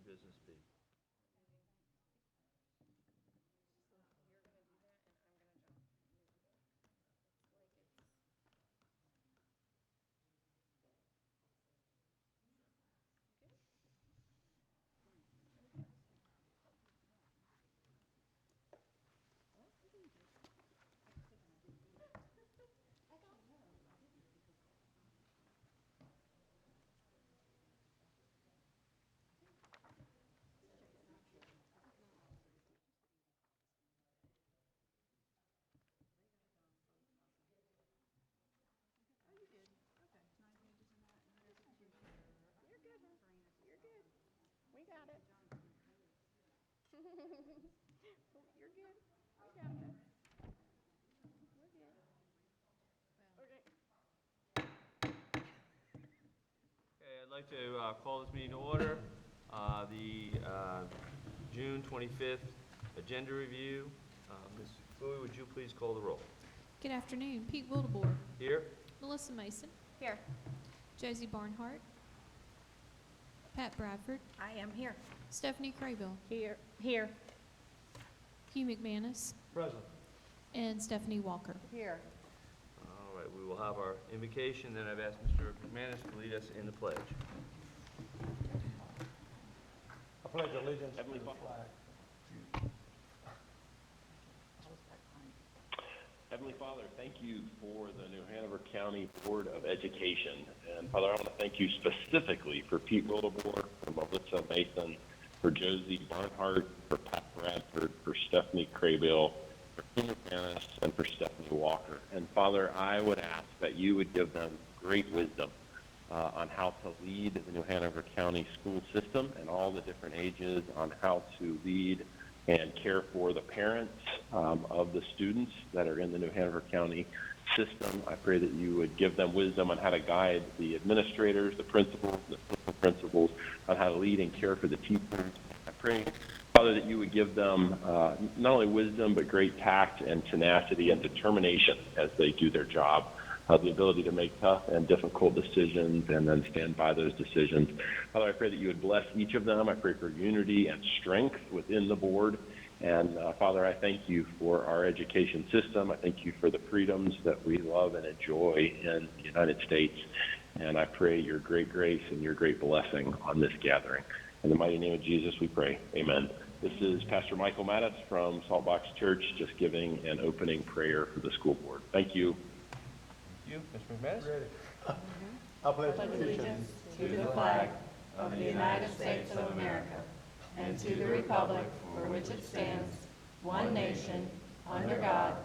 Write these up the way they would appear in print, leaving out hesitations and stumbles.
business be? We got it. You're good. We got it. We're good. Okay. Okay, I'd like to call this meeting to order. The June 25th agenda review. Ms. Bowie, would you please call the roll? Good afternoon. Pete Wildebohr. Here? Melissa Mason. Here. Josie Barnhart. Pat Bradford. I am here. Stephanie Craybill. Here. Here. Hugh McManus. Present. And Stephanie Walker. Here. All right, we will have our invocation, then I've asked Mr. McManus to lead us in the pledge. I pledge allegiance to the flag. Heavenly Father, thank you for the New Hanover County Board of Education. And Father, I want to thank you specifically for Pete Wildebohr, for Melissa Mason, for Josie Barnhart, for Pat Bradford, for Stephanie Craybill, for Hugh McManus, and for Stephanie Walker. And Father, I would ask that you would give them great wisdom on how to lead the New Hanover County school system and all the different ages, on how to lead and care for the parents of the students that are in the New Hanover County system. I pray that you would give them wisdom on how to guide the administrators, the principals, the assistant principals, on how to lead and care for the teachers. I pray, Father, that you would give them not only wisdom, but great tact and tenacity and determination as they do their job. The ability to make tough and difficult decisions and then stand by those decisions. Father, I pray that you would bless each of them. I pray for unity and strength within the board. And Father, I thank you for our education system. I thank you for the freedoms that we love and enjoy in the United States. And I pray your great grace and your great blessing on this gathering. In the mighty name of Jesus, we pray. Amen. This is Pastor Michael Mattis from Saltbox Church, just giving an opening prayer for the school board. Thank you. You, Mr. McManus? Ready. I pledge allegiance to the flag of the United States of America and to the republic for which it stands, one nation, under God,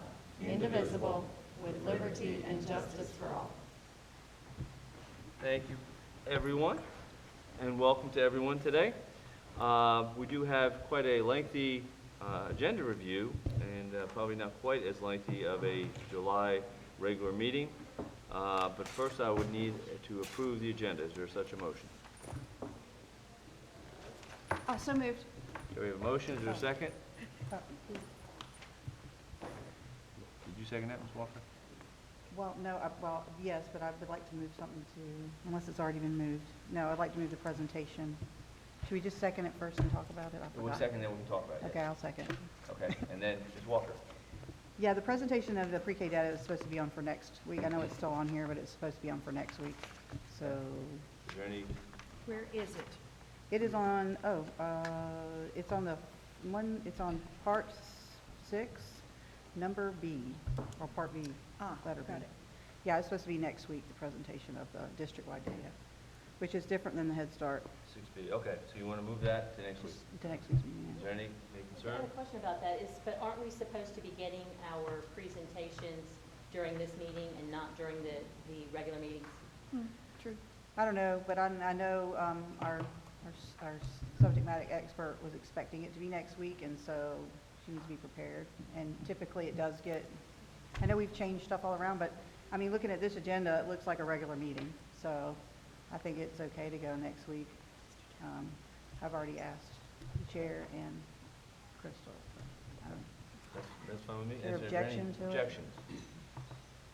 indivisible, with liberty and justice for all. Thank you, everyone, and welcome to everyone today. We do have quite a lengthy agenda review, and probably not quite as lengthy of a July regular meeting. But first I would need to approve the agenda. Is there such a motion? So moved. Do we have a motion? Is there a second? Did you second that, Ms. Walker? Well, no, well, yes, but I would like to move something to, unless it's already been moved. No, I'd like to move the presentation. Should we just second it first and talk about it? I We'll forgot. second, then we can talk about it. Okay, I'll second. Okay, and then Ms. Walker. Yeah, the presentation of the pre-K data is supposed to be on for next week. I know it's still on here, but it's supposed to be on for next week. So Is there any, Where is it? it is on, it's on the one, it's on part 6, number B, or part B, letter B. Got it. Yeah, it's supposed to be next week, the presentation of the district-wide data, which is different than the Head Start 6B? Okay, so you want to move that to next week? to next week's meeting. Is there any I concern? have a question about that, but aren't we supposed to be getting our presentations during this meeting and not during the regular meetings? True. I don't know, but I know our subject matter expert was expecting it to be next week, and so she needs to be prepared. And typically it does get, I know we've changed stuff all around, but I mean, looking at this agenda, it looks like a regular meeting. So I think it's okay to go next week. I've already asked the chair and Crystal. That's fine with me. Is there any objection to it? objections?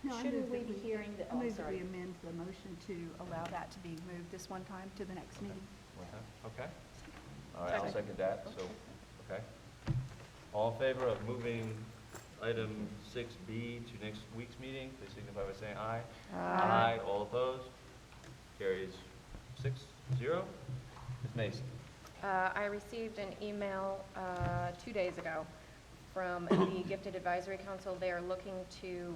No, I Shouldn't move we that be hearing the, I oh, move that sorry. we amend the motion to allow that to be moved this one time to the next meeting. One time? Okay. All right, I'll second that, so, okay. All in favor of moving item 6B to next week's meeting, please signify by saying aye. Aye. All opposed? Carries 6-0. Ms. Mason? I received an email 2 days ago from the Gifted Advisory Council. They are looking to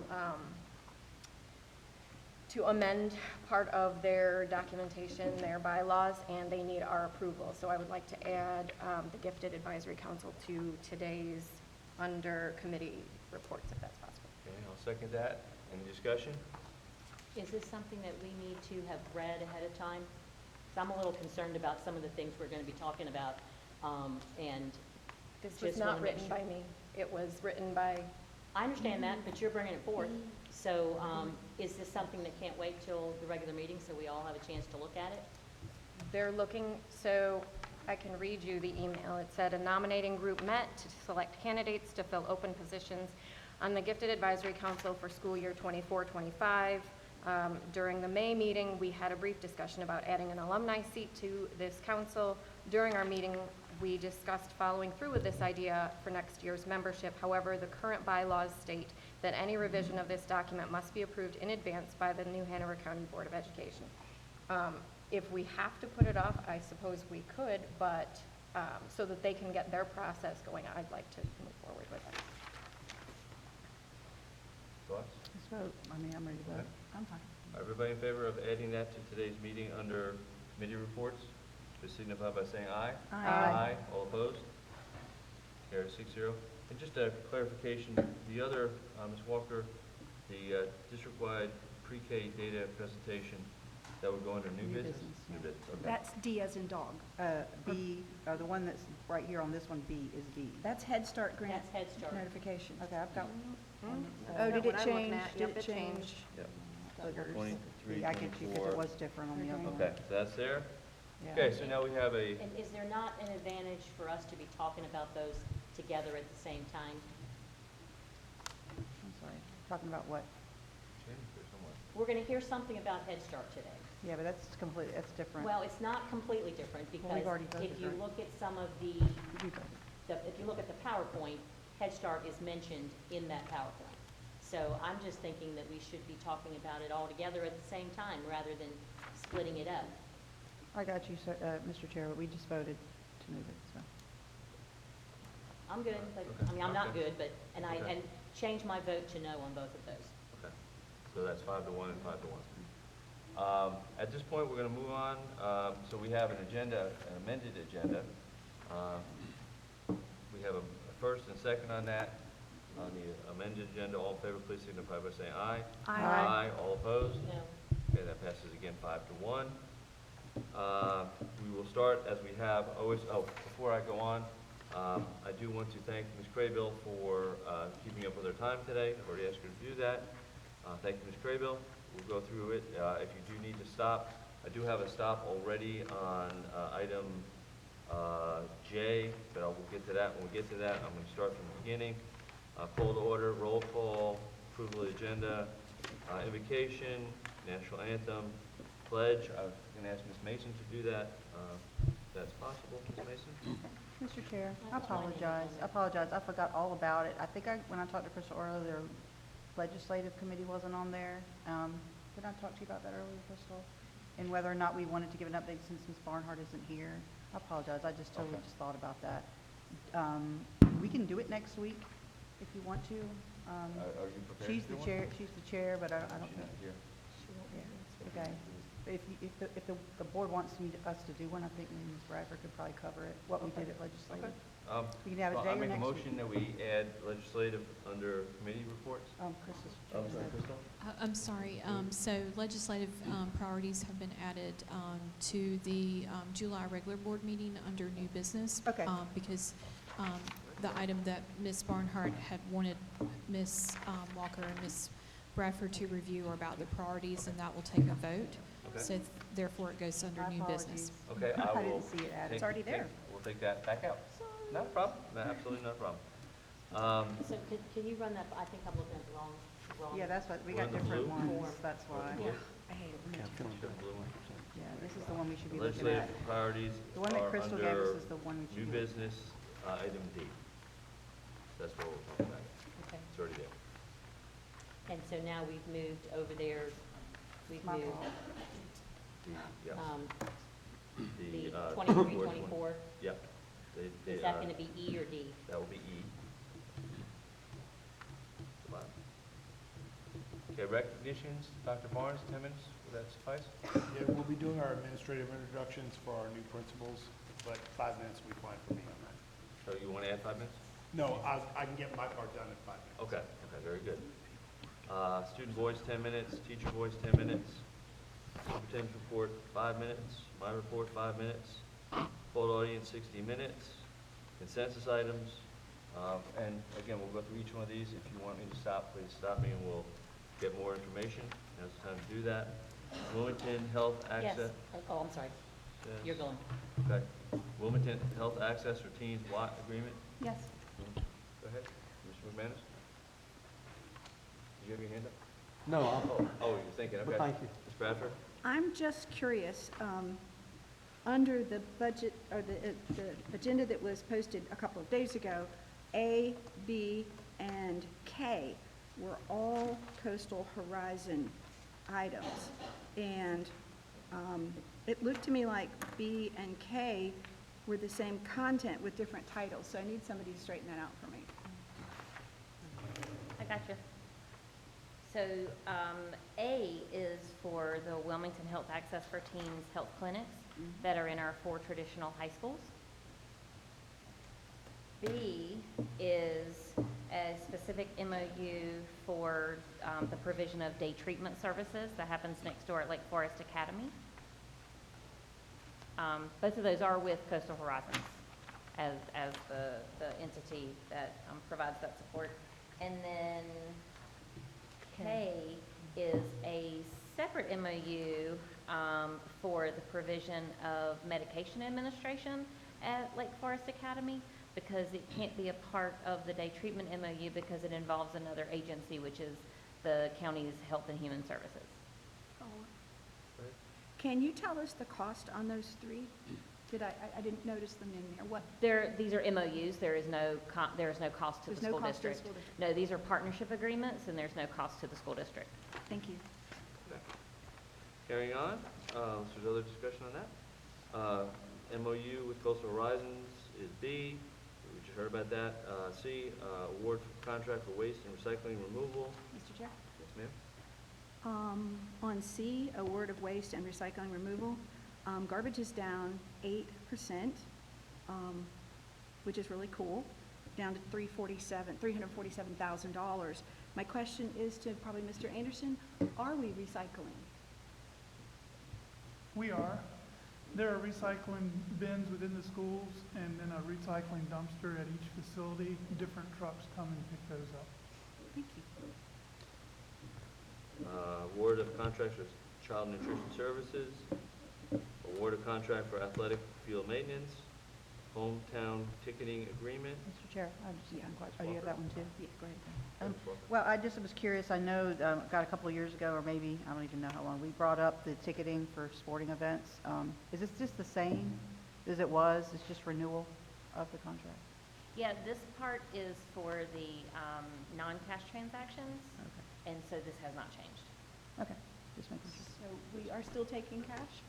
amend part of their documentation, their bylaws, and they need our approval. So I would like to add the Gifted Advisory Council to today's under committee reports, if that's possible. Okay, I'll second that. Any discussion? Is this something that we need to have read ahead of time? 'Cause I'm a little concerned about some of the things we're going to be talking about, and This was just wanna not make written sure- by me. It was written by, I understand that, but you're bringing it forth. So is this something that can't wait till the regular meeting so we all have a chance to look at it? they're looking, so I can read you the email. It said, "A nominating group met to select candidates to fill open positions on the Gifted Advisory Council for school year 24-25. During the May meeting, we had a brief discussion about adding an alumni seat to this council. During our meeting, we discussed following through with this idea for next year's membership. However, the current bylaws state that any revision of this document must be approved in advance by the New Hanover County Board of Education." If we have to put it off, I suppose we could, but so that they can get their process going, I'd like to move forward with it. Thoughts? Let's vote. I mean, I'm ready to vote. I'm fine. Everybody in favor of adding that to today's meeting under committee reports, please signify by saying aye. Aye. All opposed? Carries 6-0. And just a clarification, the other, Ms. Walker, the district-wide pre-K data presentation, that would go under new New business? business, New yeah. business, okay. That's D as in dog. B, the one that's right here on this one, B, is D. That's Head Start grant That's Head Start. notification. Okay, I've got. Oh, did it What I'm looking change? at, Did yep, it it change? changed. Yep. So there's- 23, I get you, because 24. it was different on the other one. Okay, so that's there. Yeah. Okay, so now we have a, And is there not an advantage for us to be talking about those together at the same time? I'm sorry, talking about what? change there somewhere. We're going to hear something about Head Start today. Yeah, but that's completely, that's different. Well, it's not completely different Well, we've because already voted, if you right? look at some of You voted. if you look at the PowerPoint, Head Start is mentioned in that PowerPoint. So I'm just thinking that we should be talking about it all together at the same time rather than splitting it up. I got you, sir, Mr. Chair, but we just voted to move it, so. I'm good, but, Okay. I mean, I'm not Okay. good, but, and Okay. and change my vote to no on both of those. Okay, so that's 5-1 and 5-1. At this point, we're going to move on. So we have an agenda, an amended agenda. We have a first and second on that. On the amended agenda, all in favor, please signify by saying aye. Aye. All opposed? No. Okay, that passes again 5-1. We will start as we have always, before I go on, I do want to thank Ms. Craybill for keeping up with her time today. I've already asked her to do that. Thank you, Ms. Craybill. We'll go through it. If you do need to stop, I do have a stop already on item J, but I will get to that. When we get to that, I'm going to start from the beginning. Call to order, roll call, approval of the agenda, invocation, national anthem, pledge. I'm going to ask Ms. Mason to do that. If that's possible, Ms. Mason? Mr. Chair, I That's fine. apologize. I forgot all about it. I think when I talked to Crystal earlier, their legislative committee wasn't on there. Did I talk to you about that earlier, Crystal? And whether or not we wanted to give an update since Ms. Barnhart isn't here. I apologize. I just totally Okay. just thought about that. We can do it next week if you want to. Are you prepared She's to do the one? chair, she's the chair, but I don't She's think. not here. Yeah, okay. But if the board wants us to do one, I think maybe Ms. Bradford could probably cover it, what we did at legislative. We can have it Well, today I or make a next week. motion that we add legislative under committee reports. Chris is. Crystal? I'm sorry, so legislative priorities have been added to the July regular board meeting under new business. Okay. Because the item that Ms. Barnhart had wanted Ms. Walker and Ms. Bradford to review are about the priorities, and that will take a vote. Okay. So therefore, it goes under My new business. Okay, apologies. I I will. didn't see it added. take- It's already there. We'll take that back out. No problem, no, absolutely no problem. So can you run that, I think I'm looking at the wrong. Yeah, that's what, we We're got in the different blue? ones, that's why. Blue? I hate it. Should have blue one. Yeah, this is the one we should be looking at. Legislative priorities The one that are Crystal gave us under is the one we should new be looking business, item D. That's what we're talking about. Okay. It's already there. And so now we've moved over there, we've My moved, fault. Yes. the uh, 23, 24. 24. Yeah. Is that gonna be E or D? That will be E. Come on. Okay, recognitions, Dr. Barnes, 10 minutes, would that suffice? Yeah, we'll be doing our administrative introductions for our new principals, but 5 minutes will be fine for me on that. So you want to add 5 minutes? No, I can get my part done in 5 minutes. Okay, very good. Student voice, 10 minutes, teacher voice, 10 minutes. Superintendent's report, 5 minutes. My report, 5 minutes. Full audience, 60 minutes. Consensus items. And again, we'll go through each one of these. If you want me to stop, please stop me and we'll get more information. Now's the time to do that. Wilmington Health Yes. Access. Oh, I'm sorry. says- You're going. Okay. Wilmington Health Access for Teens Watt Agreement. Yes. Go ahead, Mr. McManus. Did you have your hand up? No, Oh, you're thinking, okay. Well, thank you. Ms. Bradford? I'm just curious, under the budget, or the agenda that was posted a couple of days ago, A, B, and K were all Coastal Horizon items. And it looked to me like B and K were the same content with different titles, so I need somebody to straighten that out for me. I got you. So, A is for the Wilmington Health Access for Teens health clinics that are in our 4 traditional high schools. B is a specific MOU for the provision of day treatment services that happens next door at Lake Forest Academy. Both of those are with Coastal Horizons as the entity that provides that support. And then K is a separate MOU for the provision of medication administration at Lake Forest Academy, because it can't be a part of the day treatment MOU because it involves another agency, which is the county's Health and Human Services. Can you tell us the cost on those 3? I didn't notice them in there. What? These are MOUs, there is no cost to the There's no school cost to the district. school district. No, these are partnership agreements, and there's no cost to the school district. Thank you. Okay. Carrying on, so there's other discussion on that. MOU with Coastal Horizons is B, we just heard about that. C, award for contract for waste and recycling removal. Mr. Chair? Yes, ma'am? On C, award of waste and recycling removal, garbage is down 8%, which is really cool, down to $347,000. My question is to probably Mr. Anderson, are we recycling? We are. There are recycling bins within the schools and then a recycling dumpster at each facility. Different trucks come and pick those up. Thank you. Award of contracts for child nutrition services. Award of contract for athletic field maintenance. Hometown ticketing agreement. Mr. Chair, oh, you have that one too? Yeah, go ahead. Well, I just was curious, I know, got a couple of years ago, or maybe, I don't even know how long, we brought up the ticketing for sporting events. Is this just the same as it was? It's just renewal of the contract? Yeah, this part is for the non-cash transactions, Okay, and so this has not changed. okay, just making sure. So we are still taking cash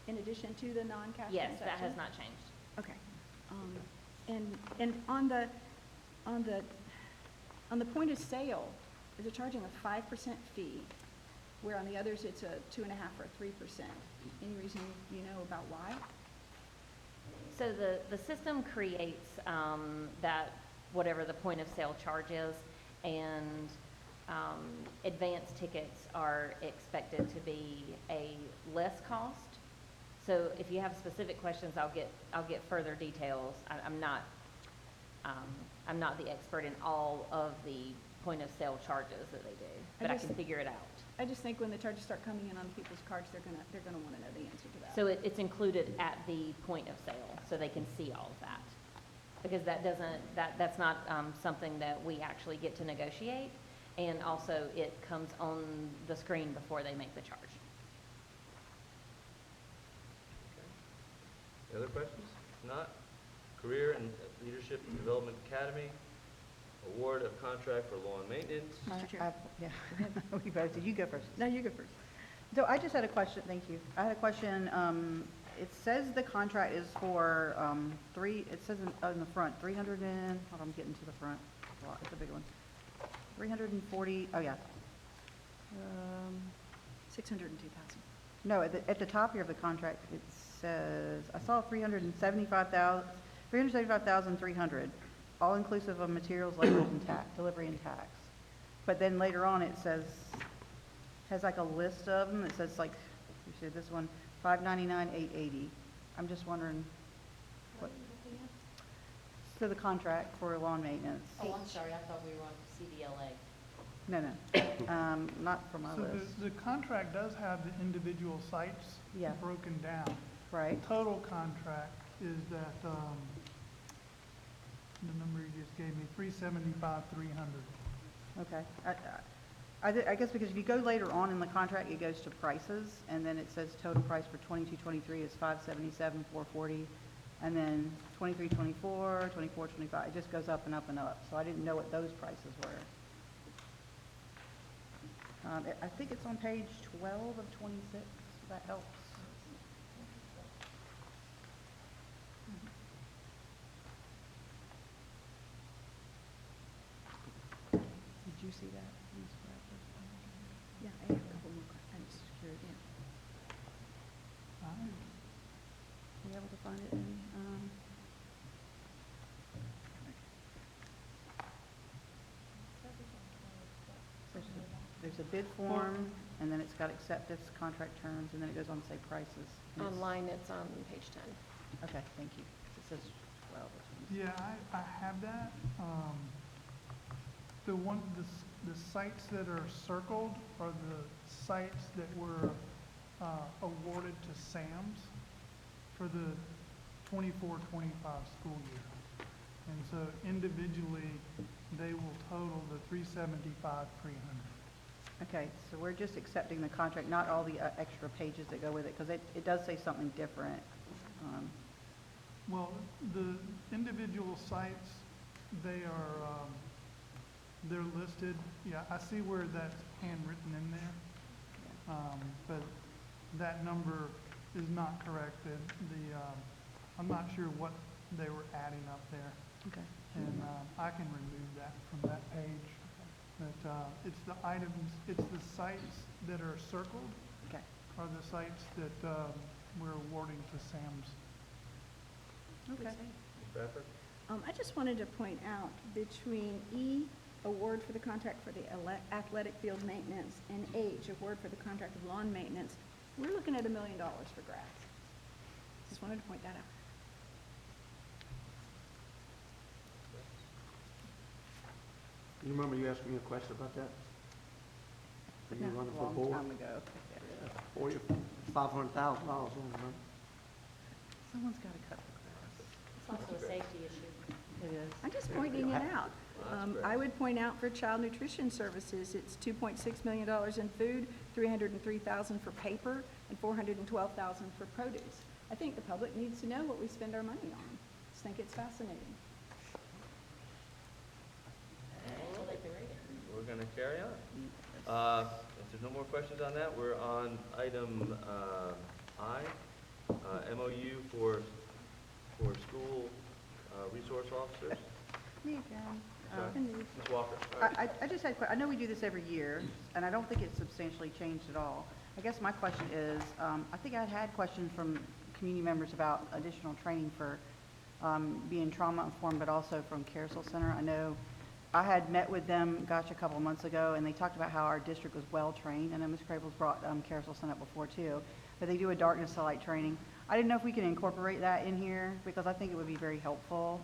in addition to the non-cash Yes, transaction? that has not changed. Okay. And on the point of sale, is it charging a 5% fee, where on the others it's a 2.5% or 3%? Any reason you know about why? So the system creates that, whatever the point of sale charge is, and advance tickets are expected to be a less cost. So if you have specific questions, I'll get further details. I'm not the expert in all of the point of sale charges that they do, but I can figure it out. I just think when the charges start coming in on people's cards, they're gonna wanna know the answer to that. So it's included at the point of sale, so they can see all of that. Because that's not something that we actually get to negotiate, and also it comes on the screen before they make the charge. Career and Leadership Development Academy, award of contract for lawn maintenance. Mr. Chair. Yeah, we both, did you go first? No, you go first. So I just had a question, thank you. I had a question, it says the contract is for, it says in the front, 300 and, hold on, I'm getting to the front. Well, it's a big one. 340, oh yeah. 602,000. No, at the top here of the contract, it says, I saw 375,300, all inclusive of materials, labor, and tax, delivery and tax. But then later on, it says, has like a list of them, it says like, you see this one, 599, 880. I'm just wondering what, so the contract for lawn maintenance. Oh, I'm sorry, I thought we were on CDLA. No, not from our So list, the contract does have the individual sites Yeah. broken down. right? Total contract is that, the number you just gave me, 375, 300. Okay. I guess because if you go later on in the contract, it goes to prices, and then it says total price for 22-23 is 577, 440, and then 23-24, 24-25, it just goes up and up and up. So I didn't know what those prices were. I think it's on page 12 of 26, if that helps. Did you see that? Ms. Bradford? Yeah, I have a couple more questions. I'm just curious, yeah. Were you able to find it in, there's a bid form, and then it's got acceptance, contract terms, and then it goes on to say prices. and it's- Online, it's on page 10. Okay, thank you. It says 12 or 26. Yeah, I have that. The sites that are circled are the sites that were awarded to SAMS for the 24-25 school year. And so individually, they will total the 375, 300. Okay, so we're just accepting the contract, not all the extra pages that go with it, because it does say something different. Well, the individual sites, they are, they're listed. Yeah, I see where that's handwritten in there. But that number is not correct. I'm not sure what they were adding up there. Okay. And I can remove that from that page. But it's the items, it's the sites that are circled Okay. are the sites that we're awarding to SAMS. Okay. Ms. Bradford? I just wanted to point out between E, award for the contract for the athletic field maintenance, and H, award for the contract of lawn maintenance, we're looking at $1 million for grass. Just wanted to point that out. You remember you asked me a question about that? When you No, running a for long board? time ago. Yeah. For you, $500,000, remember? Someone's got to cut the grass. It's also a safety issue. It is. I'm just pointing it out. I would point out for child nutrition services, it's $2.6 million in food, $303,000 for paper, and $412,000 for produce. I think the public needs to know what we spend our money on. I just think it's fascinating. Until they can read it. We're going to carry on. If there's no more questions on that, we're on item I, MOU for school resource officers. Me again. Sorry. Indeed. Ms. Walker? All right. I just had, I know we do this every year, and I don't think it's substantially changed at all. I guess my question is, I think I'd had questions from community members about additional training for being trauma-informed, but also from Carousel Center. I know I had met with them, gosh, a couple of months ago, and they talked about how our district was well-trained. I know Ms. Crable's brought Carousel Center up before, too, but they do a darkness to light training. I didn't know if we could incorporate that in here, because I think it would be very helpful.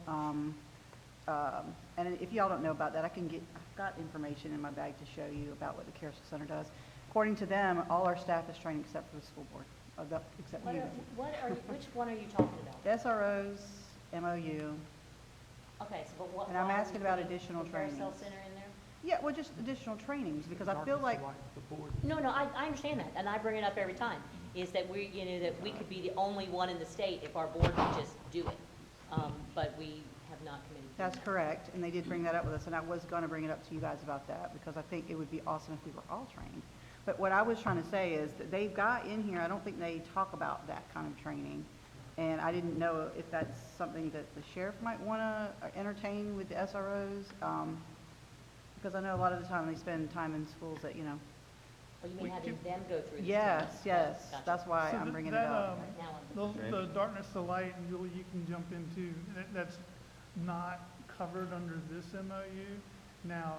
And if y'all don't know about that, I've got information in my bag to show you about what the Carousel Center does. According to them, all our staff is trained except for the school board, except you. Which one are you talking about? SROs, MOU. Okay, so but what? And I'm why are we asking about putting additional the Carousel trainings. Center in there? Yeah, well, just additional trainings, because I feel like, No, I understand that, and I bring it up every time, is that we, that we could be the only one in the state if our board would just do it. but we have not committed to That's that. correct, and they did bring that up with us, and I was gonna bring it up to you guys about that, because I think it would be awesome if we were all trained. But what I was trying to say is that they've got in here, I don't think they talk about that kind of training. And I didn't know if that's something that the sheriff might wanna entertain with the SROs, because I know a lot of the time they spend time in schools that, Oh, you mean having them go through this? yes, training? yes, Gotcha. that's why So I'm th- bringing it that, up. Now I'm- The darkness to light, and Julie, you can jump into, that's not covered under this MOU. Now,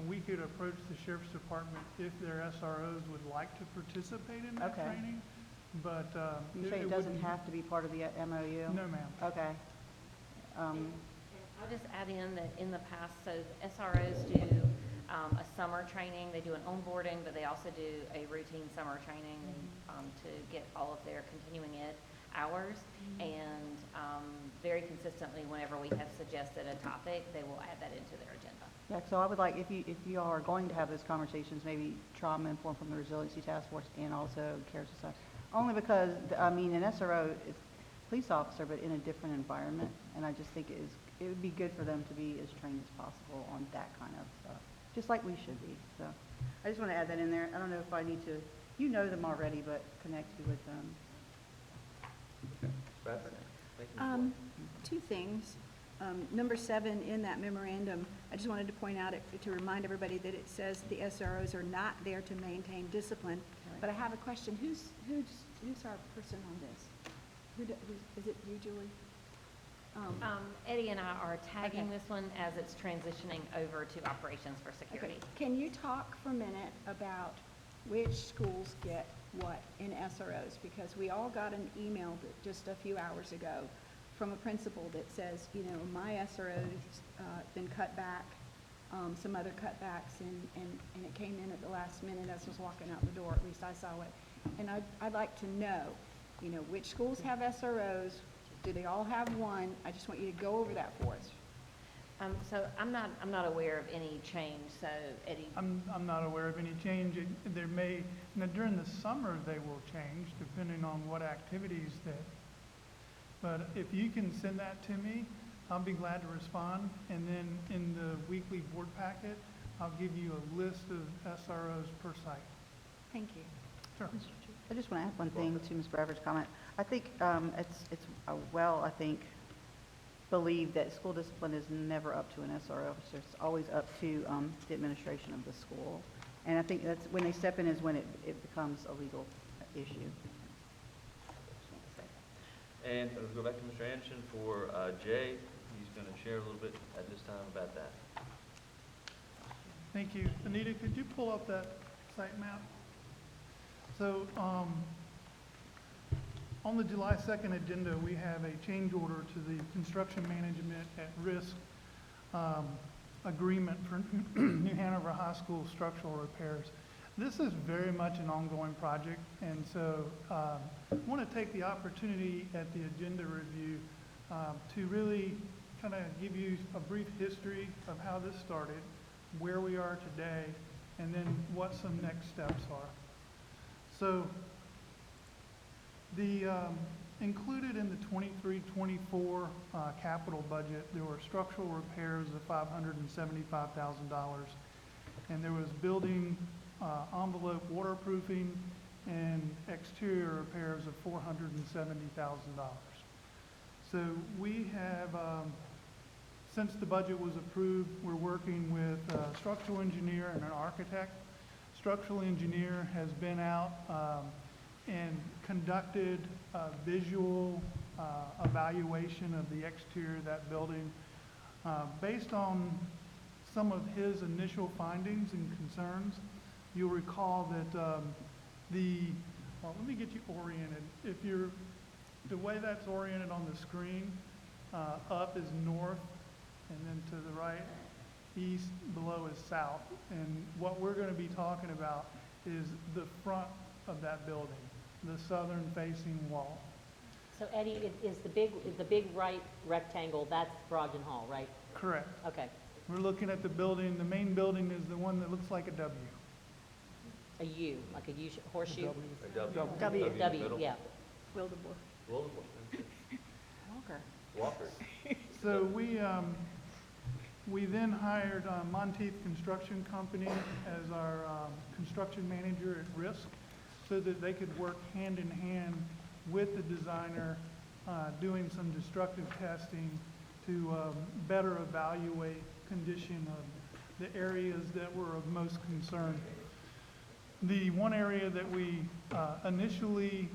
we could approach the sheriff's department if their SROs would like to participate in that Okay. training, but, You say it doesn't have to be part of the MOU? No, ma'am. Okay. I'll just add in that in the past, so SROs do a summer training, they do an onboarding, but they also do a routine summer training to get all of their continuing ed hours. And very consistently, whenever we have suggested a topic, they will add that into their agenda. Yeah, so I would like, if you all are going to have those conversations, maybe trauma informed from the Resiliency Task Force and also CARE Society. Only because, I mean, an SRO is police officer, but in a different environment, and I just think it would be good for them to be as trained as possible on that kind of stuff, just like we should be, so. I just want to add that in there. I don't know if I need to, you know them already, but connect you with them. Bradford? Thank you, Ms. Walker. Two things. Number 7 in that memorandum, I just wanted to point out, to remind everybody that it says the SROs are not there to maintain discipline. But I have a question. Who's our person on this? Is it you, Julie? Eddie and I are tagging Okay. this one as it's transitioning over to operations for security. Okay. Can you talk for a minute about which schools get what in SROs? Because we all got an email just a few hours ago from a principal that says, my SRO's been cut back, some other cutbacks, and it came in at the last minute as I was walking out the door, at least I saw it. And I'd like to know, which schools have SROs? Do they all have one? I just want you to go over that for us. So I'm not aware of any change, so Eddie, I'm not aware of any change. There may, during the summer, they will change depending on what activities but if you can send that to me, I'll be glad to respond. And then in the weekly board packet, I'll give you a list of SROs per site. Thank you. Sure. I just want to add one thing to Ms. Bradford's comment. I think it's I think, believe that school discipline is never up to an SRO officer. It's always up to the administration of the school. And I think that's, when they step in is when it becomes a legal issue. And we'll go back to Mr. Anderson for Jay. He's going to share a little bit at this time about that. Thank you. Anita, could you pull up that site map? So on the July 2nd agenda, we have a change order to the construction management at risk agreement for New Hanover High School structural repairs. This is very much an ongoing project, and so I want to take the opportunity at the agenda review to really kind of give you a brief history of how this started, where we are today, and then what some next steps are. So the included in the 23-24 capital budget, there were structural repairs of $575,000, and there was building envelope waterproofing and exterior repairs of $470,000. So we have, since the budget was approved, we're working with a structural engineer and an architect. Structural engineer has been out and conducted a visual evaluation of the exterior of that building. Based on some of his initial findings and concerns, you'll recall that well, let me get you oriented. The way that's oriented on the screen, up is north, and then to the right, east, below is south. And what we're going to be talking about is the front of that building, the southern facing wall. So Eddie, is the big right rectangle, that's Brogan Hall, right? Correct. Okay. We're looking at the building, the main building is the one that looks like a W. A U, like a U, horseshoe? A W. W. in the middle. Yeah. Wildebohr. Wildebohr. Walker. Walker. So we then hired Monteith Construction Company as our construction manager at risk so that they could work hand in hand with the designer, doing some destructive testing to better evaluate condition of the areas that were of most concern. The one area that we initially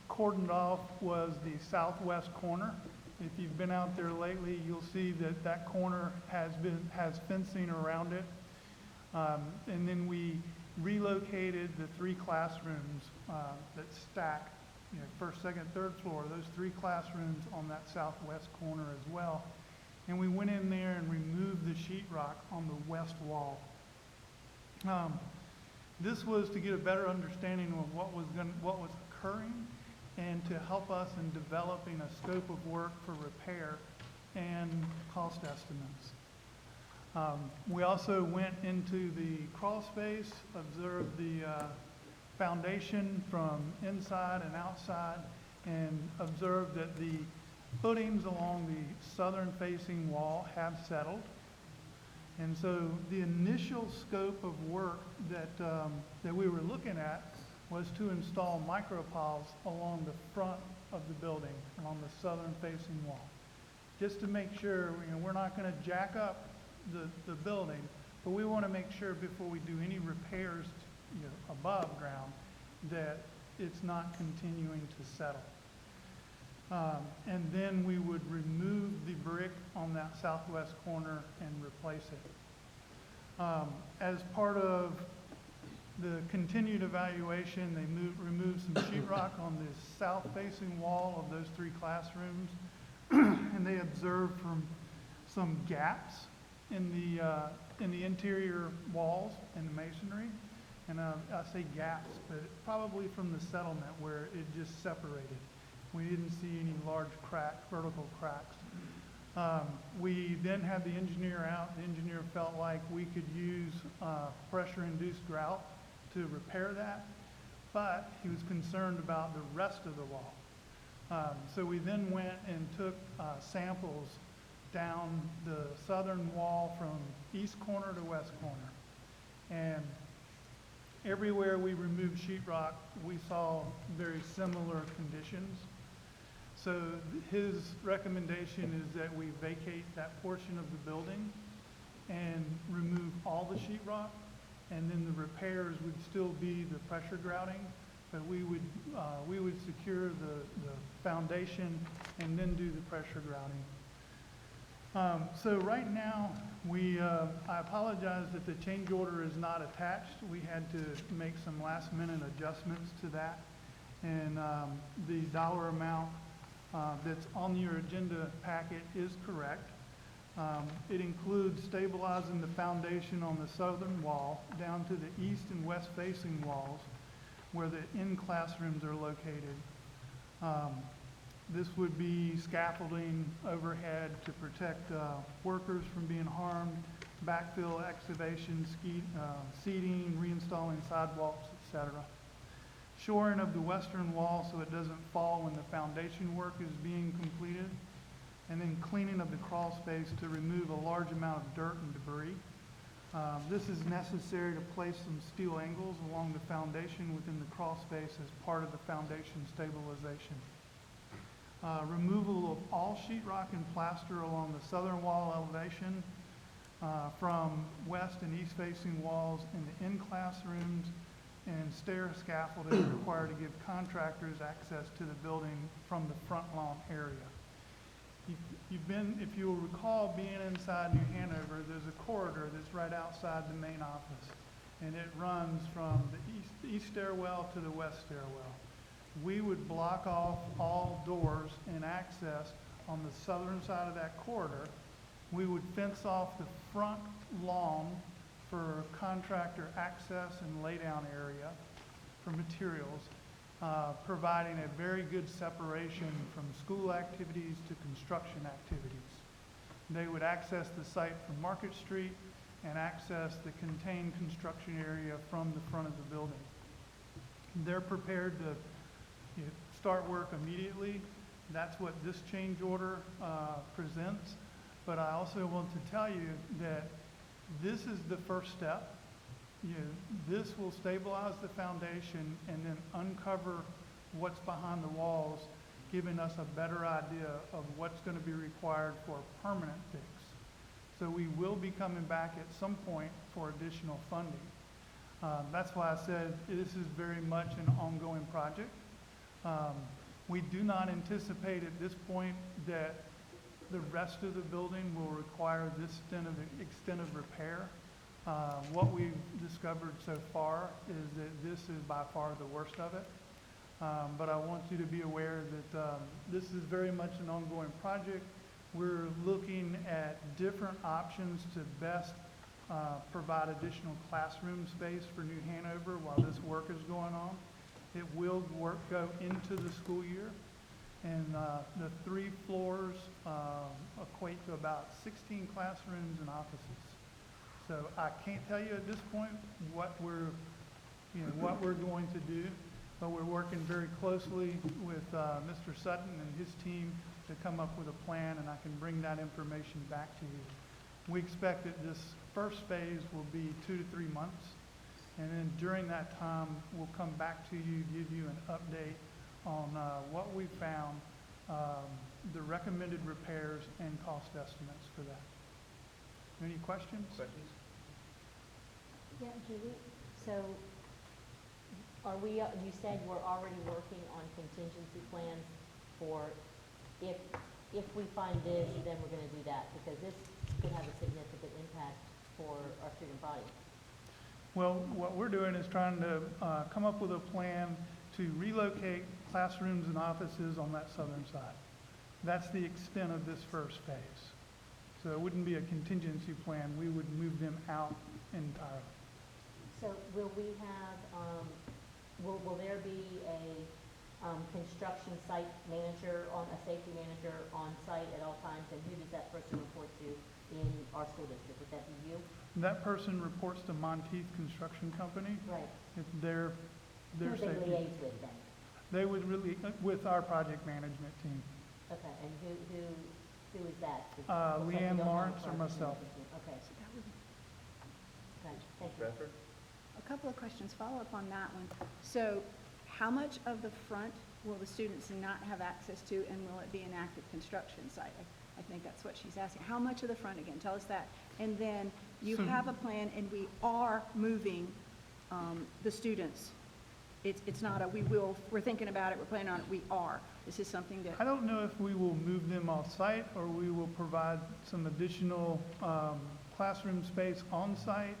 cordoned off was the southwest corner. If you've been out there lately, you'll see that that corner has fencing around it. And then we relocated the 3 classrooms that stack, first, second, third floor, those 3 classrooms on that southwest corner as well. And we went in there and removed the sheetrock on the west wall. This was to get a better understanding of what was occurring and to help us in developing a scope of work for repair and cost estimates. We also went into the crawl space, observed the foundation from inside and outside, and observed that the footings along the southern facing wall have settled. And so the initial scope of work that we were looking at was to install micropiles along the front of the building, along the southern facing wall, just to make sure, we're not going to jack up the building, but we want to make sure before we do any repairs, above ground, that it's not continuing to settle. And then we would remove the brick on that southwest corner and replace it. As part of the continued evaluation, they removed some sheetrock on the south-facing wall of those 3 classrooms, and they observed from some gaps in the interior walls and the masonry. And I say gaps, but probably from the settlement where it just separated. We didn't see any large vertical cracks. We then had the engineer out. The engineer felt like we could use pressure-induced grout to repair that, but he was concerned about the rest of the wall. So we then went and took samples down the southern wall from east corner to west corner. And everywhere we removed sheetrock, we saw very similar conditions. So his recommendation is that we vacate that portion of the building and remove all the sheetrock, and then the repairs would still be the pressure grouting, but we would secure the foundation and then do the pressure grouting. So right now, I apologize that the change order is not attached. We had to make some last minute adjustments to that, and the dollar amount that's on your agenda packet is correct. It includes stabilizing the foundation on the southern wall down to the east and west facing walls where the in classrooms are located. This would be scaffolding overhead to protect workers from being harmed, backfill excavation, seating, reinstalling sidewalks, etc. Shoring of the western wall so it doesn't fall when the foundation work is being completed, and then cleaning of the crawl space to remove a large amount of dirt and debris. This is necessary to place some steel angles along the foundation within the crawl space as part of the foundation stabilization. Removal of all sheetrock and plaster along the southern wall elevation from west and east facing walls in the in classrooms, and stair scaffolding required to give contractors access to the building from the front lawn area. If you'll recall being inside New Hanover, there's a corridor that's right outside the main office, and it runs from the east stairwell to the west stairwell. We would block off all doors and access on the southern side of that corridor. We would fence off the front lawn for contractor access and laydown area for materials, providing a very good separation from school activities to construction activities. They would access the site from Market Street and access the contained construction area from the front of the building. They're prepared to start work immediately, That's what this change order presents. But I also want to tell you that this is the first step. This will stabilize the foundation and then uncover what's behind the walls, giving us a better idea of what's going to be required for a permanent fix. So we will be coming back at some point for additional funding. That's why I said this is very much an ongoing project. We do not anticipate at this point that the rest of the building will require this extent of repair. What we've discovered so far is that this is by far the worst of it. But I want you to be aware that this is very much an ongoing project. We're looking at different options to best provide additional classroom space for New Hanover while this work is going on. It will go into the school year, and the 3 floors equate to about 16 classrooms and offices. So I can't tell you at this point what we're going to do, but we're working very closely with Mr. Sutton and his team to come up with a plan, and I can bring that information back to you. We expect that this first phase will be 2 to 3 months, and then during that time, we'll come back to you, give you an update on what we found, the recommended repairs, and cost estimates for that. Any questions? Questions? Yeah, Judy, so are we, you said we're already working on contingency plans for if we find this, then we're gonna do that, because this could have a significant impact for our student body. Well, what we're doing is trying to come up with a plan to relocate classrooms and offices on that southern side. That's the extent of this first phase. So it wouldn't be a contingency plan. We would move them out entirely. So will we have, will there be a construction site manager, a safety manager on site at all times? And who does that person report to in our school district? Would that be you? That person reports to Monteith Construction Company. Right. It's their Who they safety. liaise with then? They would really, with our project management team. Okay, and who is that? Leanne We don't have a Lawrence or project myself. management team. Okay, So that would, okay, thank you. Bradford? a couple of questions, follow up on that one. So how much of the front will the students not have access to, and will it be an active construction site? I think that's what she's asking. How much of the front again? Tell us that. And then you So- have a plan, and we are moving the students. It's not a we will, we're thinking about it, we're planning on it, we are. This is something that, I don't know if we will move them off-site or we will provide some additional classroom space on-site,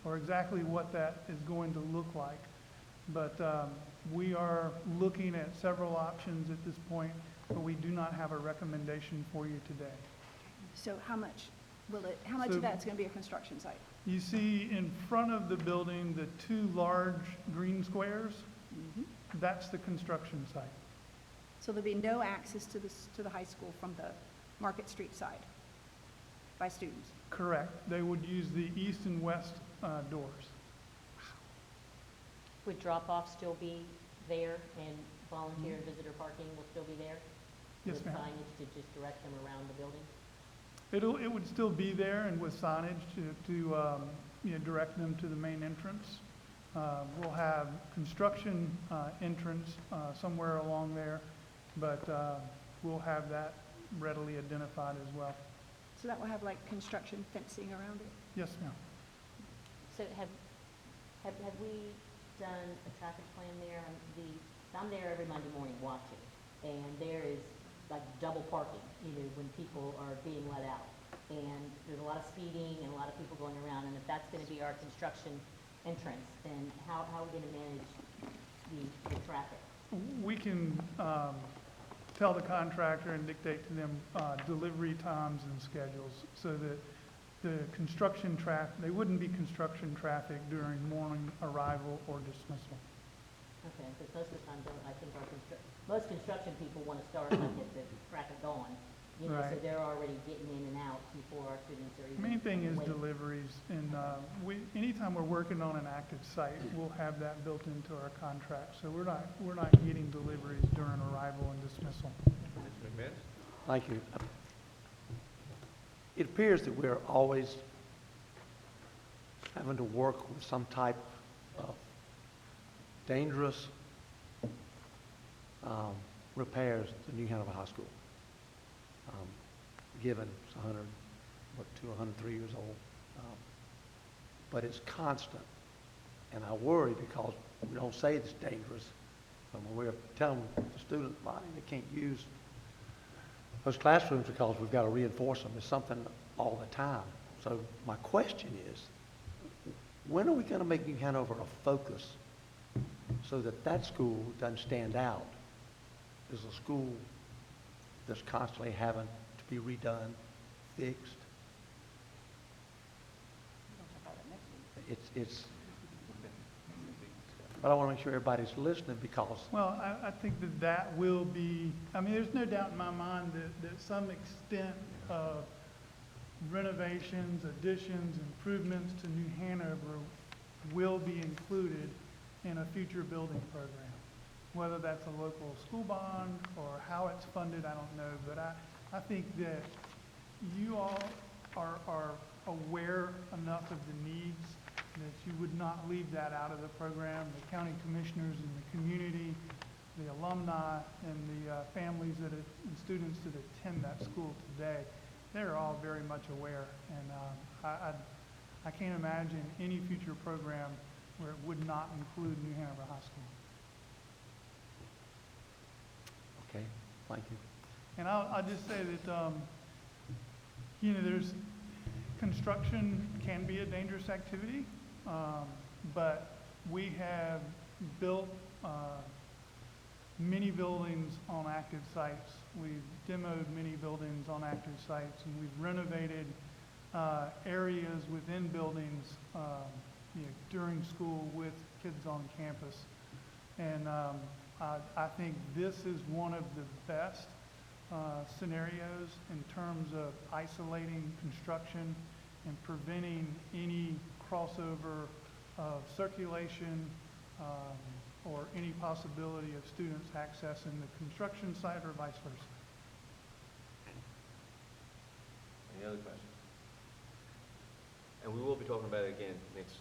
or exactly what that is going to look like. But we are looking at several options at this point, but we do not have a recommendation for you today. so how much will it, how much So- of that's going to be a construction site? You see in front of the building, the 2 large green squares, that's the construction site. So there'll be no access to the high school from the Market Street side by students? Correct. They would use the east and west doors. Would drop-off still be there, and volunteer and visitor parking will still be there? Yes, With ma'am. signage to just direct them around the building? It would still be there, and with signage to direct them to the main entrance. We'll have construction entrance somewhere along there, but we'll have that readily identified as well. So that will have like construction fencing around it? Yes, ma'am. So have we done a traffic plan there? I'm there every Monday morning watching, and there is like double parking, when people are being let out. And there's a lot of speeding and a lot of people going around, and if that's gonna be our construction entrance, then how are we gonna manage the traffic? We can tell the contractor and dictate to them delivery times and schedules, so that the construction traffic, they wouldn't be construction traffic during morning arrival or dismissal. Okay, because most of the time, I think most construction people wanna start and get the traffic going. So Right. they're already getting in and out before our students are even. Main thing is waiting. deliveries, and anytime we're working on an active site, we'll have that built into our contract. So we're not getting deliveries during arrival and dismissal. Mr. Thank you. It appears that we're always having to work with some type of dangerous repairs to New Hanover High School. Given it's 103 years old. But it's constant. And I worry because we don't say it's dangerous. But when we're telling the student body they can't use those classrooms because we've got to reinforce them, it's something all the time. So my question is, when are we going to make New Hanover a focus so that that school doesn't stand out as a school that's constantly having to be redone, fixed? It's, but I want to make sure everybody's listening because, Well, I think that that will be, I mean, there's no doubt in my mind that some extent of renovations, additions, improvements to New Hanover will be included in a future building program. Whether that's a local school bond or how it's funded, I don't know. But I think that you all are aware enough of the needs that you would not leave that out of the program. The county commissioners and the community, the alumni, and the families and students that attend that school today, they're all very much aware. And I can't imagine any future program where it would not include New Hanover High School. okay, thank you. And I'll just say that, you know, there's, construction can be a dangerous activity, but we have built many buildings on active sites. We've demoed many buildings on active sites, and we've renovated areas within buildings you know, during school with kids on campus. And I think this is one of the best scenarios in terms of isolating construction and preventing any crossover of circulation or any possibility of students accessing the construction site or vice versa. Any other questions? And we will be talking about it again next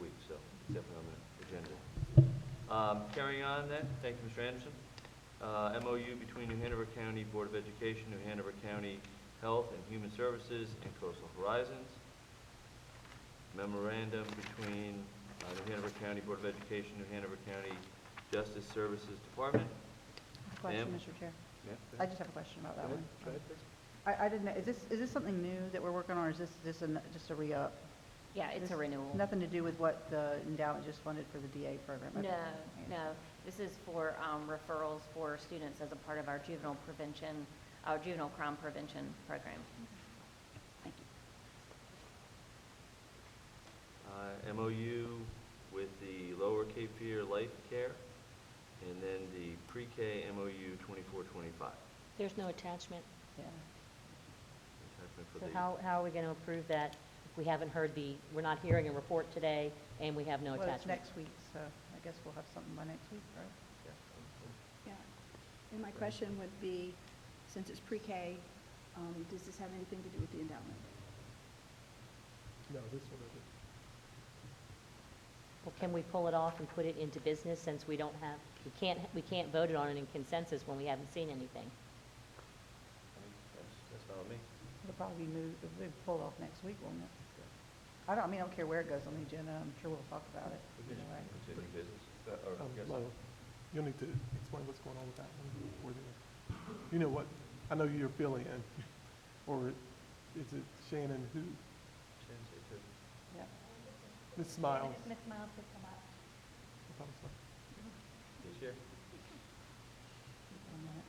week, so it's definitely on the agenda. Carrying on then, thank you, Mr. Anderson. MOU between New Hanover County Board of Education, New Hanover County Health and Human Services, and Coastal Horizons. Memorandum between New Hanover County Board of Education, New Hanover County Justice Services Department. Question, Ma'am? Mr. Chair. Yeah, I just have a question about that one. Go ahead, please. I didn't know, is this something new that we're working on, or is this just a re-up? Yeah, it's a renewal. Nothing to do with what the endowment just funded for the DA program? Okay. No, no. This is for referrals for students as a part of our juvenile prevention, our juvenile crime prevention program. Thank you. MOU with the Lower Cape Fear Life Care, and then the Pre-K MOU 2425. There's no attachment. Yeah. Attachment for So the- how are we going to approve that if we haven't heard we're not hearing a report today and we have no Well, it's attachment? next week, so I guess we'll have something by next week, right? Yeah. Yeah. And my question would be, since it's pre-K, does this have anything to do with the endowment? No, this one isn't. Well, can we pull it off and put it into business since we don't have, we can't vote it on it in consensus when we haven't seen anything? I mean, that's fine with me. It'll probably be moved, it'll be pulled off next week, won't it? I don't care where it goes on the agenda, I'm sure we'll talk about it. We can either way. continue business, or yes. Well, you'll need to explain what's going on with that one. Or you know what, I know you're filling in, or is it Shannon who, Shannon's here too. Yeah. Ms. Smiles? Ms. Miles could come up. I thought it was like- He's here. One minute.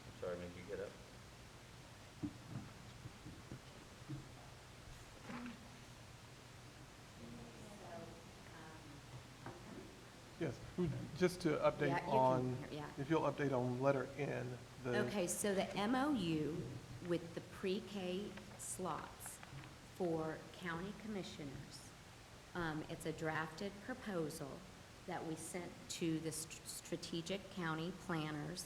I'm sorry, make you get up. Yes, just to update Yeah, you can on, hear- yeah. if you'll update on letter N, the. Okay, so the MOU with the pre-K slots for county commissioners It's a drafted proposal that we sent to the strategic county planners,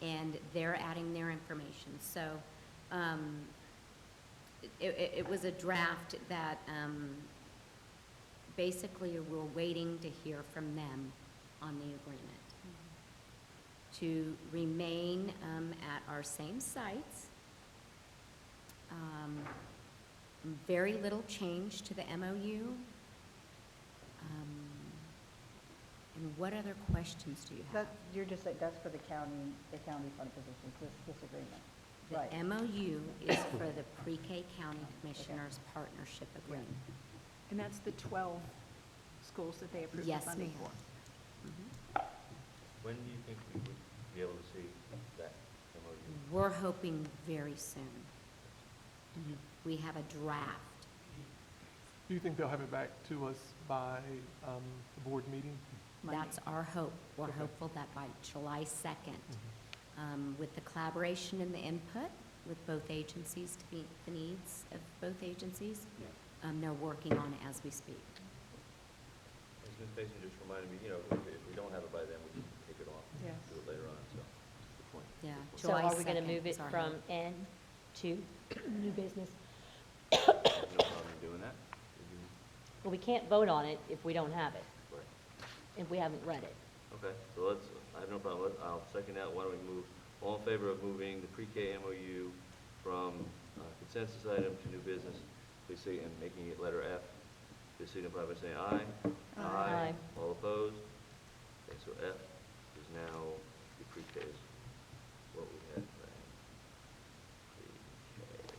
and they're adding their information. So it was a draft that basically we're waiting to hear from them on the agreement. To remain at our same sites. Very little change to the MOU. And what other questions do you have? You're just saying that's for the county fund positions, this agreement. The Right. MOU is for the Pre-K County Commissioners Partnership Agreement. And that's the 12 schools that they approved the Yes, funding ma'am. for. When do you think we would be able to see that MOU? We're hoping very soon. Do you, We have a draft. do you think they'll have it back to us by the board meeting? That's our hope. We're Okay. hopeful that by July 2nd, with the collaboration and the input with both agencies to meet the needs of both agencies, they're working on it as we speak. As Ms. Mason just reminded me, if we don't have it by then, we can take it off. Yes. Do it later on, so. Good point. Yeah, So July are we going to 2nd move it is our from hope. N to new business? No problem in doing that. Did you- Well, we can't vote on it if we don't have it, Right. if we haven't read it. Okay, so I have no problem. I'll second that. Why don't we move, all in favor of moving the pre-K MOU from consensus item to new business, please say, and making it letter F, please signify by saying aye. Aye. All opposed? Okay, so F is now the pre-K is what we had planned. Pre-K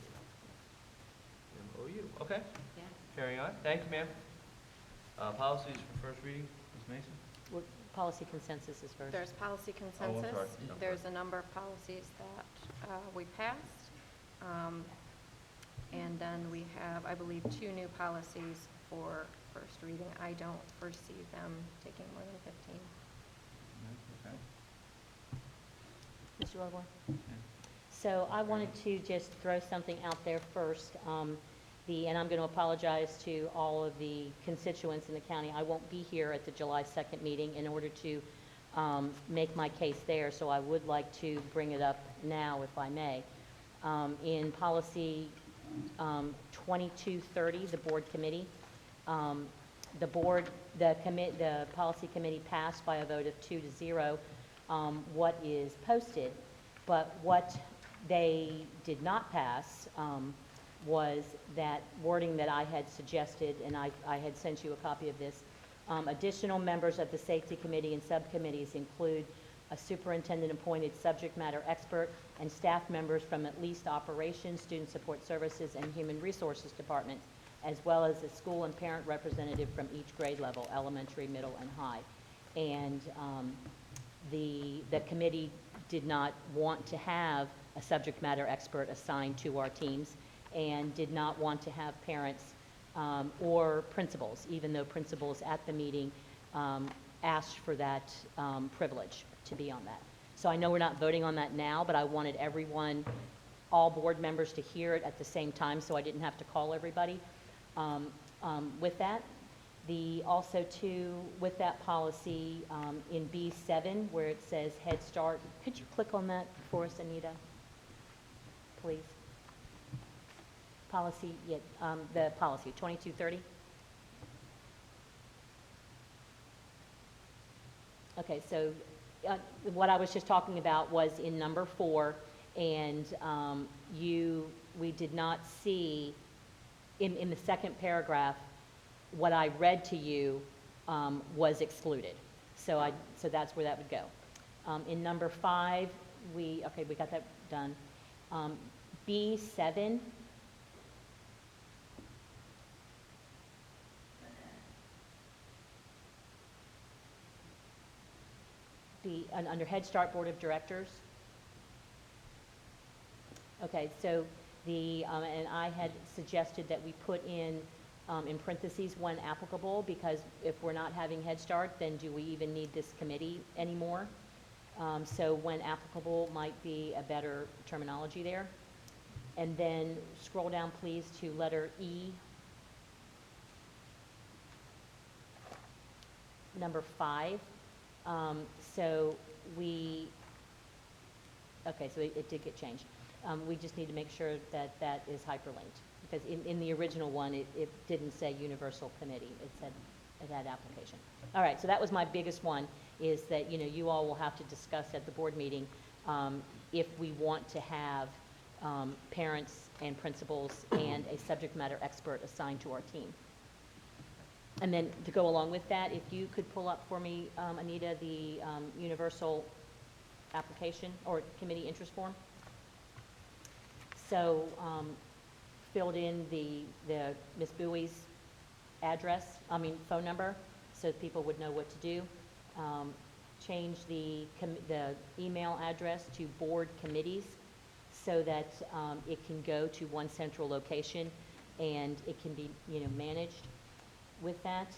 MOU, okay. Yeah. Carrying on. Thank you, ma'am. Policies for first reading, Ms. Mason? What- Policy consensus is first. There's policy sorry. consensus. No, There's a number of policies that we passed. And then we have, I believe, 2 new policies for first reading. I don't foresee them taking more than 15. Okay. Mr. Osborne? So I wanted to just throw something out there first. And I'm going to apologize to all of the constituents in the county. I won't be here at the July 2nd meeting in order to make my case there, so I would like to bring it up now, if I may. In policy 2230, the board committee, the policy committee passed by a vote of 2-0 what is posted, but what they did not pass was that wording that I had suggested, and I had sent you a copy of this. Additional members of the safety committee and subcommittees include a superintendent-appointed subject matter expert and staff members from at least operations, student support services, and human resources departments, as well as a school and parent representative from each grade level, elementary, middle, and high. And the committee did not want to have a subject matter expert assigned to our teams, and did not want to have parents or principals, even though principals at the meeting asked for that privilege to be on that. So I know we're not voting on that now, but I wanted everyone, all board members, to hear it at the same time, so I didn't have to call everybody. With that, also too, with that policy in B7, where it says Head Start, could you click on that for us, Anita, please? Policy, the policy, 2230. Okay, so what I was just talking about was in number 4, and we did not see, in the second paragraph, what I read to you was excluded. So that's where that would go. In number 5, we got that done. B7, under Head Start Board of Directors. Okay, so and I had suggested that we put in parentheses when applicable, because if we're not having Head Start, then do we even need this committee anymore? So when applicable might be a better terminology there. And then scroll down, please, to letter E. number 5. So okay, so it did get changed. We just need to make sure that that is hyperlinked, because in the original one, it didn't say universal committee, it had application. All right, so that was my biggest one, is that, you all will have to discuss at the board meeting if we want to have parents and principals and a subject matter expert assigned to our team. And then to go along with that, if you could pull up for me, Anita, the universal application or committee interest form. So filled in the Ms. Bowie's phone number, so people would know what to do. Change the email address to board committees so that it can go to one central location and it can be, managed with that.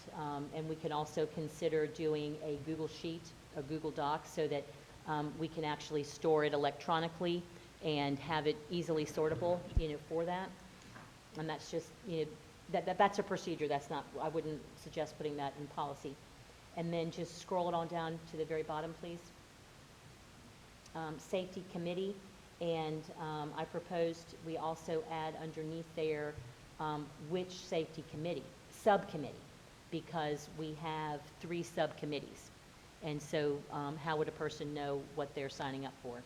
And we can also consider doing a Google Sheet, a Google Doc, so that we can actually store it electronically and have it easily sortable, for that. And that's just, that's a procedure. That's not, I wouldn't suggest putting that in policy. And then just scroll it on down to the very bottom, please. Safety committee, and I proposed we also add underneath there which safety committee, subcommittee, because we have 3 subcommittees. And so how would a person know what they're signing up for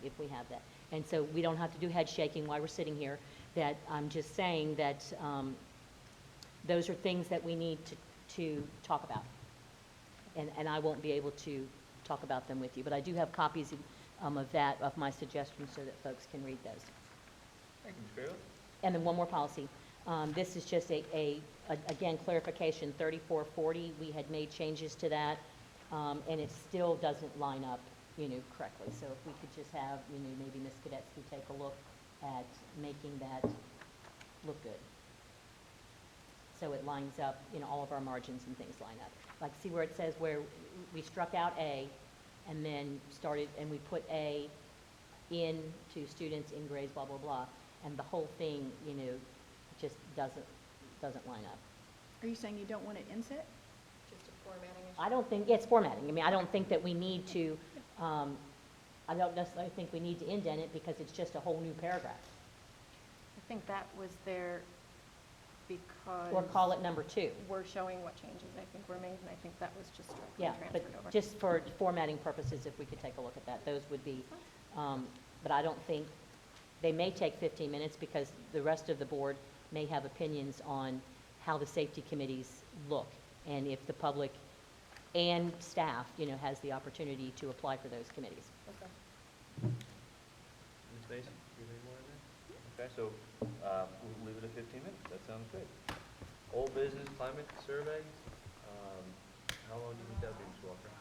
if we have that? And so we don't have to do head shaking while we're sitting here. That I'm just saying that those are things that we need to talk about. And I won't be able to talk about them with you, but I do have copies of my suggestions so that folks can read those. Thank you, Ms. Graylock. And then one more policy. This is just again, clarification, 3440, we had made changes to that, and it still doesn't line up, correctly. So if we could just have, maybe Ms. Kadetsky take a look at making that look good. So it lines up, all of our margins and things line up. Like, see where it says where we struck out A and then started, and we put A in to students in grades, blah, blah, blah, and the whole thing, just doesn't line up. Are you saying you don't want it inset? Just a formatting issue. I don't think, it's formatting. I don't think that we need to, I don't necessarily think we need to indent it because it's just a whole new paragraph. I think that was there because. Or call it number 2. We're showing what changes I think were made, and I think that was just Yeah, directly but transferred over. just for formatting purposes, if we could take a look at that, those would be, but I don't think, they may take 15 minutes because the rest of the board may have opinions on how the safety committees look, and if the public and staff, has the opportunity to apply for those committees. Okay. Ms. Mason, do you have any more in there? Okay, so we'll leave it at 15 minutes. That sounds good. Old business climate survey. How long do you think that'll be, Ms. Walker?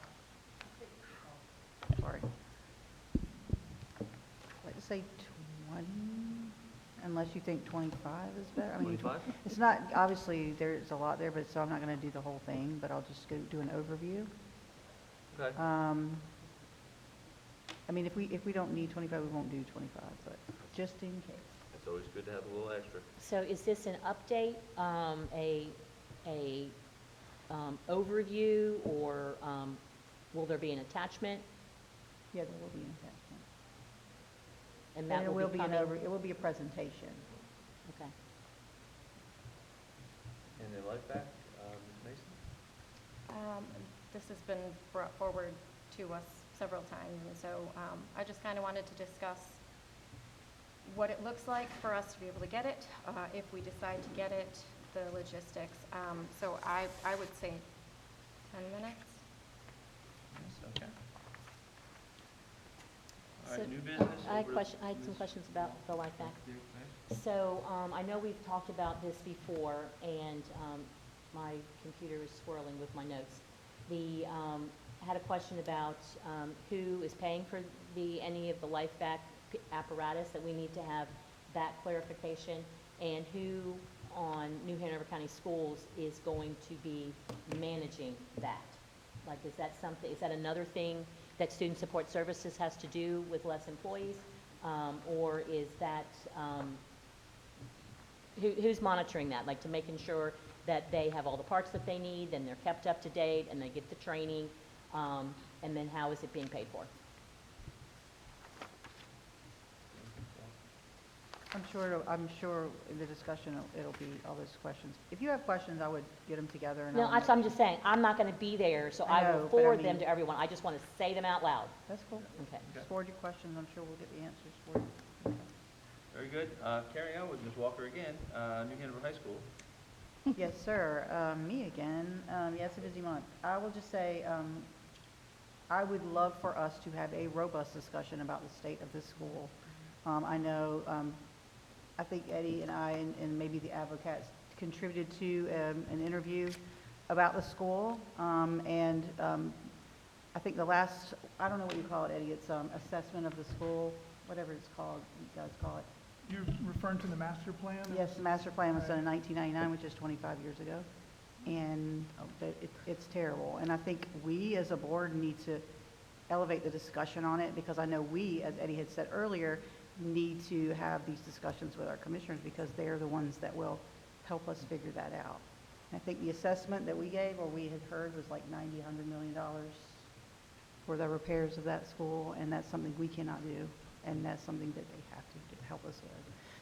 Sorry. Let's say 20, unless you think 25 is better. I mean, 25? It's not, obviously, there's a lot there, but so I'm not going to do the whole thing, but I'll just go do an overview. Okay. I mean, if we don't need 25, we won't do 25, but just in case. It's always good to have a little extra. So is this an update, a overview, or will there be an attachment? Yeah, there will be an attachment. And that it will be coming? it will be a presentation. Okay. And then life back, Ms. Mason? This has been brought forward to us several times, and so I just kind of wanted to discuss what it looks like for us to be able to get it, if we decide to get it, the logistics. So I would say 10 minutes. Yes, okay. All So, right, new business. I had over to I had some Ms. questions about the life back. Yeah, okay. So, I know we've talked about this before, and my computer is swirling with my notes. I had a question about who is paying for any of the life back apparatus, that we need to have that clarification, and who on New Hanover County Schools is going to be managing that. Like, is that another thing that Student Support Services has to do with less employees? Or is that, who's monitoring that, like to making sure that they have all the parts that they need, and they're kept up to date, and they get the training, and then how is it being paid for? I'm sure in the discussion, it'll be all those questions. If you have questions, I would get them together and No, I'll. I'm just saying, I'm not going to be there, so I I know, will but I forward them mean- to everyone. I just want to say them out loud. That's cool. Okay. Just forward your questions, I'm sure we'll get the answers for you. Okay. Very good. Carrying on with Ms. Walker again, New Hanover High School. Yes, sir. Me again. Yeah, it's a busy month. I will just say, I would love for us to have a robust discussion about the state of this school. I know, I think Eddie and I and maybe the advocates contributed to an interview about the school. I think the last, I don't know what you call it, Eddie, it's assessment of the school, whatever it's called, you guys call it. You're referring to the master plan? Yes, the master plan was done in 1999, which is 25 years ago, and it's terrible. And I think we, as a board, need to elevate the discussion on it, because I know we, as Eddie had said earlier, need to have these discussions with our commissioners, because they're the ones that will help us figure that out. And I think the assessment that we gave, or we had heard, was like $90, $100 million for the repairs of that school, and that's something we cannot do, and that's something that they have to help us with.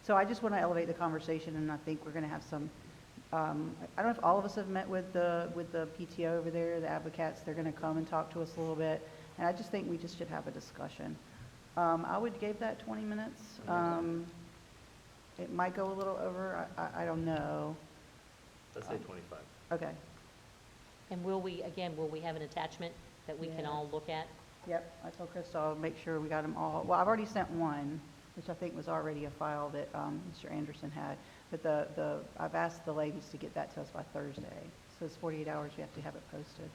So I just want to elevate the conversation, and I think we're going to have some, I don't know if all of us have met with the PTO over there, the advocates. They're going to come and talk to us a little bit, and I just think we just should have a discussion. I would give that 20 minutes. It might go a little over, I don't know. Let's say 25. Okay, And will we have an attachment that we can all look at? yep, I told Crystal I'll make sure we got them all. Well, I've already sent one, which I think was already a file that Mr. Anderson had. But I've asked the ladies to get that to us by Thursday. So it's 48 hours, we have to have it posted,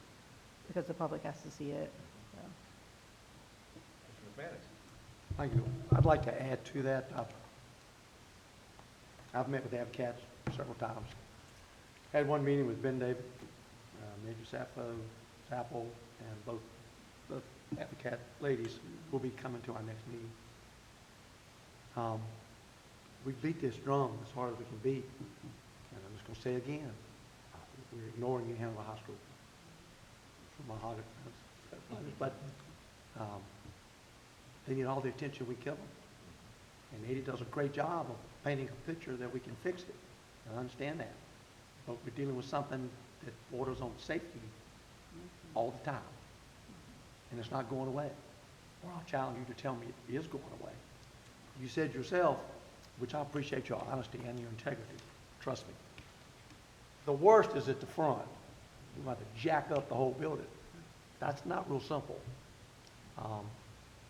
because the public has to see it, so. Mr. McManus. Thank you. I'd like to add to that. I've met with advocates several times. Had one meeting with Ben David, Major Sappho, and both the advocate ladies will be coming to our next meeting. We beat this drum as hard as we can beat, and I'm just going to say it again. We're ignoring New Hanover High School. From my heart, but they need all the attention we give them. And Eddie does a great job of painting a picture that we can fix it. I understand that. But we're dealing with something that borders on safety all the time. And it's not going away. Or I'll challenge you to tell me it is going away. You said yourself, which I appreciate your honesty and your integrity. Trust me. The worst is at the front. You have to jack up the whole building. That's not real simple.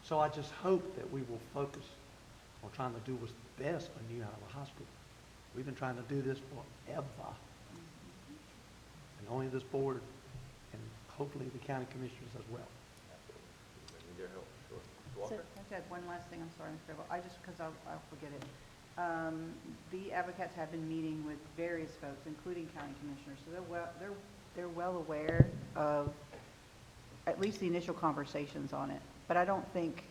So I just hope that we will focus on trying to do what's best for New Hanover High School. We've been trying to do this forever. And only this board and hopefully the county commissioners as well. Absolutely. We need their help, sure. Mr. So, Walker? I just had one last thing, I'm sorry, Mr. Grable, because I'll forget it. The advocates have been meeting with various folks, including county commissioners, so they're well aware of at least the initial conversations on it. But I think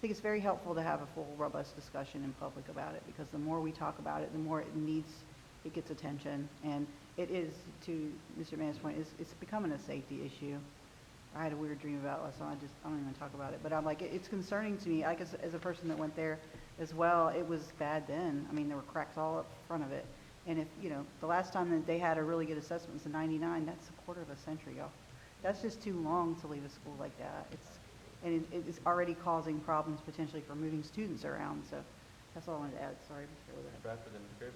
it's very helpful to have a full, robust discussion in public about it, because the more we talk about it, the more it gets attention. And it is, to Mr. Mann's point, it's becoming a safety issue. I had a weird dream about it last night, I don't even talk about it. But I'm like, it's concerning to me, like as a person that went there as well, it was bad then. I mean, there were cracks all up front of it. And if, the last time that they had a really good assessment was in '99, that's a quarter of a century, y'all. That's just too long to leave a school like that. It's already causing problems potentially for moving students around, so that's all I wanted to add. Sorry, Mr. Chair. Mr. Bradford, then Ms.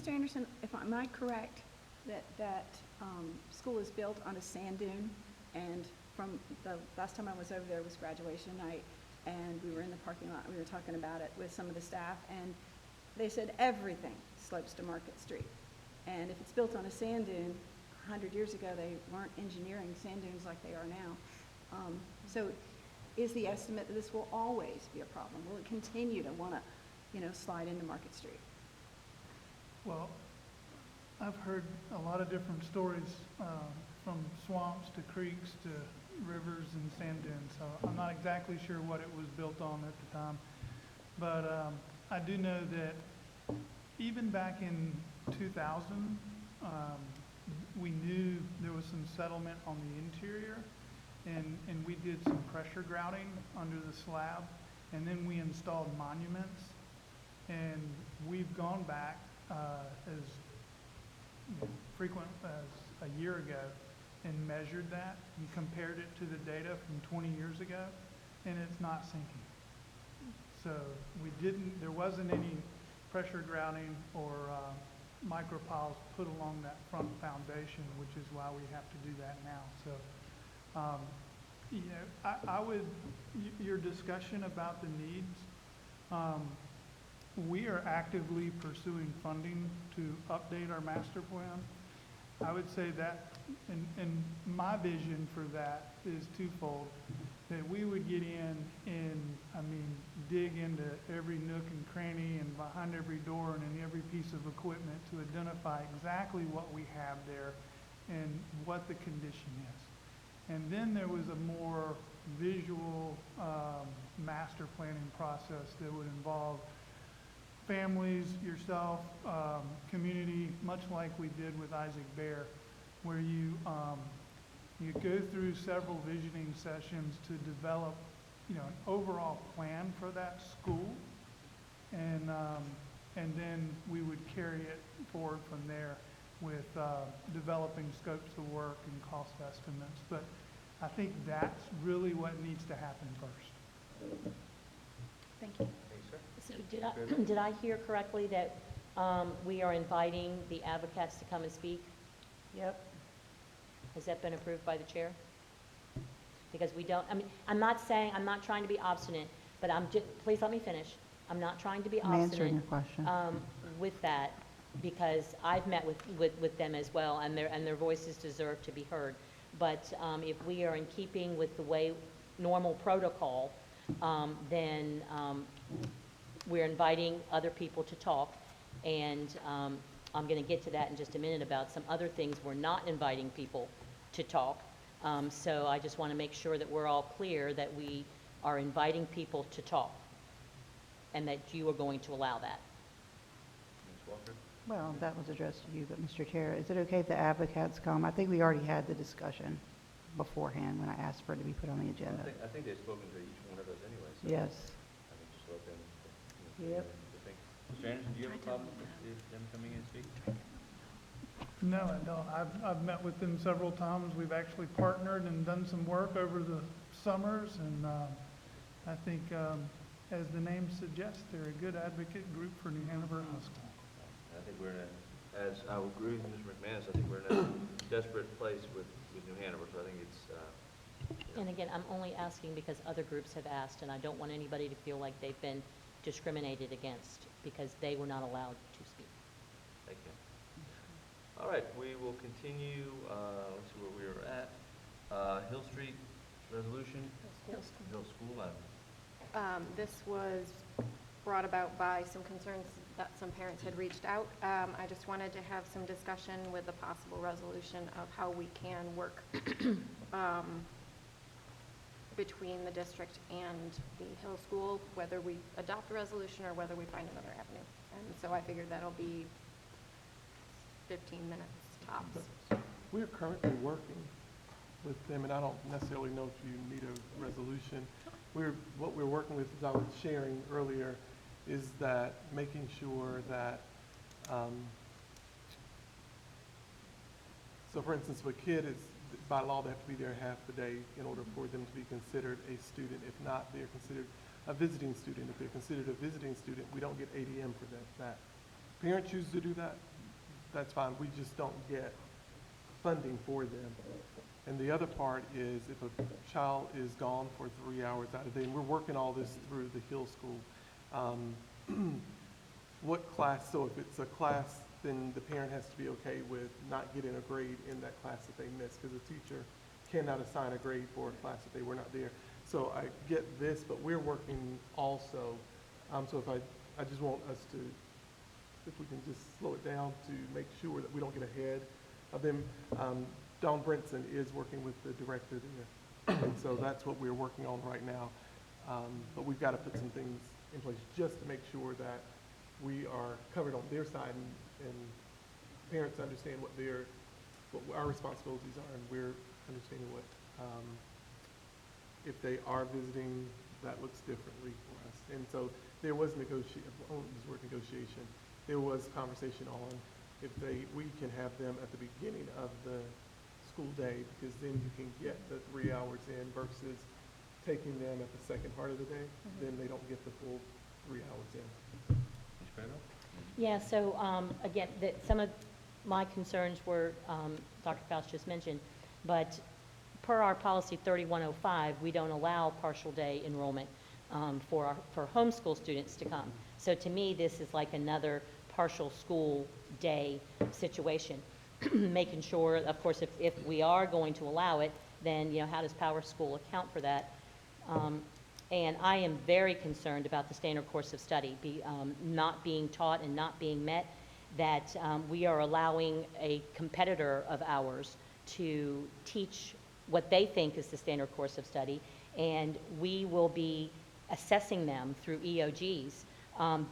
Grable? Mr. Anderson, am I correct that school is built on a sand dune? And from the last time I was over there was graduation night, and we were in the parking lot, we were talking about it with some of the staff, and they said everything slopes to Market Street. And if it's built on a sand dune, 100 years ago, they weren't engineering sand dunes like they are now. So is the estimate that this will always be a problem? Will it continue to want to, slide into Market Street? Well, I've heard a lot of different stories, from swamps to creeks to rivers and sand dunes, so I'm not exactly sure what it was built on at the time. But I do know that even back in 2000, we knew there was some settlement on the interior, and we did some pressure grouting under the slab, and then we installed monuments. And we've gone back as frequent as a year ago and measured that and compared it to the data from 20 years ago, and it's not sinking. So there wasn't any pressure grouting or micropiles put along that front foundation, which is why we have to do that now. So, you know, I would, your discussion about the needs, we are actively pursuing funding to update our master plan. I would say that, and my vision for that is twofold, that we would get in and, dig into every nook and cranny and behind every door and in every piece of equipment to identify exactly what we have there and what the condition is. And then there was a more visual master planning process that would involve families, yourself, community, much like we did with Isaac Bear, where you go through several visioning sessions to develop, an overall plan for that school, and then we would carry it forward from there with developing scopes of work and cost estimates. But I think that's really what needs to happen first. Thank you. Thanks, sir. Did I hear correctly that we are inviting the advocates to come and speak? Yep. Has that been approved by the chair? Because we don't, I'm not trying to be obstinate, but please let me finish. I'm not trying to be I'm obstinate. answering your question. With that, because I've met with them as well, and their voices deserve to be heard. But if we are in keeping with the way normal protocol, then we're inviting other people to talk, and I'm going to get to that in just a minute about some other things we're not inviting people to talk. So I just want to make sure that we're all clear that we are inviting people to talk, and that you are going to allow that. Ms. Walker? Well, that was addressed to you, but Mr. Chair, is it okay if the advocates come? I think we already had the discussion beforehand when I asked for it to be put on the agenda. I think they've spoken to each one of us anyway, so. Yes. I think just let them, Yep. Mr. Anderson, do you have a problem with them coming in and speak? No, I don't. I've met with them several times. We've actually partnered and done some work over the summers, and I think, as the name suggests, they're a good advocate group for New Hanover High School. I think we're in as I will agree with Mr. McManus, I think we're in a desperate place with New Hanover, so I think it's, And again, I'm only asking because other groups have asked, and I don't want anybody to feel like they've been discriminated against because they were not allowed to speak. thank you. All right, we will continue, let's see where we were at. Hill Street resolution? Hill School. This was brought about by some concerns that some parents had reached out. I just wanted to have some discussion with a possible resolution of how we can work between the district and the Hill School, whether we adopt a resolution or whether we find another avenue. And so I figured that'll be 15 minutes tops. We're currently working with them, and I don't necessarily know if you need a resolution. What we're working with, as I was sharing earlier, is that making sure that, so for instance, if a kid is, by law, they have to be there half the day in order for them to be considered a student. If not, they're considered a visiting student. If they're considered a visiting student, we don't get ADM for that. Parents choose to do that, that's fine. We just don't get funding for them. And the other part is if a child is gone for 3 hours out of the day, and we're working all this through the Hill School, what class, so if it's a class, then the parent has to be okay with not getting a grade in that class that they missed, because a teacher cannot assign a grade for a class that they were not there. So I get this, but we're working also, so if I just want us to, if we can just slow it down to make sure that we don't get ahead of them. Dawn Brinson is working with the director there, and so that's what we're working on right now. But we've got to put some things in place just to make sure that we are covered on their side and parents understand what our responsibilities are, and we're understanding what, if they are visiting, that looks differently for us. And so there was negotiation. There was conversation on if we can have them at the beginning of the school day, because then you can get the 3 hours in versus taking them at the second part of the day, then they don't get the full 3 hours in. Ms. Crandall? Yeah, so, again, some of my concerns were, Dr. Faust just mentioned, but per our policy 3105, we don't allow partial day enrollment for homeschool students to come. So to me, this is like another partial school day situation. Making sure, of course, if we are going to allow it, then, how does Power School account for that? And I am very concerned about the standard course of study not being taught and not being met, that we are allowing a competitor of ours to teach what they think is the standard course of study, and we will be assessing them through EOGs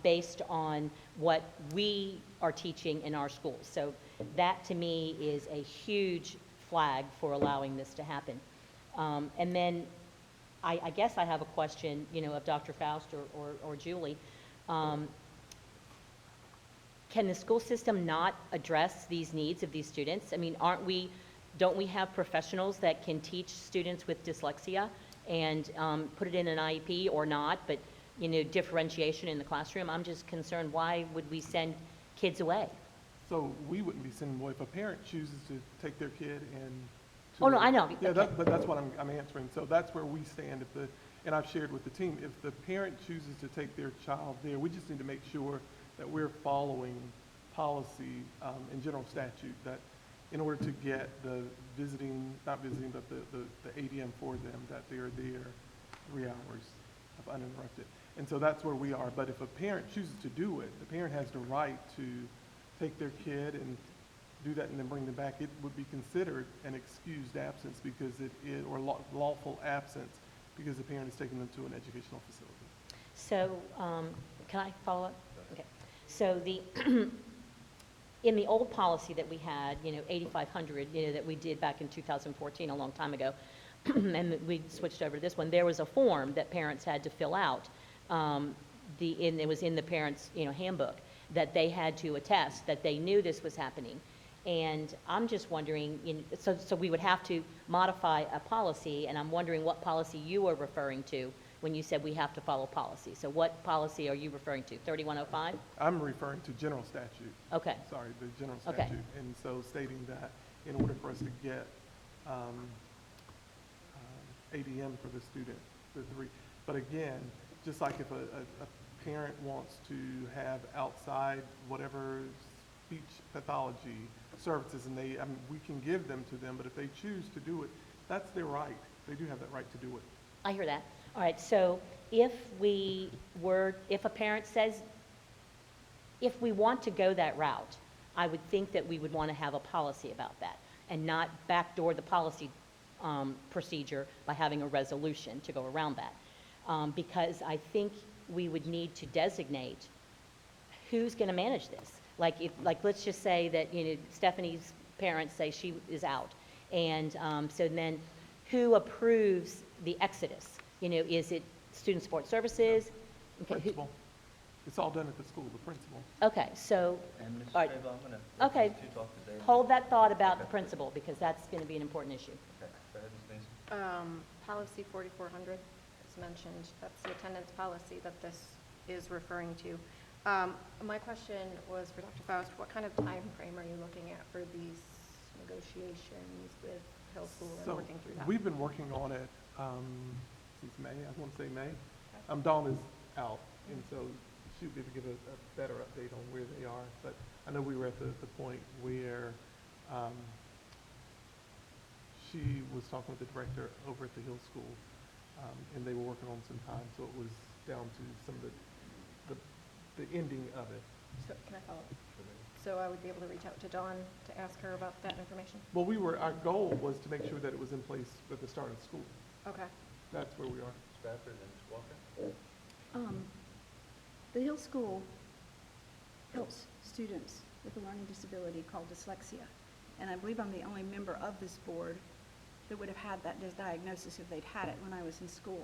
based on what we are teaching in our schools. So that, to me, is a huge flag for allowing this to happen. And then I guess I have a question, of Dr. Faust or Julie. Can the school system not address these needs of these students? I mean, don't we have professionals that can teach students with dyslexia and put it in an IEP or not, but, differentiation in the classroom? I'm just concerned, why would we send kids away? So we wouldn't be sending them away if a parent chooses to take their kid and. Oh, no, I know. Yeah, Okay. but that's what I'm answering. So that's where we stand. And I've shared with the team, if the parent chooses to take their child there, we just need to make sure that we're following policy and general statute, that in order to get the not visiting, but the ADM for them, that they're there 3 hours of uninterrupted. And so that's where we are. But if a parent chooses to do it, the parent has the right to take their kid and do that and then bring them back. It would be considered an excused absence because or lawful absence because the parent is taking them to an educational facility. So, can I follow up? Okay. So in the old policy that we had, 8,500, that we did back in 2014, a long time ago, and we switched over to this one, there was a form that parents had to fill out. It was in the parents' handbook, that they had to attest that they knew this was happening. And I'm just wondering, so we would have to modify a policy, and I'm wondering what policy you are referring to when you said we have to follow policy. So what policy are you referring to, 3105? I'm referring to general statute. Okay. Sorry, the general Okay. statute. And so stating that in order for us to get ADM for the student, the 3. But again, just like if a parent wants to have outside whatever speech pathology services, and we can give them to them, but if they choose to do it, that's their right. They do have that right to do it. I hear that. All right, so if a parent says, if we want to go that route, I would think that we would want to have a policy about that and not backdoor the policy procedure by having a resolution to go around that. Because I think we would need to designate who's going to manage this. Like let's just say that, Stephanie's parents say she is out. And so then who approves the exodus? Is it Student Support Services? Okay, Principal. It's all done at the school, the principal. Okay, so, And Mrs. all right, Crandall, I'm going to okay, let you talk to Dave. hold that thought about the principal, because that's going to be an important issue. Okay, go ahead, Ms. Mason. Policy 4400 is mentioned. That's the attendance policy that this is referring to. My question was for Dr. Faust, what kind of time frame are you looking at for these negotiations with Hill School and working through that? We've been working on it since May, I want to say May. Dawn is out, and so she'll be able to give a better update on where they are. But I know we were at the point where she was talking with the director over at the Hill School, and they were working on some time, so it was down to some of the ending of it. So can I follow up? So I would be able to reach out to Dawn to ask her about that information? Well, our goal was to make sure that it was in place at the start of school. Okay. That's where we are. Ms. Bradford and Ms. Walker. The Hill School helps students with a learning disability called dyslexia. And I believe I'm the only member of this board that would have had that diagnosis if they'd had it when I was in school.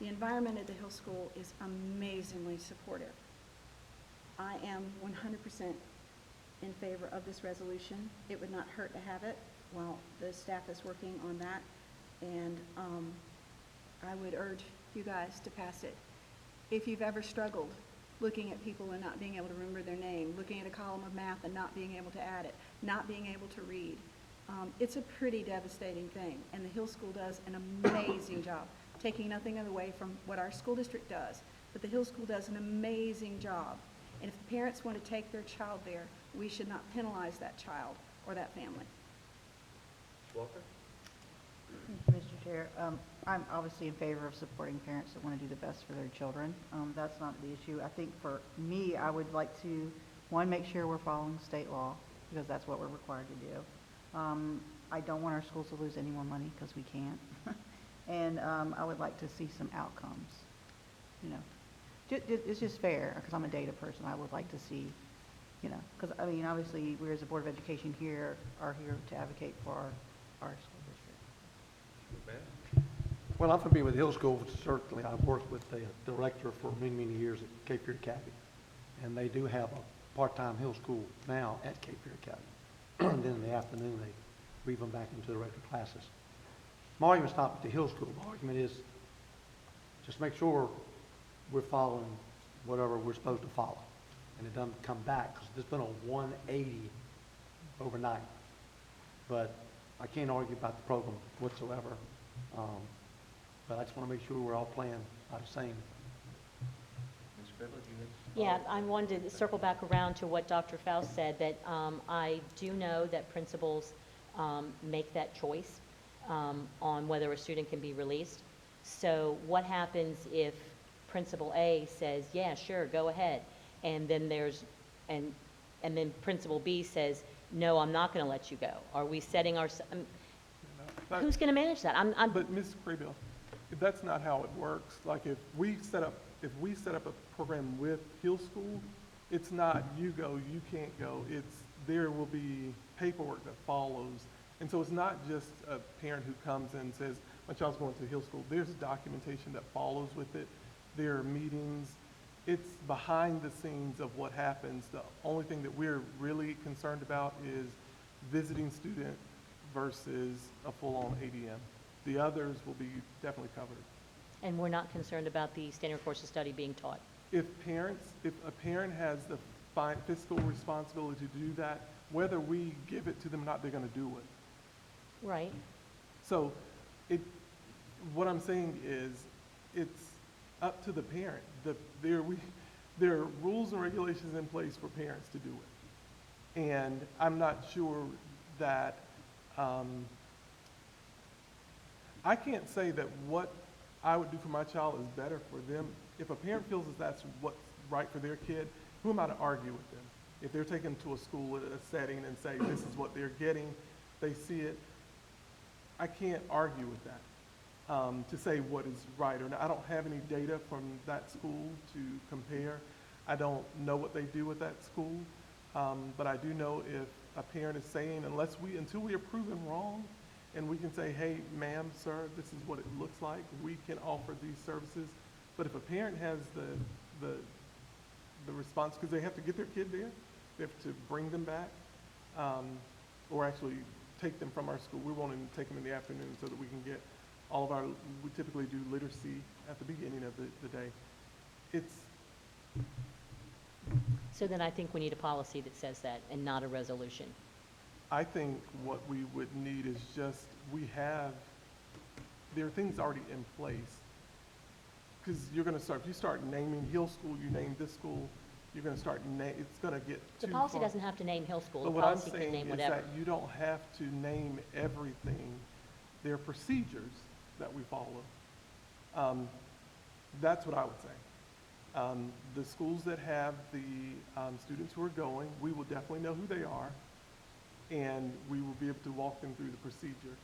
The environment at the Hill School is amazingly supportive. I am 100% in favor of this resolution. It would not hurt to have it while the staff is working on that. And I would urge you guys to pass it. If you've ever struggled looking at people and not being able to remember their name, looking at a column of math and not being able to add it, not being able to read, it's a pretty devastating thing. And the Hill School does an amazing job, taking nothing away from what our school district does. But the Hill School does an amazing job. And if the parents want to take their child there, we should not penalize that child or that family. Walker? Thank you, Mr. Chair. I'm obviously in favor of supporting parents that want to do the best for their children. That's not the issue. I think for me, I would like to, one, make sure we're following state law, because that's what we're required to do. I don't want our schools to lose any more money, because we can't. And I would like to see some outcomes. You know, it's just fair, because I'm a data person. I would like to see, you know, because, I mean, obviously, we as a Board of Education here are here to advocate for our school district. Well, I'm familiar with Hill School, certainly. I've worked with the director for many, many years at Cape Fear Academy. And they do have a part-time Hill School now at Cape Fear Academy. And then in the afternoon, they weave them back into the regular classes. My argument's not with the Hill School. My argument is just make sure we're following whatever we're supposed to follow. And it doesn't come back, because there's been a 180 overnight. But I can't argue about the program whatsoever. But I just want to make sure we're all playing by the same. Ms. Criblett, Yeah, I wanted to circle back around to what Dr. Faust said, that I do know that principals make that choice on whether a student can be released. So what happens if Principal A says, yeah, sure, go ahead, and then and then Principal B says, no, I'm not going to let you go? Are we setting who's going to manage that? But Ms. Craybill, that's not how it works. Like if we set up a program with Hill School, it's not you go, you can't go. There will be paperwork that follows. And so it's not just a parent who comes in and says, my child's going to Hill School. There's documentation that follows with it. There are meetings. It's behind the scenes of what happens. The only thing that we're really concerned about is visiting student versus a full-on ADM. The others will be definitely covered. And we're not concerned about the standard course of study being taught? If a parent has the fiscal responsibility to do that, whether we give it to them or not, they're going to do it. Right. So what I'm saying is it's up to the parent. There are rules and regulations in place for parents to do it. And I'm not sure that I can't say that what I would do for my child is better for them. If a parent feels that that's what's right for their kid, who am I to argue with them? If they're taken to a school, a setting, and say this is what they're getting, they see it, I can't argue with that to say what is right or not. I don't have any data from that school to compare. I don't know what they do with that school, but I do know if a parent is saying, until we are proven wrong, and we can say, hey, ma'am, sir, this is what it looks like, we can offer these services. But if a parent has the response, because they have to get their kid there, they have to bring them back, or actually take them from our school. We're wanting to take them in the afternoon so that we can get all of we typically do literacy at the beginning of the day. So then I think we need a policy that says that and not a resolution. I think what we would need is just, there are things already in place. Because you're going to start, if you start naming Hill School, you name this school, you're going to start, it's going to get too The policy far. doesn't have to name Hill School. But The what I'm policy can saying name is whatever. that you don't have to name everything. There are procedures that we follow. That's what I would say. The schools that have the students who are going, we will definitely know who they are, and we will be able to walk them through the procedure.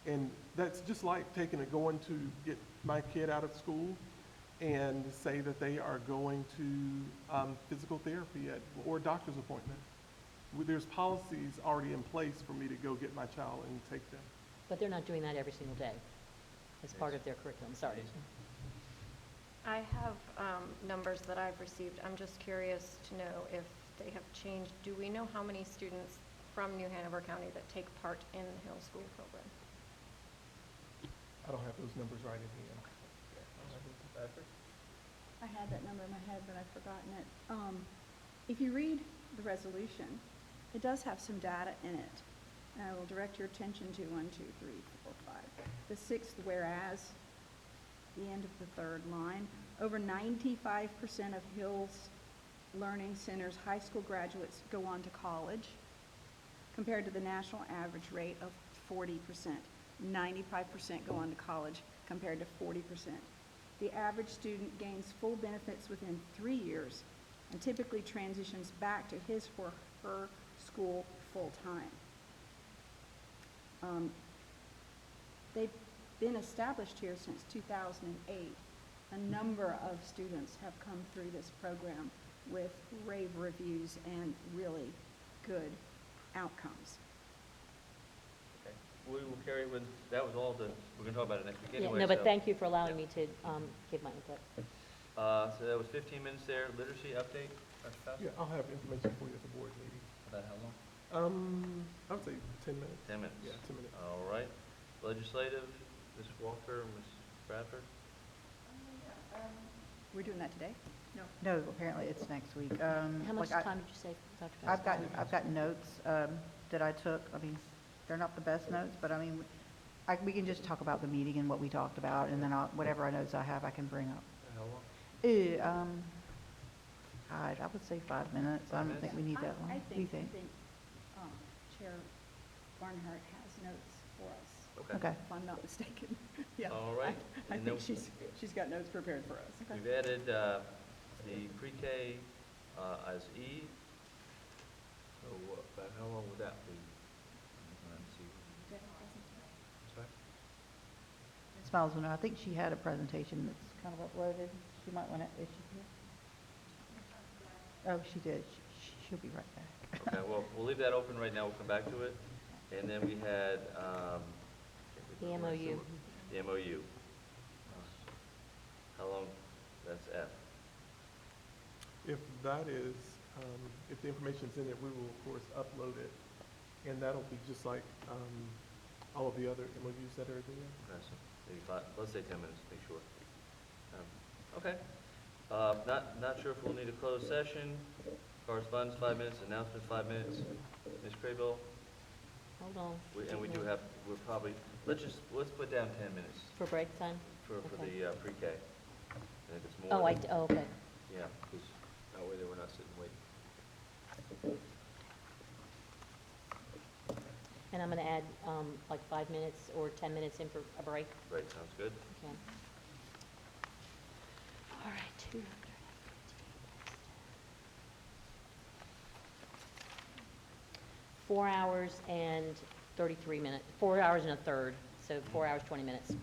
And that's just like going to get my kid out of school and say that they are going to physical therapy or a doctor's appointment. There's policies already in place for me to go get my child and take them. But they're not doing that every single day as part of their curriculum, sorry. I have numbers that I've received. I'm just curious to know if they have changed. Do we know how many students from New Hanover County that take part in the Hill School program? I don't have those numbers right in hand. Bradford? I had that number in my head, but I've forgotten it. If you read the resolution, it does have some data in it. And I will direct your attention to 1, 2, 3, 4, 5. The sixth whereas, the end of the third line. Over 95% of Hills Learning Center's high school graduates go on to college, compared to the national average rate of 40%. 95% go on to college, compared to 40%. The average student gains full benefits within 3 years and typically transitions back to his or her school full-time. They've been established here since 2008. A number of students have come through this program with rave reviews and really good outcomes. Okay. We will carry with, that was all we're gonna talk about it next week Yeah, anyway. no, but so- thank you for allowing me to give my input. So that was 15 minutes there. Literacy update, Dr. Faust? Yeah, I'll have information for you at the board meeting. About how long? I would say 10 minutes. 10 minutes? Yeah, 10 minutes. All right. Legislative, Ms. Walker, Ms. Bradford? We're doing that today? No. No, apparently it's next week. How much Like time did you say, Dr. I've Faust? got notes that I took. I mean, they're not the best notes, but I mean, we can just talk about the meeting and what we talked about, and then whatever notes I have, I can bring up. How long? I would say 5 minutes. I don't think we need that long. I What do you think? think Chair Barnhart has notes for us. Okay. If I'm not mistaken. Yeah. All right. I And think then- she's got notes prepared for us. Okay. We've added the pre-K as E. So about how long would that be? Let's see. Sorry? Smiles will know. I think she had a presentation that's kind of uploaded. She might want to, is she here? Oh, she did. She'll be right back. Okay, well, we'll leave that open right now. We'll come back to it. And then we had, The MOU. The MOU. How long, that's F. If that is, if the information's in it, we will of course upload it. And that'll be just like all of the other MOUs that are there. Okay, so maybe let's say 10 minutes, make sure. Okay. Not sure if we'll need a closed session. Correspondence, 5 minutes. Announcements, 5 minutes. Ms. Craybill? Hold on. And we do have, we're probably, let's put down 10 minutes For break time? for Okay. the pre-K. And if it's more. Oh, okay. Yeah, because that way they were not sitting waiting. And I'm going to add like 5 minutes or 10 minutes in for a break. Right, sounds good. Okay. All right, 250. 4 hours and 33 minutes, 4 hours and a third, so 4 hours, 20 minutes.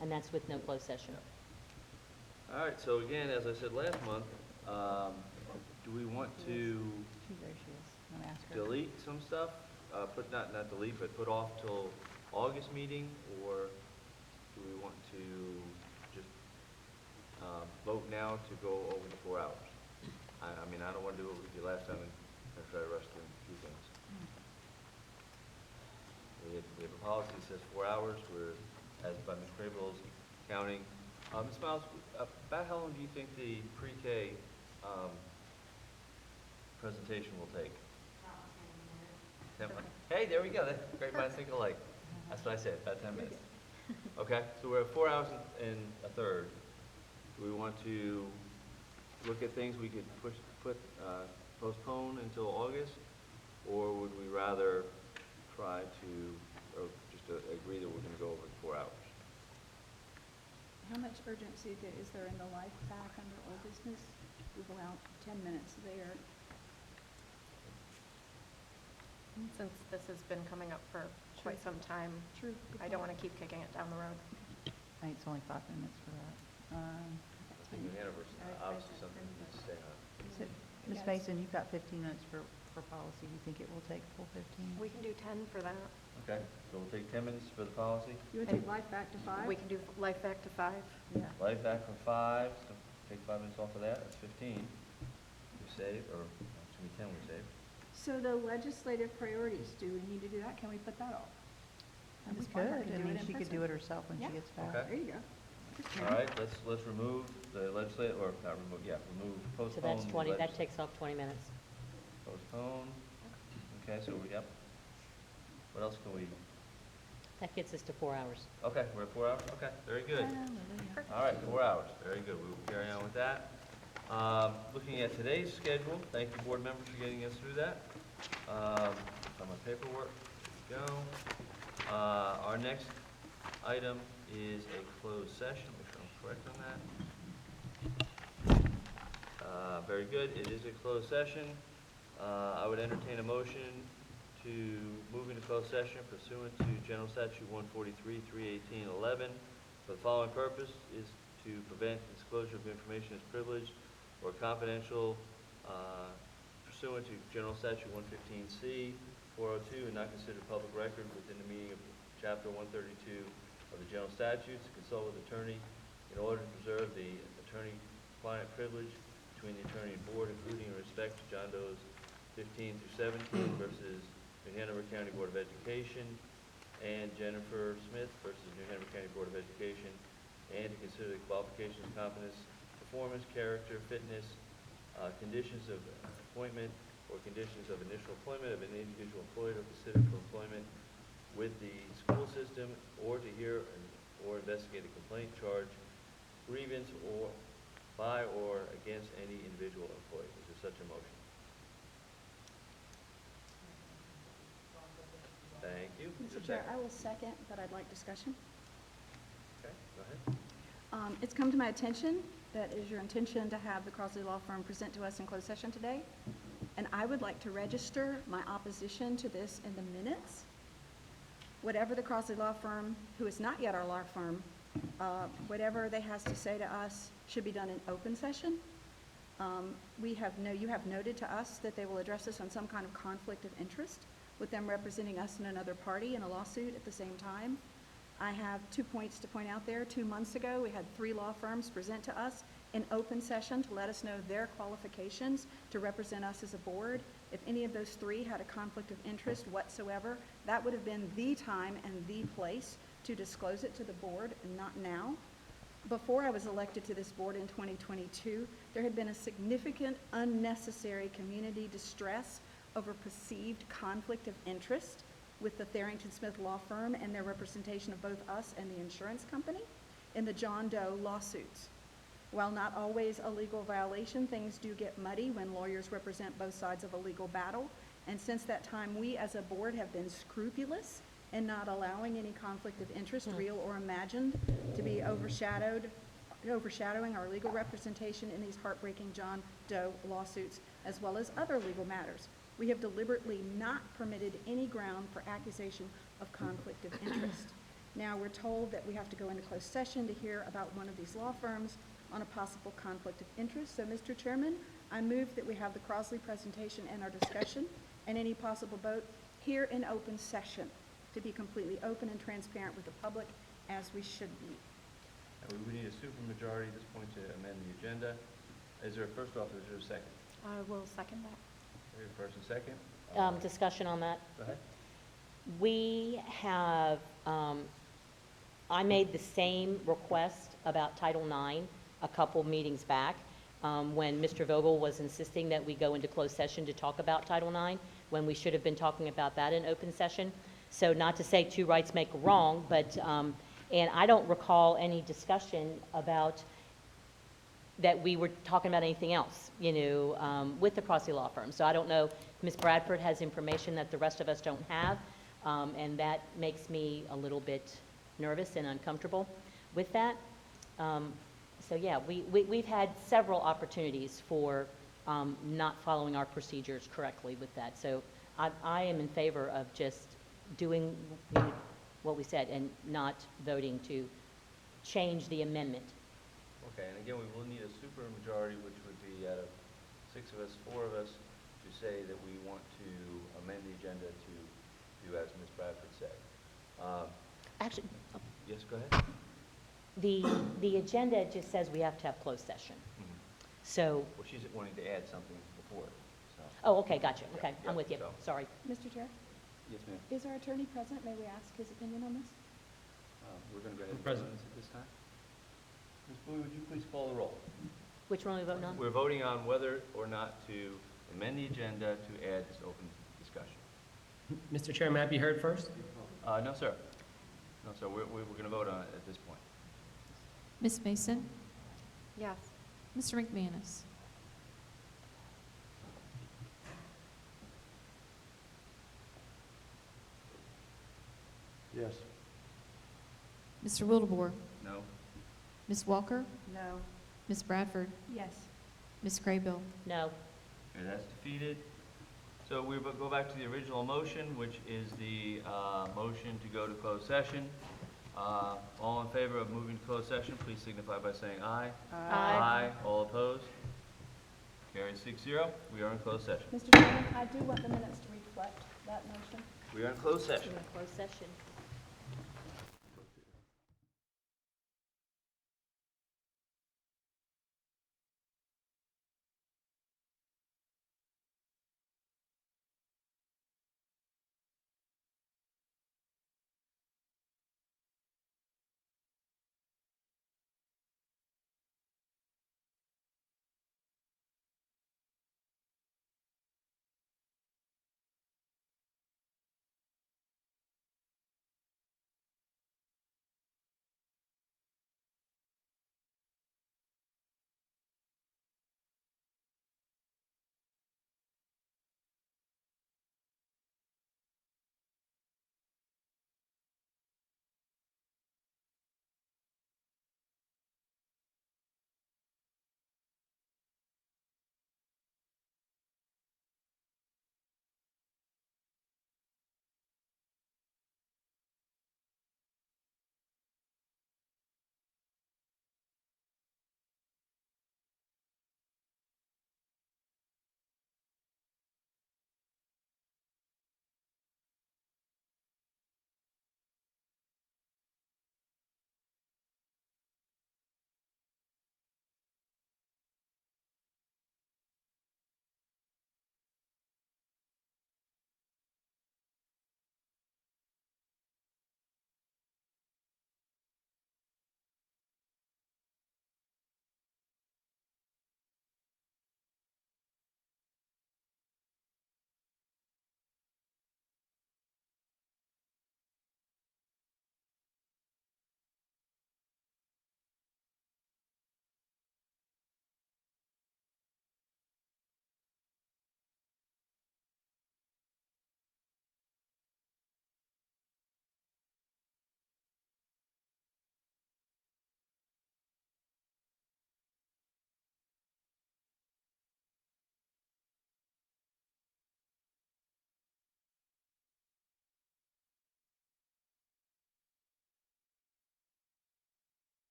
And that's with no closed session. All right, so again, as I said last month, do we want to There she is. I'm gonna ask her. delete some stuff? Not delete, but put off till August meeting? Or do we want to just vote now to go over the 4 hours? I mean, I don't want to do what we did last time and try to rush through a few things. We have a policy that says 4 hours. We're, as by Ms. Craybill's counting. Ms. Miles, about how long do you think the pre-K presentation will take? 10 minutes. Hey, there we go. That's great minds think alike. That's what I said, about 10 minutes. Okay, so we're at 4 hours and a third. Do we want to look at things we could postpone until August? Or would we rather try to, or just agree that we're going to go over 4 hours? How much urgency is there in the life back under old business? We've allowed 10 minutes there. Since this has been coming up for quite some time, True. I don't want to keep kicking it down the road. I think it's only 5 minutes for that. I think New Hanover's obviously something we need to stay on. Is it Ms. Mason, you've got 15 minutes for policy. Do you think it will take full 15? We can do 10 for that. Okay, so we'll take 10 minutes for the policy. You want to take life back to 5? We can do life back to 5. Yeah. Life back from 5, so take 5 minutes off of that, that's 15. We save, or actually 10 we save. So the legislative priorities, do we need to do that? Can we put that off? We Ms. could. Barnhart can I do mean, it in she could person. do it herself when she Yeah. gets back. Okay. There you go. All right, let's remove the legislative, or not remove, yeah, remove, So postpone. that's the 20, that legis- takes off 20 minutes. Postpone, okay, so we, yep. What else can we, That gets us to 4 hours. okay, we're at 4 hours, okay, very good. Hallelujah. All right, 4 hours, very good, we will carry on with that. Looking at today's schedule, thank you, board members, for getting us through that. On my paperwork, there we go. Our next item is a closed session, make sure I'm correct on that. Very good, it is a closed session. I would entertain a motion to move into closed session pursuant to General Statute 143, 318, 11. For the following purpose is to prevent disclosure of information as privileged or confidential pursuant to General Statute 115C, 402, and not considered public record within the meaning of Chapter 132 of the General Statutes, to consult with attorney in order to preserve the attorney-client privilege between the attorney and board, including in respect to John Doe's 15 through 17 versus New Hanover County Board of Education, and Jennifer Smith versus New Hanover County Board of Education, and to consider the qualifications, competence, performance, character, fitness, conditions of appointment, or conditions of initial employment of an individual employed or considered for employment with the school system, or to hear or investigate a complaint, charge, grievance, or by or against any individual employee. Is there such a motion? Thank you. Is there Mr. a Chair, second? I will second, but I'd like discussion. Okay, go ahead. It's come to my attention that it is your intention to have the Crossley Law Firm present to us in closed session today, and I would like to register my opposition to this in the minutes. Whatever the Crossley Law Firm, who is not yet our law firm, whatever they has to say to us should be done in open session. You have noted to us that they will address us on some kind of conflict of interest, with them representing us in another party in a lawsuit at the same time. I have 2 points to point out there. 2 months ago, we had 3 law firms present to us in open session to let us know their qualifications to represent us as a board. If any of those 3 had a conflict of interest whatsoever, that would have been the time and the place to disclose it to the board, and not now. Before I was elected to this board in 2022, there had been a significant unnecessary community distress over perceived conflict of interest with the Tharrington Smith Law Firm and their representation of both us and the insurance company in the John Doe lawsuits. While not always a legal violation, things do get muddy when lawyers represent both sides of a legal battle. And since that time, we as a board have been scrupulous in not allowing any conflict of interest, real or imagined, to be overshadowing our legal representation in these heartbreaking John Doe lawsuits, as well as other legal matters. We have deliberately not permitted any ground for accusation of conflict of interest. Now, we're told that we have to go into closed session to hear about one of these law firms on a possible conflict of interest. So, Mr. Chairman, I move that we have the Crossley presentation and our discussion and any possible vote here in open session, to be completely open and transparent with the public, as we should be. And we would need a supermajority at this point to amend the agenda. Is there, first off, is there a second? I will second that. Okay, first and second. Discussion on that. Go ahead. We have, I made the same request about Title IX a couple meetings back, when Mr. Vogel was insisting that we go into closed session to talk about Title IX, when we should have been talking about that in open session. So not to say 2 rights make a wrong, but, and I don't recall any discussion about that we were talking about anything else, with the Crossley Law Firm. So I don't know, Ms. Bradford has information that the rest of us don't have, and that makes me a little bit nervous and uncomfortable with that. So yeah, we've had several opportunities for not following our procedures correctly with that. So I am in favor of just doing what we said and not voting to change the amendment. Okay, and again, we will need a supermajority, which would be out of six of us, four of us, to say that we want to amend the agenda to do as Ms. Bradford said. Actually, Yes, go ahead. the agenda just says we have to have closed session. So, Well, she's wanting to add something before, so. oh, okay, gotcha, okay, Yeah, I'm with you, so- sorry. Mr. Chair, Yes, ma'am. is our attorney present? May we ask his opinion on this? We're going to go ahead and vote on this at this time. Ms. Bowie, would you please call the roll? Which one are we voting on? We're voting on whether or not to amend the agenda to add this open discussion. Mr. Chair, may I be heard first? No, sir. No, sir, we're going to vote on it at this point. Ms. Mason? Yes. Mr. McManus? Yes. Mr. Wildebohr? No? Ms. Walker? No. Ms. Bradford? Yes. Ms. Graybill? No. Okay, that's defeated. So we will go back to the original motion, which is the motion to go to closed session. All in favor of moving to closed session, please signify by saying aye. Aye. All opposed? Carries 6-0. We are in closed session. Mr. Chairman, I do want the minutes to reflect that motion. We are in closed session. We're in closed session.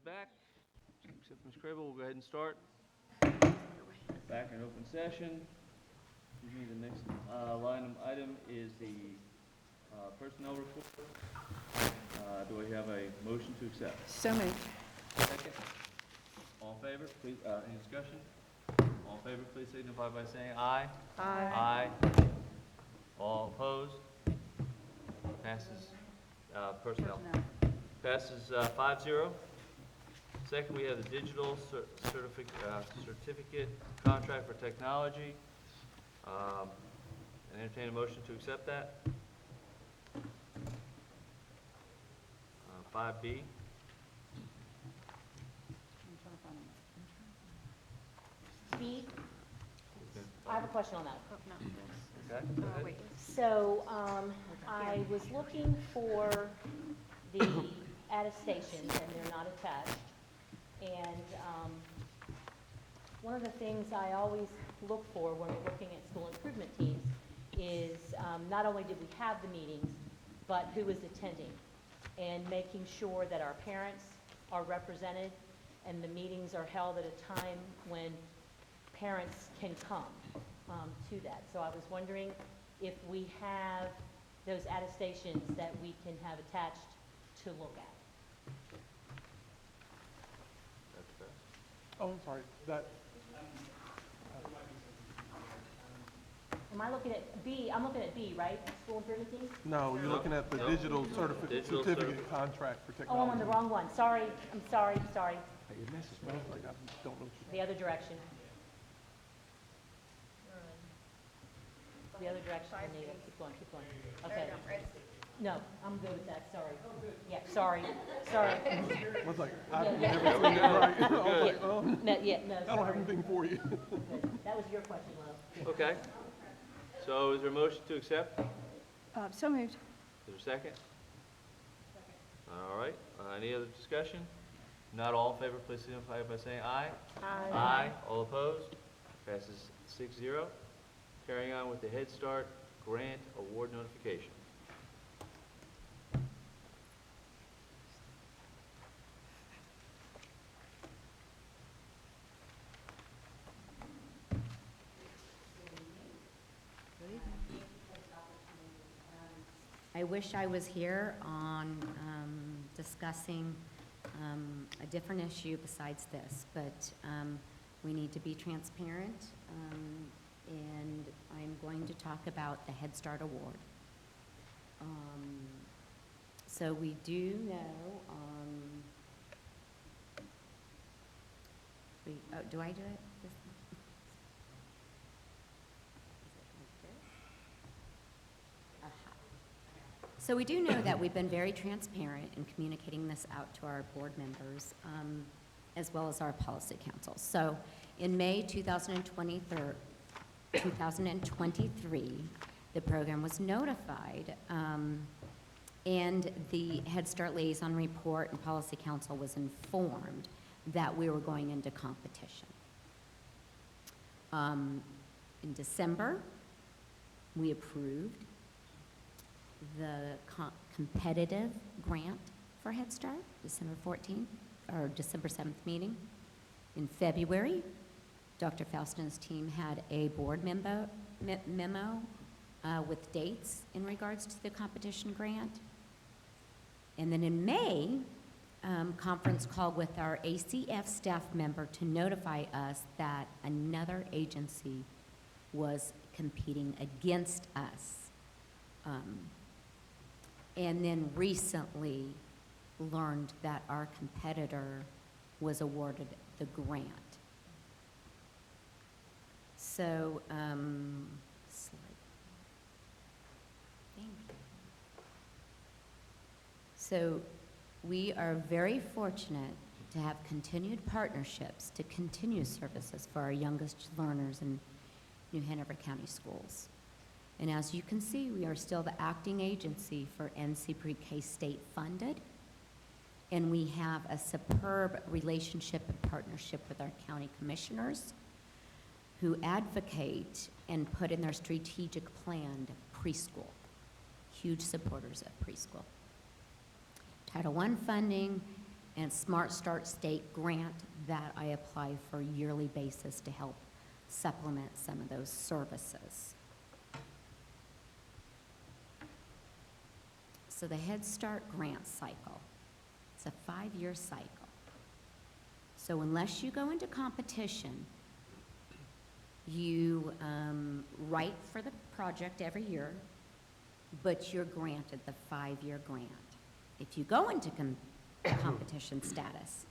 back. Except Ms. Crable, we'll go ahead and start. Back in open session. Excuse me, the next line item is the personnel report. Do I have a motion to accept? So moved. Second. All in favor, please, any discussion? All in favor, please signify by saying aye. Aye. Aye. All opposed? Passes, personnel. Passes 5-0. Second, we have the digital certificate contract for technology. Entertain a motion to accept that. 5B. I'm trying to find them. B, I have a question on that. Okay, go ahead. So, I was looking for the attestations, and they're not attached. And, one of the things I always look for when we're looking at school improvement teams is, not only did we have the meetings, but who is attending, and making sure that our parents are represented, and the meetings are held at a time when parents can come to that. So I was wondering if we have those attestations that we can have attached to look at. That's best. Oh, I'm sorry, that, Am I looking at B? I'm looking at B, right? School improvement teams? no, you're looking at the No. digital Digital certificate contract for Oh, technology. I'm on the wrong one. Sorry, I'm sorry. Hey, it messes me up, like, I don't know. The other direction. The other direction, Anita. Keep going. Okay. No, I'm good with that, sorry. Yeah, sorry. I was like, I've Yeah, never seen it right. I was We're like, oh, No, yeah, no, I don't have sorry. anything for you. That was your question, love. Okay. So is there a motion to accept? Is So moved. there a second? All right, any other discussion? Not all in favor, please signify by saying aye. Aye. All opposed? Passes 6-0. Carrying on with the Head Start Grant Award Notification. I wish I was here on discussing a different issue besides this, but we need to be transparent, and I'm going to talk about the Head Start Award. So we do know, do I do it? This one? Is it like this? Aha. So we do know that we've been very transparent in communicating this out to our board members, as well as our policy council. So in May 2023, the program was notified, and the Head Start Liaison Report and Policy Council was informed that we were going into competition. In December, we approved the competitive grant for Head Start, December 14th, or December 7th meeting. In February, Dr. Faustin's team had a board memo with dates in regards to the competition grant. And then in May, conference call with our ACF staff member to notify us that another agency was competing against us. And then recently learned that our competitor was awarded the grant. So, thank you. So we are very fortunate to have continued partnerships to continue services for our youngest learners in New Hanover County schools. And as you can see, we are still the acting agency for NC Pre-K state funded. And we have a superb relationship and partnership with our county commissioners who advocate and put in their strategic plan preschool. Huge supporters of preschool. Title I funding and Smart Start State grant that I apply for yearly basis to help supplement some of those services. So the Head Start grant cycle, it's a 5-year cycle. So unless you go into competition, you write for the project every year, but you're granted the 5-year grant. If you go into competition status,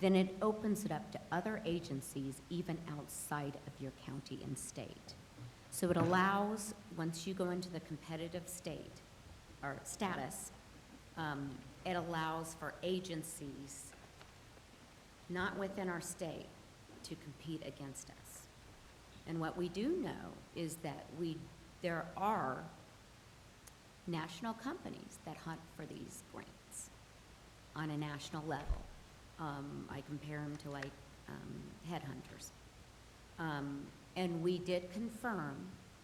then it opens it up to other agencies even outside of your county and state. So it allows, once you go into the competitive state or status, it allows for agencies not within our state to compete against us. And what we do know is that there are national companies that hunt for these grants on a national level. I compare them to like headhunters. And we did confirm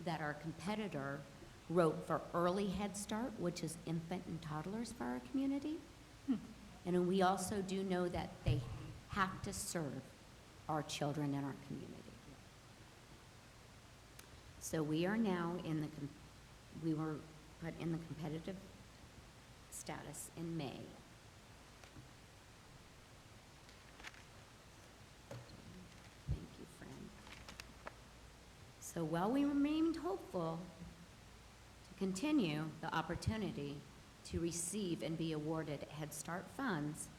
that our competitor wrote for Early Head Start, which is infant and toddlers for our community. And we also do know that they have to serve our children in our community. So we are now we were put in the competitive status in May. Thank you, friend. So while we remained hopeful to continue the opportunity to receive and be awarded Head Start funds,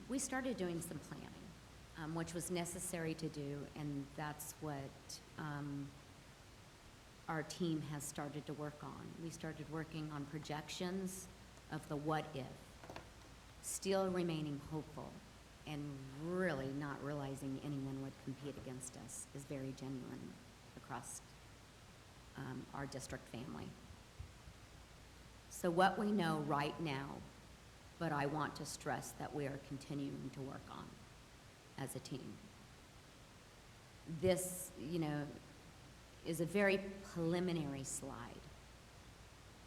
we started doing some planning, which was necessary to do, and that's what our team has started to work on. We started working on projections of the what if, still remaining hopeful, and really not realizing anyone would compete against us is very genuine across our district family. So what we know right now, but I want to stress that we are continuing to work on as a team. This, is a very preliminary slide,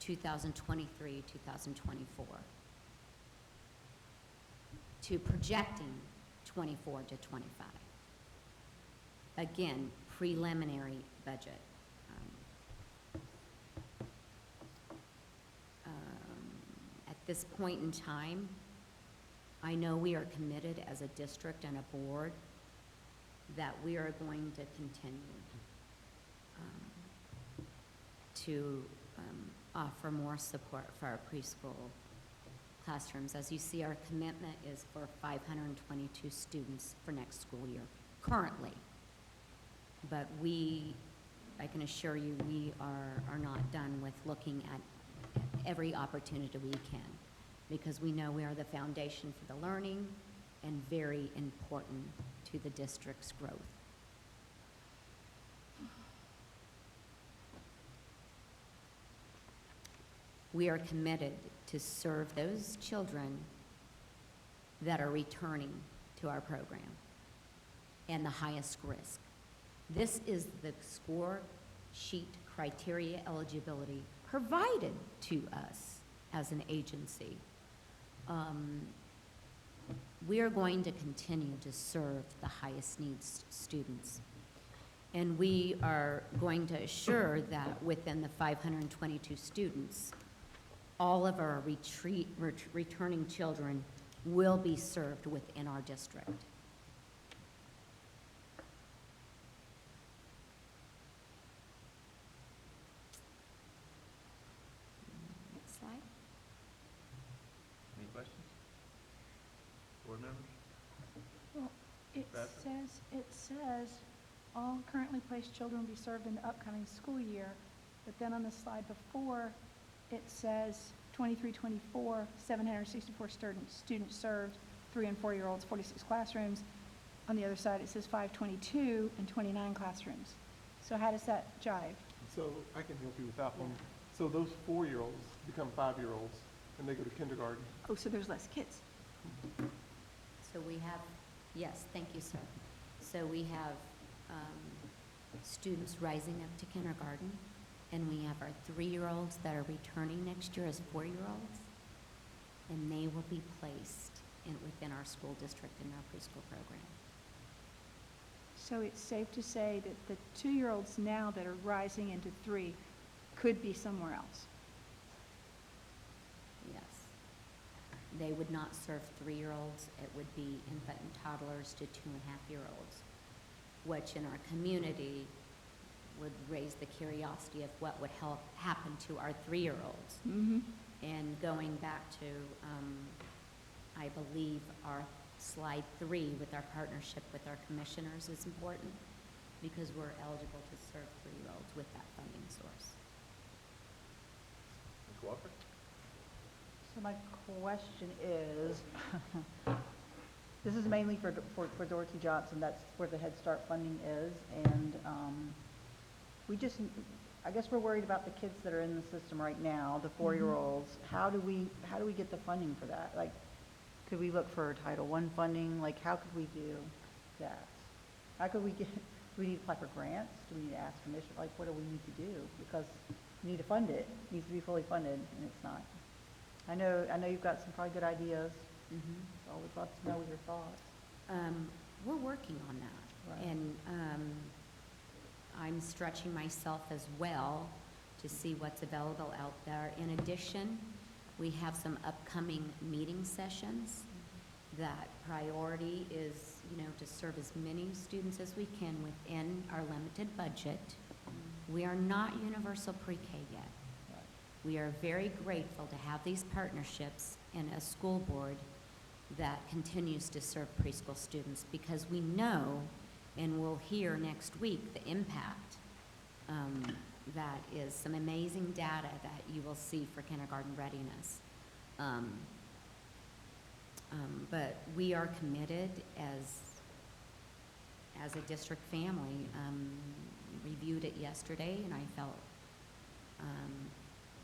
2023, 2024, to projecting 24 to 25. Again, preliminary budget. At this point in time, I know we are committed as a district and a board that we are going to continue to offer more support for our preschool classrooms. As you see, our commitment is for 522 students for next school year, currently. But I can assure you, we are not done with looking at every opportunity we can, because we know we are the foundation for the learning and very important to the district's growth. We are committed to serve those children that are returning to our program and the highest risk. This is the score sheet criteria eligibility provided to us as an agency. We are going to continue to serve the highest needs students. And we are going to assure that within the 522 students, all of our returning children will be served within our district. Next slide. Any questions? Board members? Well, it says, all currently placed children will be served in the upcoming school year, but then on the slide before, it says 23-24, 764 students served, 3 and 4-year-olds, 46 classrooms. On the other side, it says 522 and 29 classrooms. So how does that jive? So I can help you with that one. So those 4-year-olds become 5-year-olds, and they go to kindergarten. Oh, so there's less kids. So we have, yes, thank you, sir. So we have students rising up to kindergarten, and we have our 3-year-olds that are returning next year as 4-year-olds. and they will be placed within our school district in our preschool program. So it's safe to say that the 2-year-olds now that are rising into 3 could be somewhere else? Yes. They would not serve 3-year-olds. It would be infant and toddlers to 2.5-year-olds, which in our community would raise the curiosity of what would happen to our 3-year-olds. Mm-hmm. And going back to, I believe our slide 3 with our partnership with our commissioners is important because we're eligible to serve 3-year-olds with that funding source. Ms. Walker? So my question is, this is mainly for Dorothy Johnson, that's where the Head Start funding is, and I guess we're worried about the kids that are in the system right now, the 4-year-olds. How do we get the funding for that? Like, could we look for Title I funding? Like, how could we do that? How could we do we need to apply for grants? Do we need to ask permission? Like, what do we need to do? Because we need to fund it. It needs to be fully funded, and it's not. I know you've got some probably good ideas. So I would love to know your thoughts. We're working on that. Right. And I'm stretching myself as well to see what's available out there. In addition, we have some upcoming meeting sessions that priority is, to serve as many students as we can within our limited budget. We are not universal pre-K yet. We are very grateful to have these partnerships and a school board that continues to serve preschool students because we know, and we'll hear next week, the impact. That is some amazing data that you will see for kindergarten readiness. But we are committed as a district family. Reviewed it yesterday, and I felt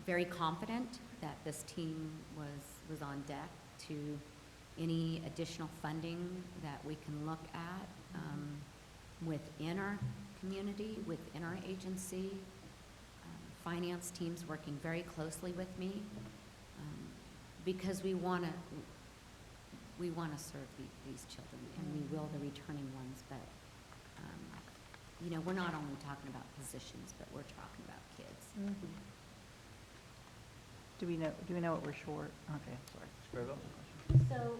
very confident that this team was on deck to any additional funding that we can look at within our community, within our agency. Finance team's working very closely with me because we want to serve these children, and we will the returning ones, but we're not only talking about positions, but we're talking about kids. Do we know what we're short? Okay, sorry. Ms. Gravel? So,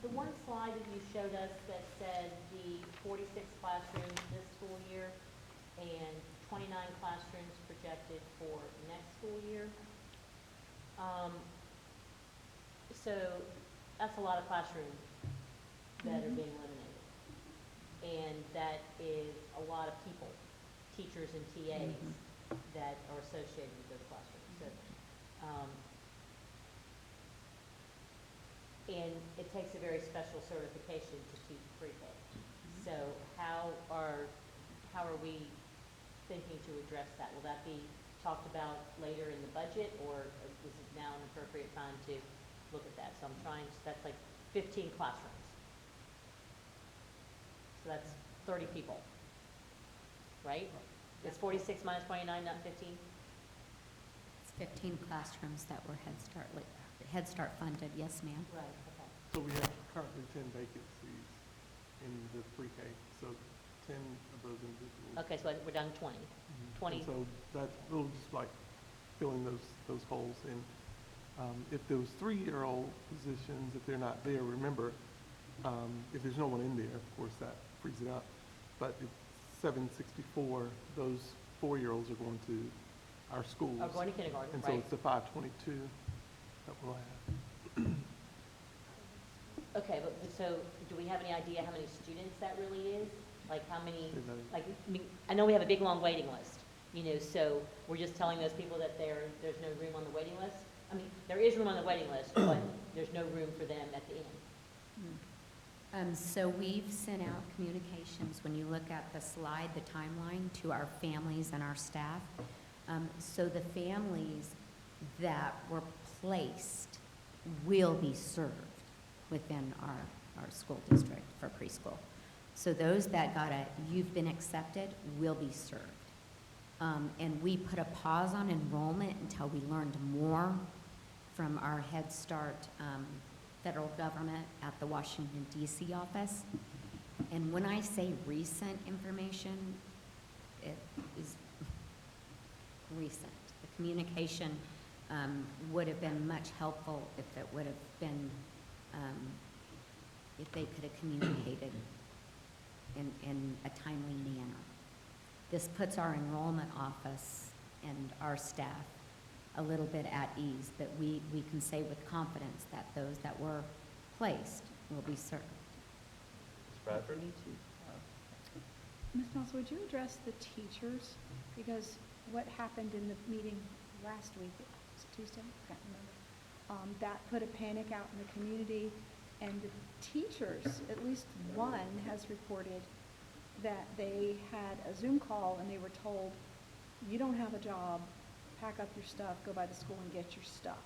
the one slide that you showed us that said the 46 classrooms this school year and 29 classrooms projected for next school year. So, that's a lot of classrooms that are being eliminated. And that is a lot of people, teachers and TAs that are associated with those classrooms. So, and it takes a very special certification to teach pre-K. So how are we thinking to address that? Will that be talked about later in the budget, or is it now an appropriate time to look at that? So that's like 15 classrooms. So that's 30 people, right? It's 46 minus 29, not 15? It's 15 classrooms that were Head Start funded, yes, ma'am. Right, okay. So we have currently 10 vacancies in the pre-K, so 10 of those individuals. Okay, so we're down to 20. 20. And so that, we'll just like filling those holes. And if those 3-year-old positions, if they're not there, remember, if there's no one in there, of course, that frees it up. But if 764, those 4-year-olds are going to our schools. Are going to kindergarten, And right. so it's the 522 that we'll have. Okay, but so do we have any idea how many students that really is? Like how many, I know we have a big, long waiting list, so we're just telling those people that there's no room on the waiting list? I mean, there is room on the waiting list, but there's no room for them at the end. So we've sent out communications, when you look at the slide, the timeline, to our families and our staff. So the families that were placed will be served within our school district for preschool. So those that you've been accepted will be served. And we put a pause on enrollment until we learned more from our Head Start federal government at the Washington DC office. And when I say recent information, it is recent. The communication would have been much helpful if it would have been, if they could have communicated in a timely manner. This puts our enrollment office and our staff a little bit at ease, but we can say with confidence that those that were placed will be served. Ms. Bradford? Ms. Nelson, would you address the teachers? Because what happened in the meeting last week, was it Tuesday? I can't remember. That put a panic out in the community, and the teachers, at least one, has reported that they had a Zoom call and they were told, you don't have a job, pack up your stuff, go by the school and get your stuff.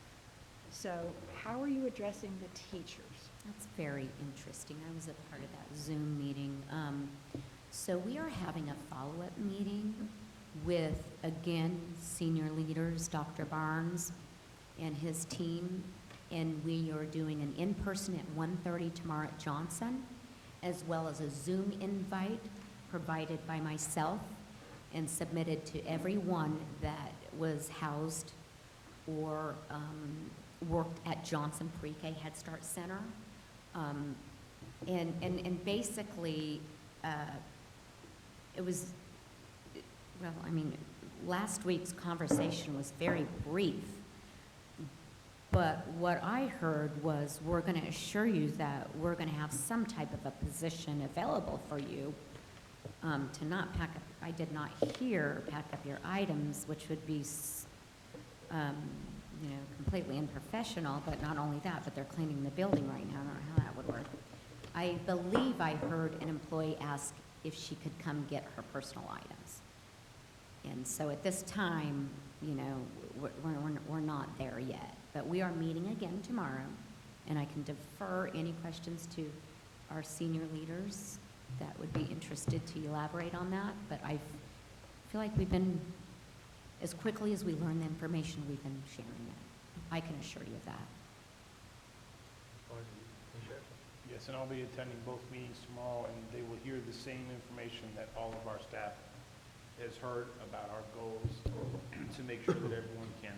So how are you addressing the teachers? That's very interesting. I was a part of that Zoom meeting. So we are having a follow-up meeting with, again, senior leaders, Dr. Barnes and his team, and we are doing an in-person at 1:30 tomorrow at Johnson, as well as a Zoom invite provided by myself and submitted to everyone that was housed or worked at Johnson Pre-K Head Start Center. And basically, it was, well, I mean, last week's conversation was very brief, but what I heard was, we're going to assure you that we're going to have some type of a position available for you to not pack up, I did not hear pack up your items, which would be, you know, completely unprofessional, but not only that, but they're cleaning the building right now. I don't know how that would work. I believe I heard an employee ask if she could come get her personal items. And so at this time, you know, we're not there yet. But we are meeting again tomorrow, and I can defer any questions to our senior leaders that would be interested to elaborate on that. But I feel like we've been, as quickly as we learn the information, we've been sharing it. I can assure you of that. Yes, and I'll be attending both meetings tomorrow, and they will hear the same information that all of our staff has heard about our goals to make sure that everyone can,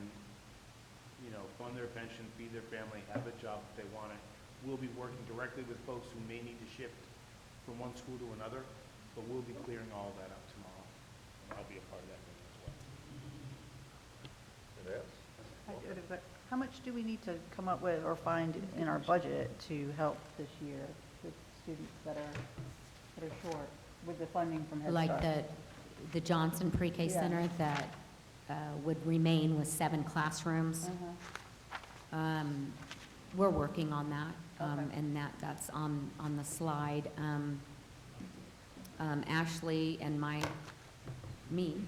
you know, fund their pension, feed their family, have a job if they want it. We'll be working directly with folks who may need to shift from one school to another, but we'll be clearing all of that up tomorrow. And I'll be a part of that meeting as well. Anybody else? But how much do we need to come up with or find in our budget to help this year with students that are short with the funding from Head Start? Like the Johnson Pre-K Yeah. Center that would remain with 7 classrooms. We're working on that, Okay. and that's on the slide. Ashley and me,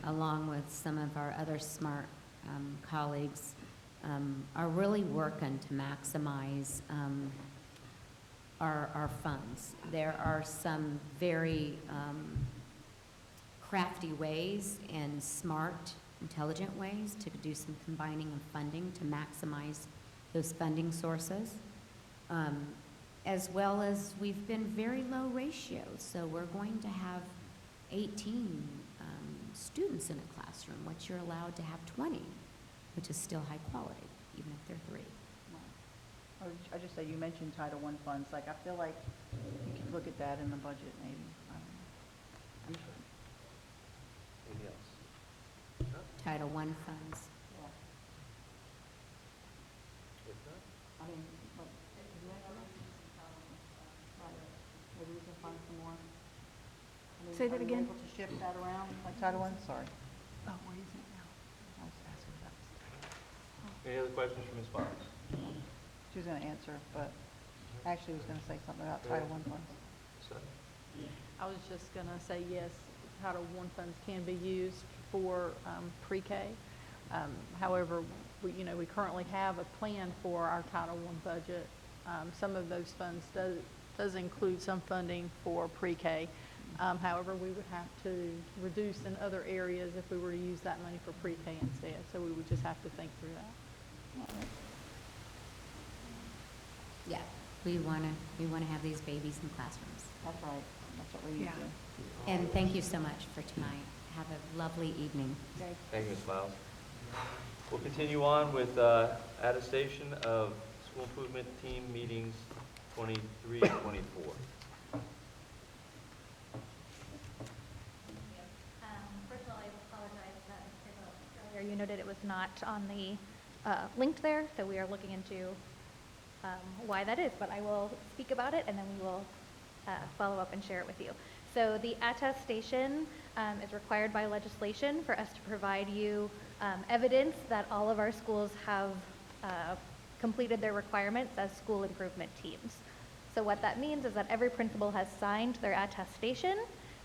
along with some of our other smart colleagues, are really working to maximize our funds. There are some very crafty ways and smart, intelligent ways to do some combining of funding to maximize those funding sources, as well as we've been very low ratios. So we're going to have 18 students in a classroom, which you're allowed to have 20, which is still high quality, even if they're 3. I just say, you mentioned Title I funds, like, I feel like you could look at that in the budget, maybe, I don't know. Anything else? Title I funds. If not, I mean, like, right, maybe we can find some more. I mean, Say that are we again? able to shift that around, like Title I? Sorry. Oh, where is it now? I was asking about this. any other questions from Ms. Fox? She was gonna answer, but actually was gonna say something about Title I funds. I was just going to say, yes, Title I funds can be used for pre-K. However, we currently have a plan for our Title I budget. Some of those funds does include some funding for pre-K. However, we would have to reduce in other areas if we were to use that money for pre-K instead. So we would just have to think through that. Yeah, we want to have these babies in classrooms. That's right. That's what we need Yeah. to do. And thank you so much for tonight. Have a lovely evening. Thank you, Ms. Miles. We'll continue on with attestation of school improvement team meetings 23, 24. First of all, I apologize that earlier you noted it was not on the linked there, so we are looking into why that is, but I will speak about it and then we will follow up and share it with you. So the attestation is required by legislation for us to provide you evidence that all of our schools have completed their requirements as school improvement teams. So what that means is that every principal has signed their attestation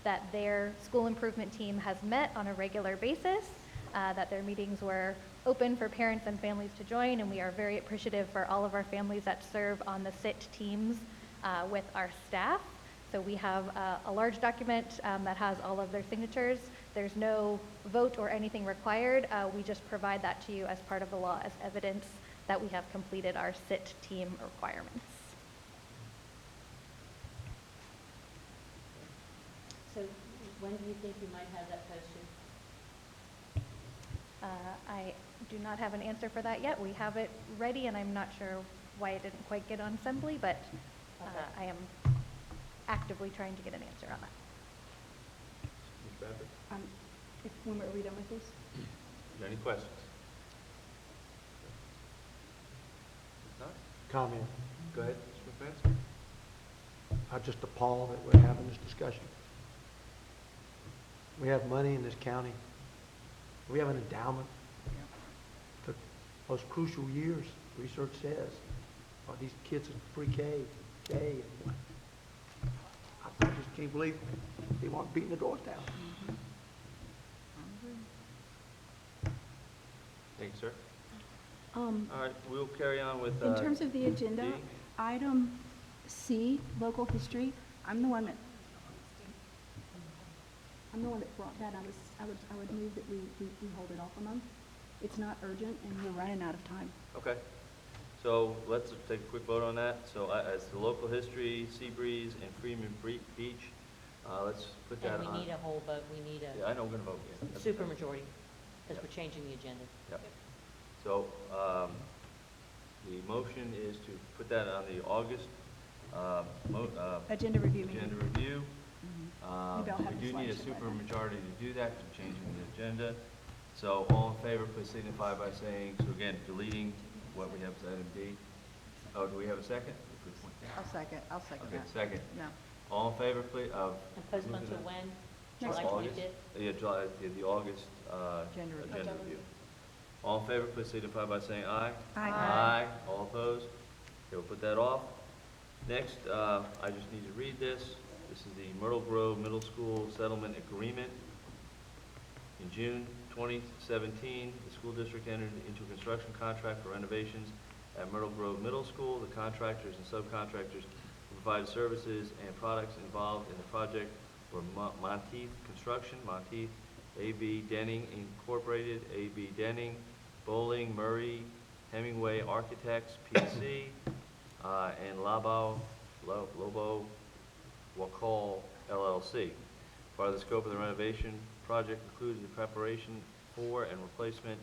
that their school improvement team has met on a regular basis, that their meetings were open for parents and families to join, and we are very appreciative for all of our families that serve on the SIT teams with our staff. So we have a large document that has all of their signatures. There's no vote or anything required. We just provide that to you as part of the law as evidence that we have completed our SIT team requirements. So when do you think you might have that posted? I do not have an answer for that yet. We have it ready, and I'm not sure why it didn't quite get on assembly, but I am actively trying to get an answer on that. Ms. Bradford, When are we done with this? is there any questions? If not, Comment. go ahead, Mr. McManus. I'm just appalled that we're having this discussion. We have money in this county. We have an endowment. The most crucial years, research says, are these kids in pre-K, K, and what? I just can't believe they weren't beating the doors down. Thank you, sir. All All right, we'll carry on with. In terms of the agenda, D. item C, local history, I'm the one that brought that. I would move that we hold it off a month. It's not urgent, and we're running out of time. Okay. So let's take a quick vote on that. So as the local history, Seabreeze, and Freeman Beach, let's put that on. And we need a whole vote, we need Yeah, I know we're gonna vote, yeah. a supermajority, because we're changing the agenda. Yep. So, the motion is to put that on the August, Agenda review meeting. agenda review. Maybe I'll have We the do need a slideshow by super then. majority to do that, because we're changing the agenda. So all in favor, please signify by saying, so again, deleting what we have as item D. Oh, do we have a second? I'll second Okay, that. second. No. All in favor, please, of. And postpone to when? Next July August? 25th? Yeah, July, the August, Agenda review. agenda review. All in favor, please signify by saying aye. Aye. Aye. All opposed? Okay, we'll put that off. Next, I just need to read this. This is the Myrtle Grove Middle School Settlement Agreement. In June 2017, the school district entered into a construction contract for renovations at Myrtle Grove Middle School. The contractors and subcontractors who provided services and products involved in the project were Monteith Construction, Monteith, A.B. Denning Incorporated, A.B. Denning, Bowling, Murray, Hemingway Architects, P.C., and Lobo Wakal, LLC. Part of the scope of the renovation project includes the preparation for and replacement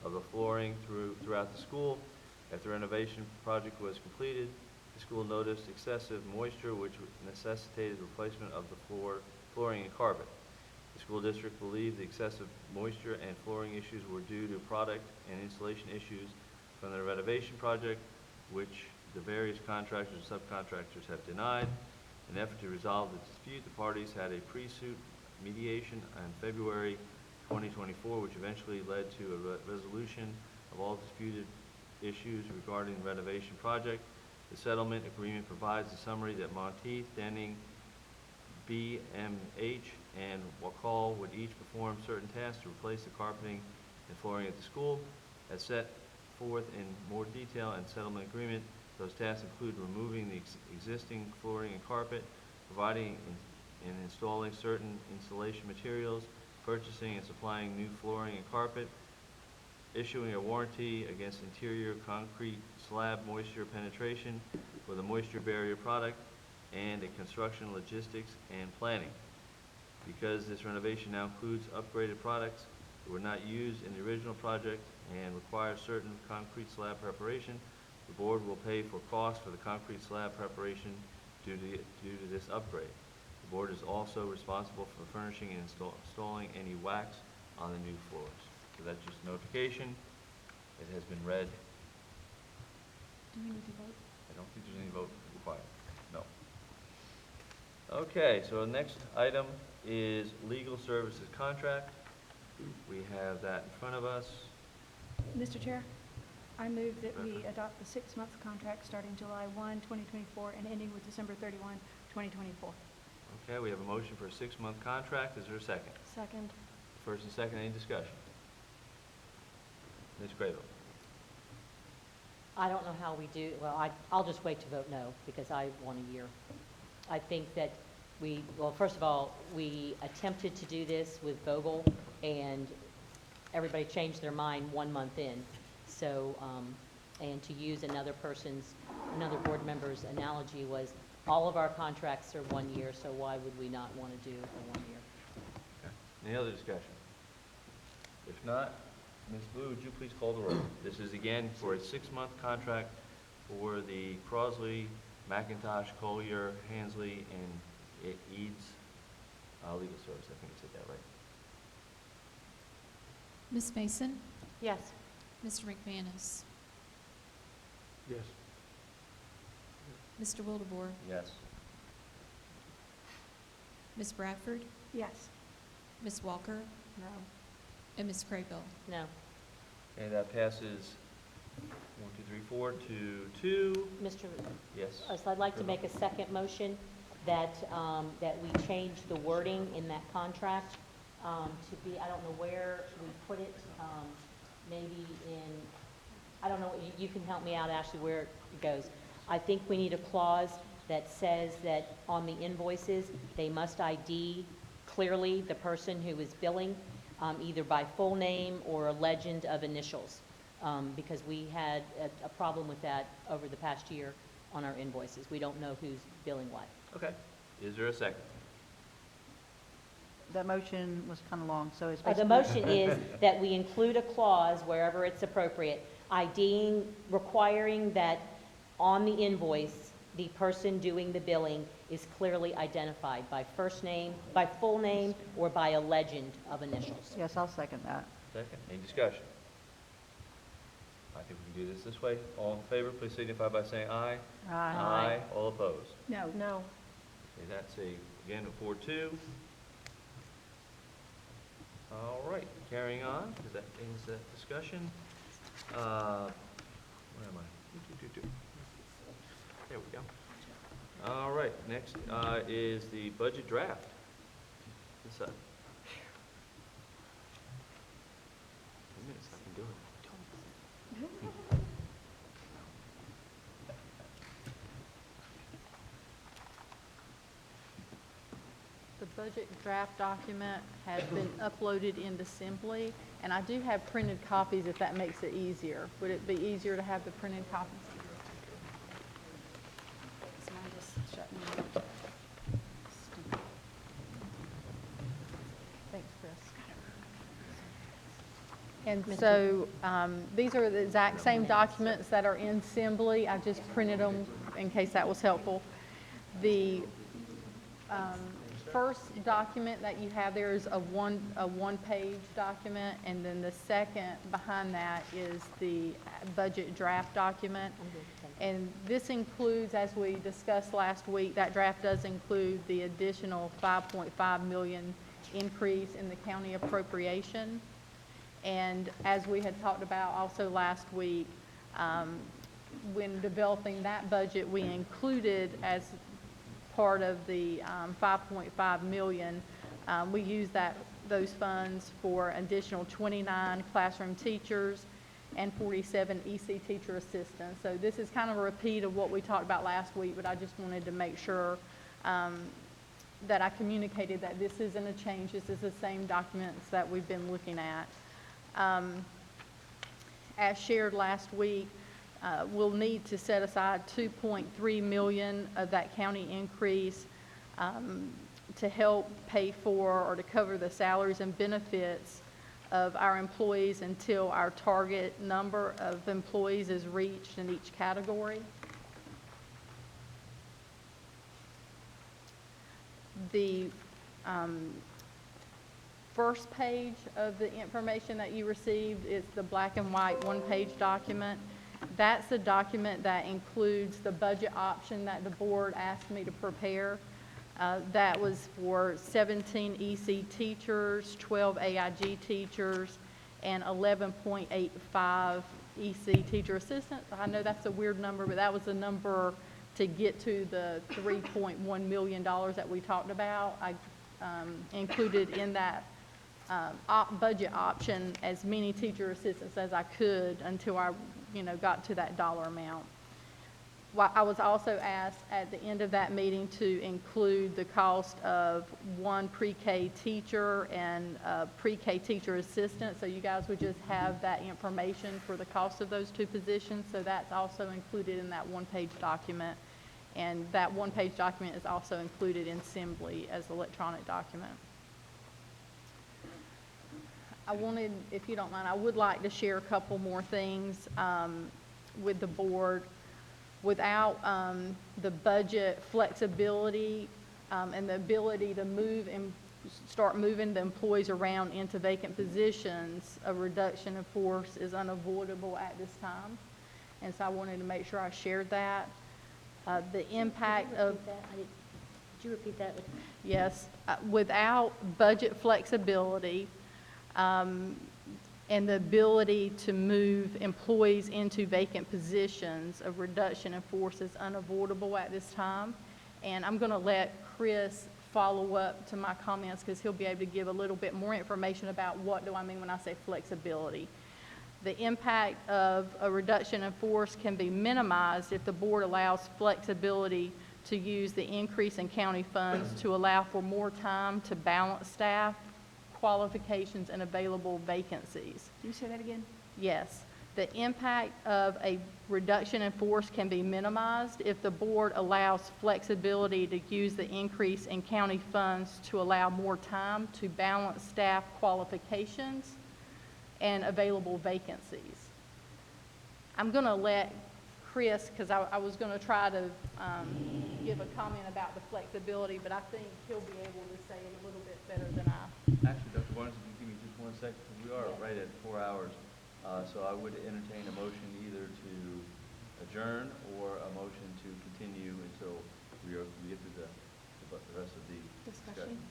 of the flooring throughout the school. After the renovation project was completed, the school noticed excessive moisture, which necessitated replacement of the flooring and carpet. The school district believed the excessive moisture and flooring issues were due to product and installation issues from the renovation project, which the various contractors and subcontractors have denied. In an effort to resolve the dispute, the parties had a pre-suit mediation in February 2024, which eventually led to a resolution of all disputed issues regarding the renovation project. The settlement agreement provides a summary that Monteith, Denning, BMH, and Wakal would each perform certain tasks to replace the carpeting and flooring at the school. As set forth in more detail in settlement agreement, those tasks include removing the existing flooring and carpet, providing and installing certain installation materials, purchasing and supplying new flooring and carpet, issuing a warranty against interior concrete slab moisture penetration for the moisture barrier product, and a construction logistics and planning. Because this renovation now includes upgraded products that were not used in the original project and require certain concrete slab preparation, the board will pay for costs for the concrete slab preparation due to this upgrade. The board is also responsible for furnishing and installing any wax on the new floors. So that's just notification. It has been read. Do we need to vote? I don't think there's any vote required. No. Okay, so the next item is legal services contract. We have that in front of us. Mr. Chair, I move that we adopt the 6-month contract starting July 1, 2024, and ending with December 31, 2024. Okay, we have a motion for a 6-month contract. Is there a second? Second. First and second, any discussion? Ms. Cradle? I don't know how we do, well, I'll just wait to vote no, because I want a year. I think that well, first of all, we attempted to do this with Vogel, and everybody changed their mind 1 month in. So, and to use another board member's analogy was, all of our contracts are 1 year, so why would we not want to do it for 1 year? Okay. Any other discussion? If not, Ms. Blue, would you please call the roll? This is again for a 6-month contract for the Crosley, McIntosh, Collier, Hansley, and Eads legal service. I think I said that right. Ms. Mason? Yes. Mr. McManus? Yes. Mr. Wildebohr? Yes. Ms. Bradford? Yes. Ms. Walker? No. And Ms. Craybill? No. Okay, that passes 1, 2, 3, 4 to 2. Mr. Yes. So I'd like to make a second motion that, that we change the wording in that contract to be, I don't know where we put it, maybe in, I don't know, you can help me out, Ashley, where it goes. I think we need a clause that says that on the invoices, they must ID clearly the person who is billing, either by full name or a legend of initials, because we had a problem with that over the past year on our invoices. We don't know who's billing what. Okay. Is there a second? That motion was kind of long, so it's The basically. motion is that we include a clause wherever it's appropriate, IDing, requiring that on the invoice, the person doing the billing is clearly identified by first name, by full name, or by a legend of initials. Yes, I'll second that. Second. Any discussion? I think we can do this way. All in favor, please signify by saying aye. Aye. All opposed? No. No. Okay, that's again, a 4-2. All right, carrying on, because that ends that discussion. Where am I? There we go. All right, next is the budget draft. What's up? 2 minutes, I can do it. The budget draft document has been uploaded into Simply, and I do have printed copies if that makes it easier. Would it be easier to have the printed copies? Is mine just shutting off? Stupid. Thanks, Chris. And so, these are the exact same documents that are in Simply. I just printed them in case that was helpful. The first document that you have there is a one-page document, and then the second behind that is the budget draft document. And this includes, as we discussed last week, that draft does include the additional 5.5 million increase in the county appropriation. And as we had talked about also last week, when developing that budget, we included as part of the 5.5 million, we used those funds for additional 29 classroom teachers and 47 EC teacher assistants. So this is kind of a repeat of what we talked about last week, but I just wanted to make sure that I communicated that this isn't a change. This is the same documents that we've been looking at. as shared last week, we'll need to set aside $2.3 million of that county increase to help pay for or to cover the salaries and benefits of our employees until our target number of employees is reached in each category. The first page of the information that you received is the black and white one-page document. That's the document that includes the budget option that the board asked me to prepare. That was for 17 EC teachers, 12 AIG teachers, and 11.85 EC teacher assistants. I know that's a weird number, but that was the number to get to the $3.1 million that we talked about. I included in that budget option as many teacher assistants as I could until I, got to that dollar amount. I was also asked at the end of that meeting to include the cost of one pre-K teacher and a pre-K teacher assistant, so you guys would just have that information for the cost of those two positions. So that's also included in that one-page document, and that one-page document is also included in Assembly as electronic document. I wanted, if you don't mind, I would like to share a couple more things with the board. Without the budget flexibility and the ability to move and start moving the employees around into vacant positions, a reduction in force is unavoidable at this time. And so I wanted to make sure I shared that. The impact of... Did you repeat that? Yes. Without budget flexibility, and the ability to move employees into vacant positions, a reduction in force is unavoidable at this time. And I'm going to let Chris follow up to my comments because he'll be able to give a little bit more information about what do I mean when I say flexibility. The impact of a reduction in force can be minimized if the board allows flexibility to use the increase in county funds to allow for more time to balance staff, qualifications, and available vacancies. Can you say that again? Yes. The impact of a reduction in force can be minimized if the board allows flexibility to use the increase in county funds to allow more time to balance staff qualifications and available vacancies. I'm going to let Chris, because I was going to try to give a comment about the flexibility, but I think he'll be able to say it a little bit better than I. Actually, Dr. Barnes, if you give me just 1 second, we are right at 4 hours, so I would entertain a motion either to adjourn or a motion to continue until we get through the rest of the Discussion. discussions.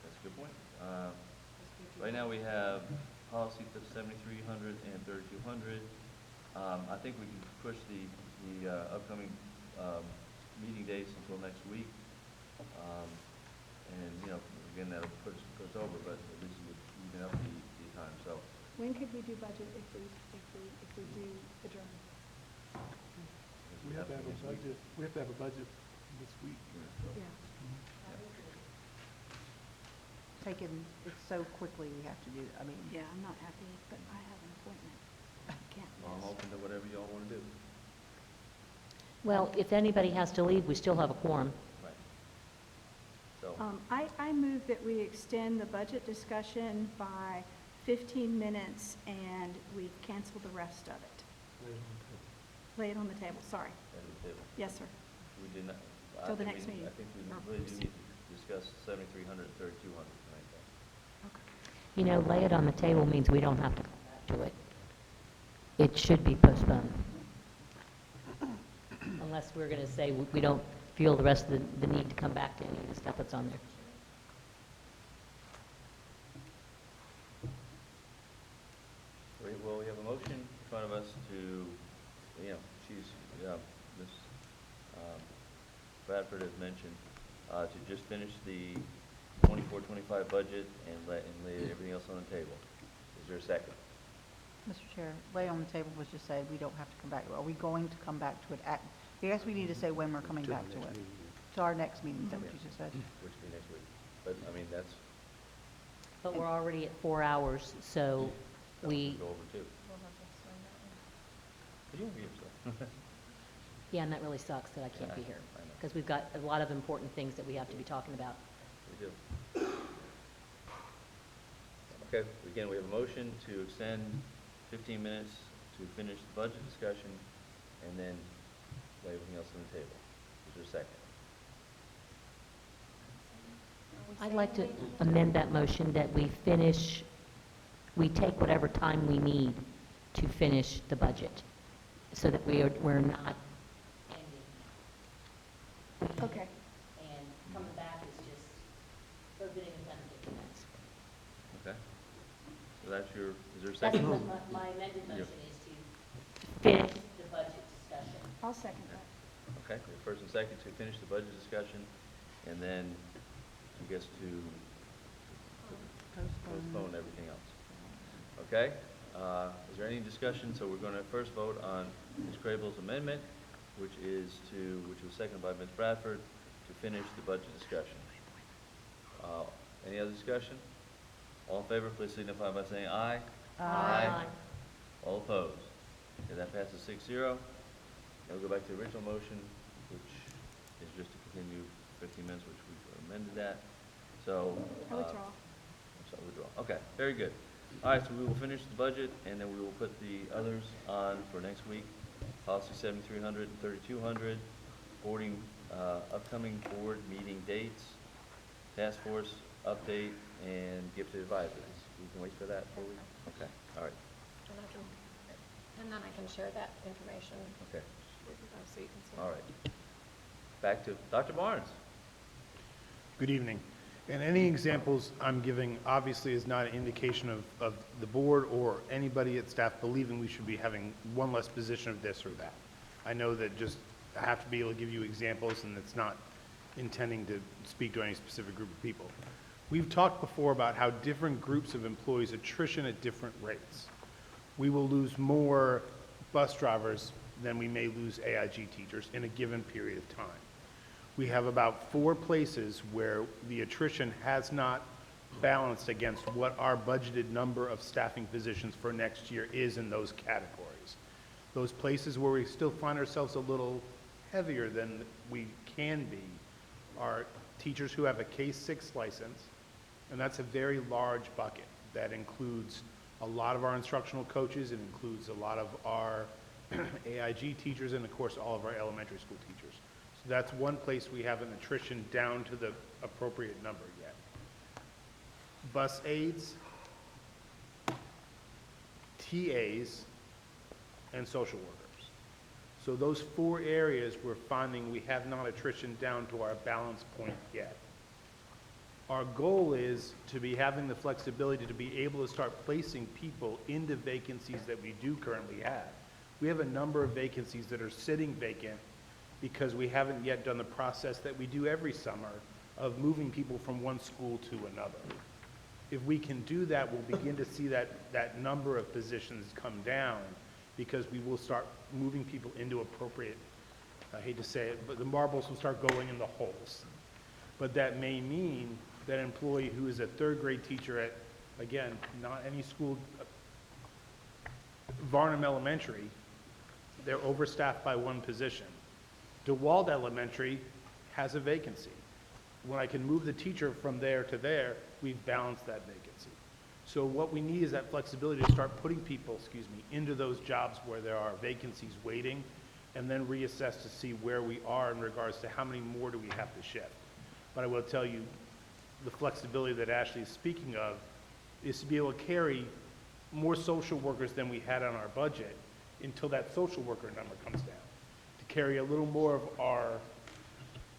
That's a good point. Right now we have policy for 7,300 and 3,200. I think we can push the upcoming meeting dates until next week. And, again, that'll push over, but at least it would even up the time, so. When could we do budget if we do adjourn? We have to have a budget, this week. Yeah. It's so quickly we have to do, Yeah, I'm not happy, but I have an appointment. I can't I'm miss. open to whatever y'all want to do. Well, if anybody has to leave, we still have a quorum. Right. So, I move that we extend the budget discussion by 15 minutes and we cancel the rest of it. Lay it on the table, sorry. end of the table. Yes, sir. We did not. I Till the think next we- meeting. I think we Or really do proceed. need to discuss 7,300 and 3,200 tonight, though. You know, lay it on the table means we don't have to come back to it. It should be postponed. Unless we're going to say we don't feel the rest of the need to come back to any of the stuff that's on there. Great, well, we have a motion in front of us to, Ms. Bradford has mentioned, to just finish the 24-25 budget and lay everything else on the table. Is there a second? Mr. Chair, lay on the table was just say we don't have to come back. Are we going to come back to it I guess we need to say when we're coming back to it. To our next meeting, is that what you just said? Which will be next week. But, that's, But we're already at 4 hours, so So we, Go over two. But you won't be here, so. yeah, and that really sucks that I can't be Yeah, here, I know. because we've got a lot of important things that we have to be talking about. We do. Okay, again, we have a motion to extend 15 minutes to finish the budget discussion and then lay everything else on the table. Is there a second? I'd like to amend that motion that we take whatever time we need to finish the budget, so that we're not ending. Okay. And coming back is just forbidding the 10 to 15 minutes. Okay. So that's your, is there a That's second? what my amended Yeah. motion is to finish the budget discussion. I'll second that. Okay, we have first and second to finish the budget discussion, and then, I guess, to postpone everything else. Okay? Is there any discussion? So we're going to first vote on Ms. Crable's amendment, which was seconded by Ms. Bradford, to finish the budget discussion. Any other discussion? All in favor, please signify by saying aye. Aye. All opposed? Okay, that passes 6-0. Now we'll go back to the original motion, which is just to continue 15 minutes, which we've amended that. So. I withdraw. So withdraw. Okay, very good. All right, so we will finish the budget, and then we will put the others on for next week. Policy 7300 and 3200, boarding, upcoming board meeting dates, task force update, and gifted advisories. We can wait for that, will we? Okay, all right, And then I can share that information okay, with you guys so you can see. all right. Back to Dr. Barnes. Good evening. And any examples I'm giving obviously is not an indication of the board or anybody at staff believing we should be having one less position of this or that. I know that just, I have to be able to give you examples, and it's not intending to speak to any specific group of people. We've talked before about how different groups of employees attrition at different rates. We will lose more bus drivers than we may lose AIG teachers in a given period of time. We have about 4 places where the attrition has not balanced against what our budgeted number of staffing positions for next year is in those categories. Those places where we still find ourselves a little heavier than we can be are teachers who have a K-6 license, and that's a very large bucket. That includes a lot of our instructional coaches, it includes a lot of our AIG teachers, and of course all of our elementary school teachers. So that's one place we have an attrition down to the appropriate number yet. Bus aides, TAs, and social workers. So those 4 areas we're finding we have not attrition down to our balance point yet. Our goal is to be having the flexibility to be able to start placing people into vacancies that we do currently have. We have a number of vacancies that are sitting vacant because we haven't yet done the process that we do every summer of moving people from one school to another. If we can do that, we'll begin to see that number of positions come down, because we will start moving people into appropriate, I hate to say it, but the marbles will start going in the holes. But that may mean that an employee who is a 3rd grade teacher at, again, not any school, Varnum Elementary, they're overstaffed by 1 position. DeWald Elementary has a vacancy. When I can move the teacher from there to there, we've balanced that vacancy. So what we need is that flexibility to start putting people, into those jobs where there are vacancies waiting, and then reassess to see where we are in regards to how many more do we have to shift. But I will tell you, the flexibility that Ashley is speaking of is to be able to carry more social workers than we had on our budget until that social worker number comes down. To carry a little more of our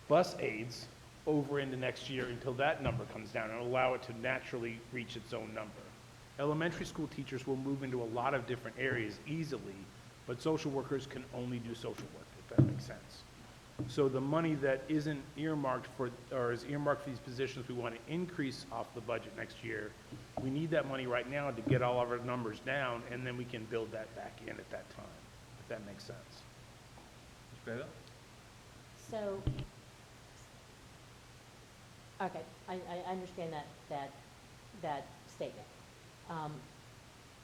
bus aides over into next year until that number comes down, and allow it to naturally reach its own number. Elementary school teachers will move into a lot of different areas easily, but social workers can only do social work, if that makes sense. So the money that isn't earmarked for, or is earmarked for these positions we want to increase off the budget next year, we need that money right now to get all of our numbers down, and then we can build that back in at that time, if that makes sense. Ms. Grado? So, okay, I understand that statement.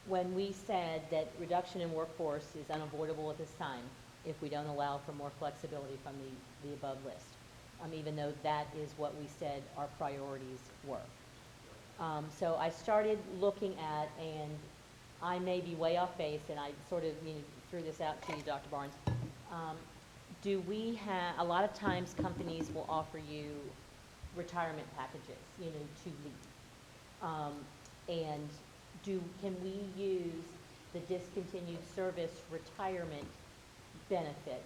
When we said that reduction in workforce is unavoidable at this time if we don't allow for more flexibility from the above list, even though that is what we said our priorities were. So I started looking at, and I may be way off base, and I sort of threw this out to you, Dr. Barnes. Do we have, a lot of times companies will offer you retirement packages, to leave. And can we use the discontinued service retirement benefit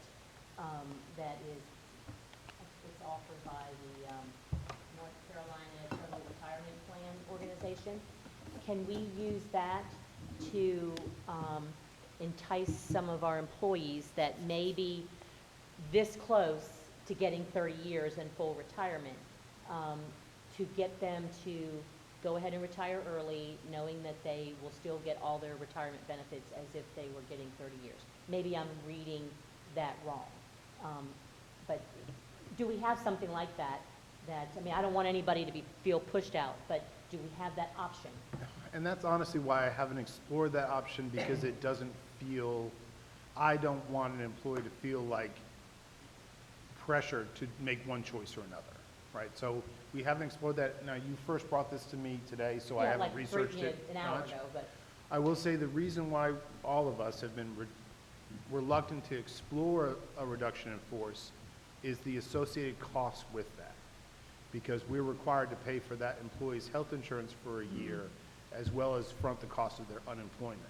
that it's offered by the North Carolina Total Retirement Plan Organization? Can we use that to entice some of our employees that may be this close to getting 30 years and full retirement, to get them to go ahead and retire early, knowing that they will still get all their retirement benefits as if they were getting 30 years? Maybe I'm reading that wrong. But do we have something like that? I don't want anybody to feel pushed out, but do we have that option? And that's honestly why I haven't explored that option, because it doesn't feel, I don't want an employee to feel like pressure to make one choice or another, right? So we haven't explored that. Now, you first brought this to me today, so I haven't researched it an hour much. ago, but I will say the reason why all of us have been reluctant to explore a reduction in force is the associated costs with that, because we're required to pay for that employee's health insurance for a year, as well as front the cost of their unemployment.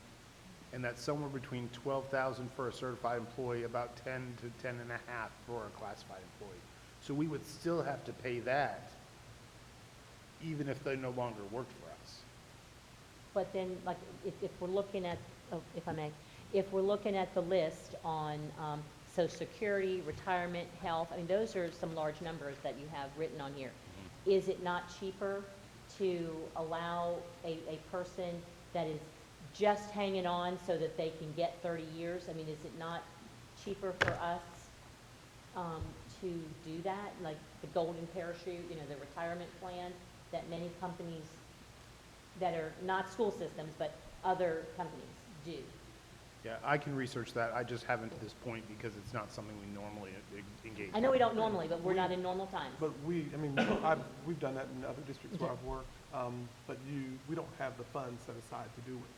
And that's somewhere between $12,000 for a certified employee, about 10 to 10.5 for a classified employee. So we would still have to pay that, even if they no longer worked for us. But then, like, if we're looking at, if I may, if we're looking at the list on Social Security, retirement, health, those are some large numbers that you have written on here. Is it not cheaper to allow a person that is just hanging on so that they can get 30 years? Is it not cheaper for us to do that? Like the golden parachute, the retirement plan that many companies that are not school systems, but other companies do. Yeah, I can research that. I just haven't to this point because it's not something we normally engage in. I know we don't normally, but we're not in normal times. But we've done that in other districts where I've worked, but we don't have the funds set aside to do it.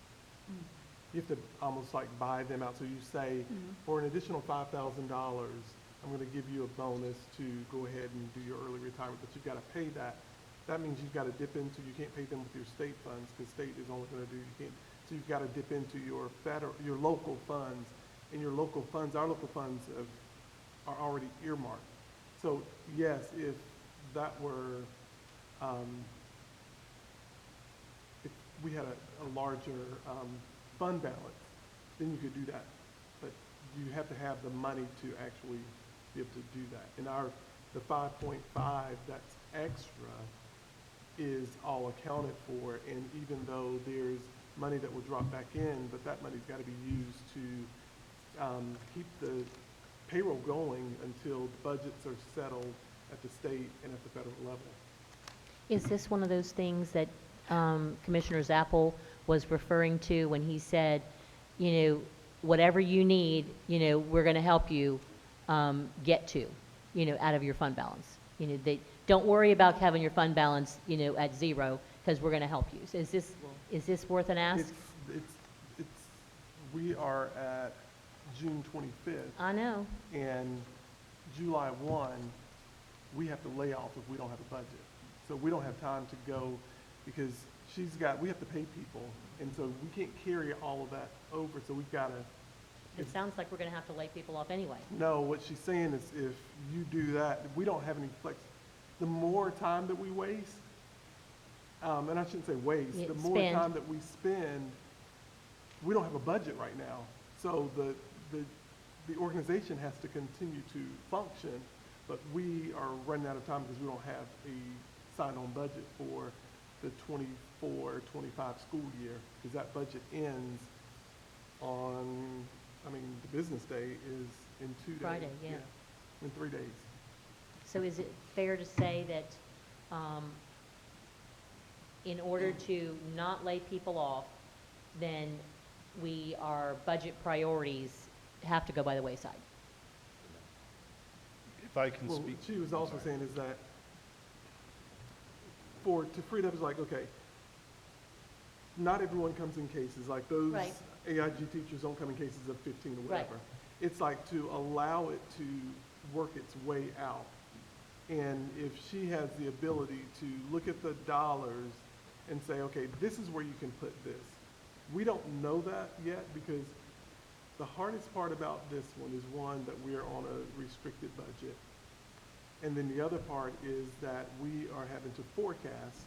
You have to almost like buy them out. So you say, for an additional $5,000, I'm going to give you a bonus to go ahead and do your early retirement, but you've got to pay that. That means you've got to dip into, you can't pay them with your state funds, because state is only going to do, you can't. So you've got to dip into your local funds, and your local funds, our local funds are already earmarked. So yes, if that were, if we had a larger fund balance, then you could do that. But you have to have the money to actually be able to do that. And the 5.5 that's extra is all accounted for, and even though there's money that will drop back in, but that money's got to be used to keep the payroll going until the budgets are settled at the state and at the federal level. Is this one of those things that Commissioner Zappel was referring to when he said, whatever you need, we're going to help you get to, out of your fund balance? Don't worry about having your fund balance, at zero, because we're going to help you. So is this worth an ask? We are at June 25th. I know. And July 1, we have to lay off if we don't have a budget. So we don't have time to go, because we have to pay people, and so we can't carry all of that over, so we've got to. It sounds like we're going to have to lay people off anyway. No, what she's saying is if you do that, we don't have any flex. The more time that we waste, and I shouldn't say waste, the more time that we spend, we don't have a budget right now. So the organization has to continue to function, but we are running out of time because we don't have a signed-on budget for the 24-25 school year, because that budget ends on, the business day is in 2 days. Friday, yeah. In 3 days. So is it fair to say that in order to not lay people off, then our budget priorities have to go by the wayside. If I can Well, speak. she was also saying is that to free it up is like, okay, not everyone comes in cases, like those Right. AIG teachers don't come in cases of 15 or Right. whatever. It's like to allow it to work its way out. And if she has the ability to look at the dollars and say, okay, this is where you can put this. We don't know that yet because the hardest part about this one is one, that we are on a restricted budget. And then the other part is that we are having to forecast,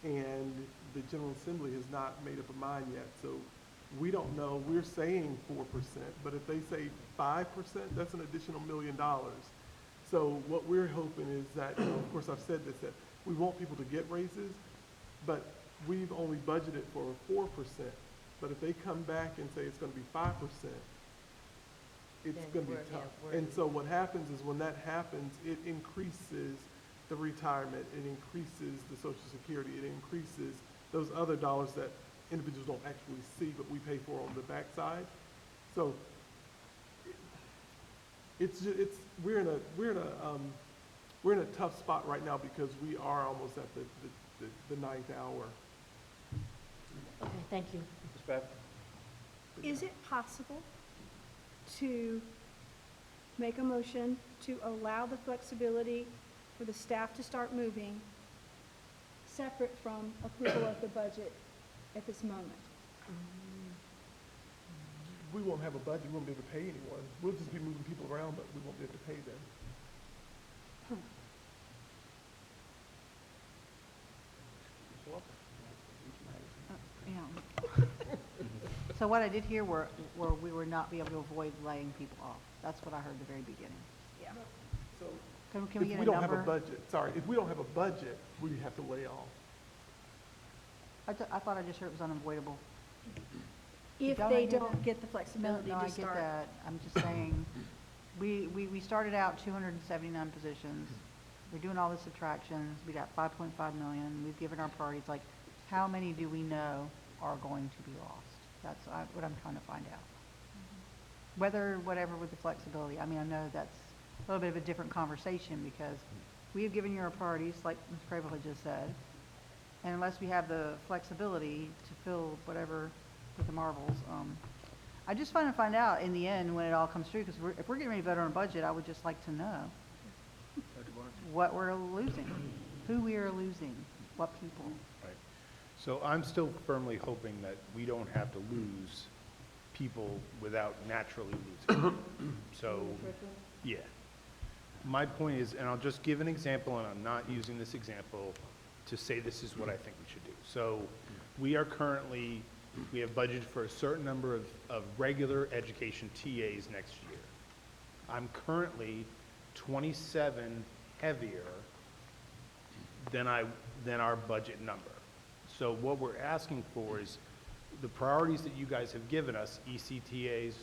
and the General Assembly has not made up a mind yet. So we don't know. We're saying 4%, but if they say 5%, that's an additional $1 million. So what we're hoping is that, of course I've said this, that we want people to get raises, but we've only budgeted for 4%. But if they come back and say it's going to be 5%, it's Then going to be we're- yeah, tough. we're- And so what happens is when that happens, it increases the retirement, it increases the Social Security, it increases those other dollars that individuals don't actually see, but we pay for on the backside. So we're in a tough spot right now because we are almost at the ninth hour. Okay, thank you. Ms. Bath? Is it possible to make a motion to allow the flexibility for the staff to start moving separate from approval of the budget at this moment? We won't have a budget, we won't be able to pay anyone. We'll just be moving people around, but we won't be able to pay them. Yeah. So what I did hear were we would not be able to avoid laying people off. That's what I heard at the very beginning. Yeah. So Can we if get we a don't have a number? budget, if we don't have a budget, we have to lay off. I thought I just heard it was unavoidable. If Don't I they hear don't that? get the flexibility No, I to get start. that. I'm just saying, we started out 279 positions. We're doing all the subtractions. We got 5.5 million. We've given our priorities, like, how many do we know are going to be lost? That's what I'm trying to find out. Whatever with the flexibility. I mean, I know that's a little bit of a different conversation because we have given you our priorities, like Ms. Crable had just said. And unless we have the flexibility to fill whatever with the marbles, I just want to find out in the end when it all comes through, because if we're getting ready to vote on a budget, I would just like to know what we're losing, who we are losing, what people. Right. So I'm still firmly hoping that we don't have to lose people without naturally losing. So, yeah. My point is, and I'll just give an example, and I'm not using this example to say this is what I think we should do. So we have budgeted for a certain number of regular education TAs next year. I'm currently 27 heavier than our budget number. So what we're asking for is the priorities that you guys have given us, ECTAs,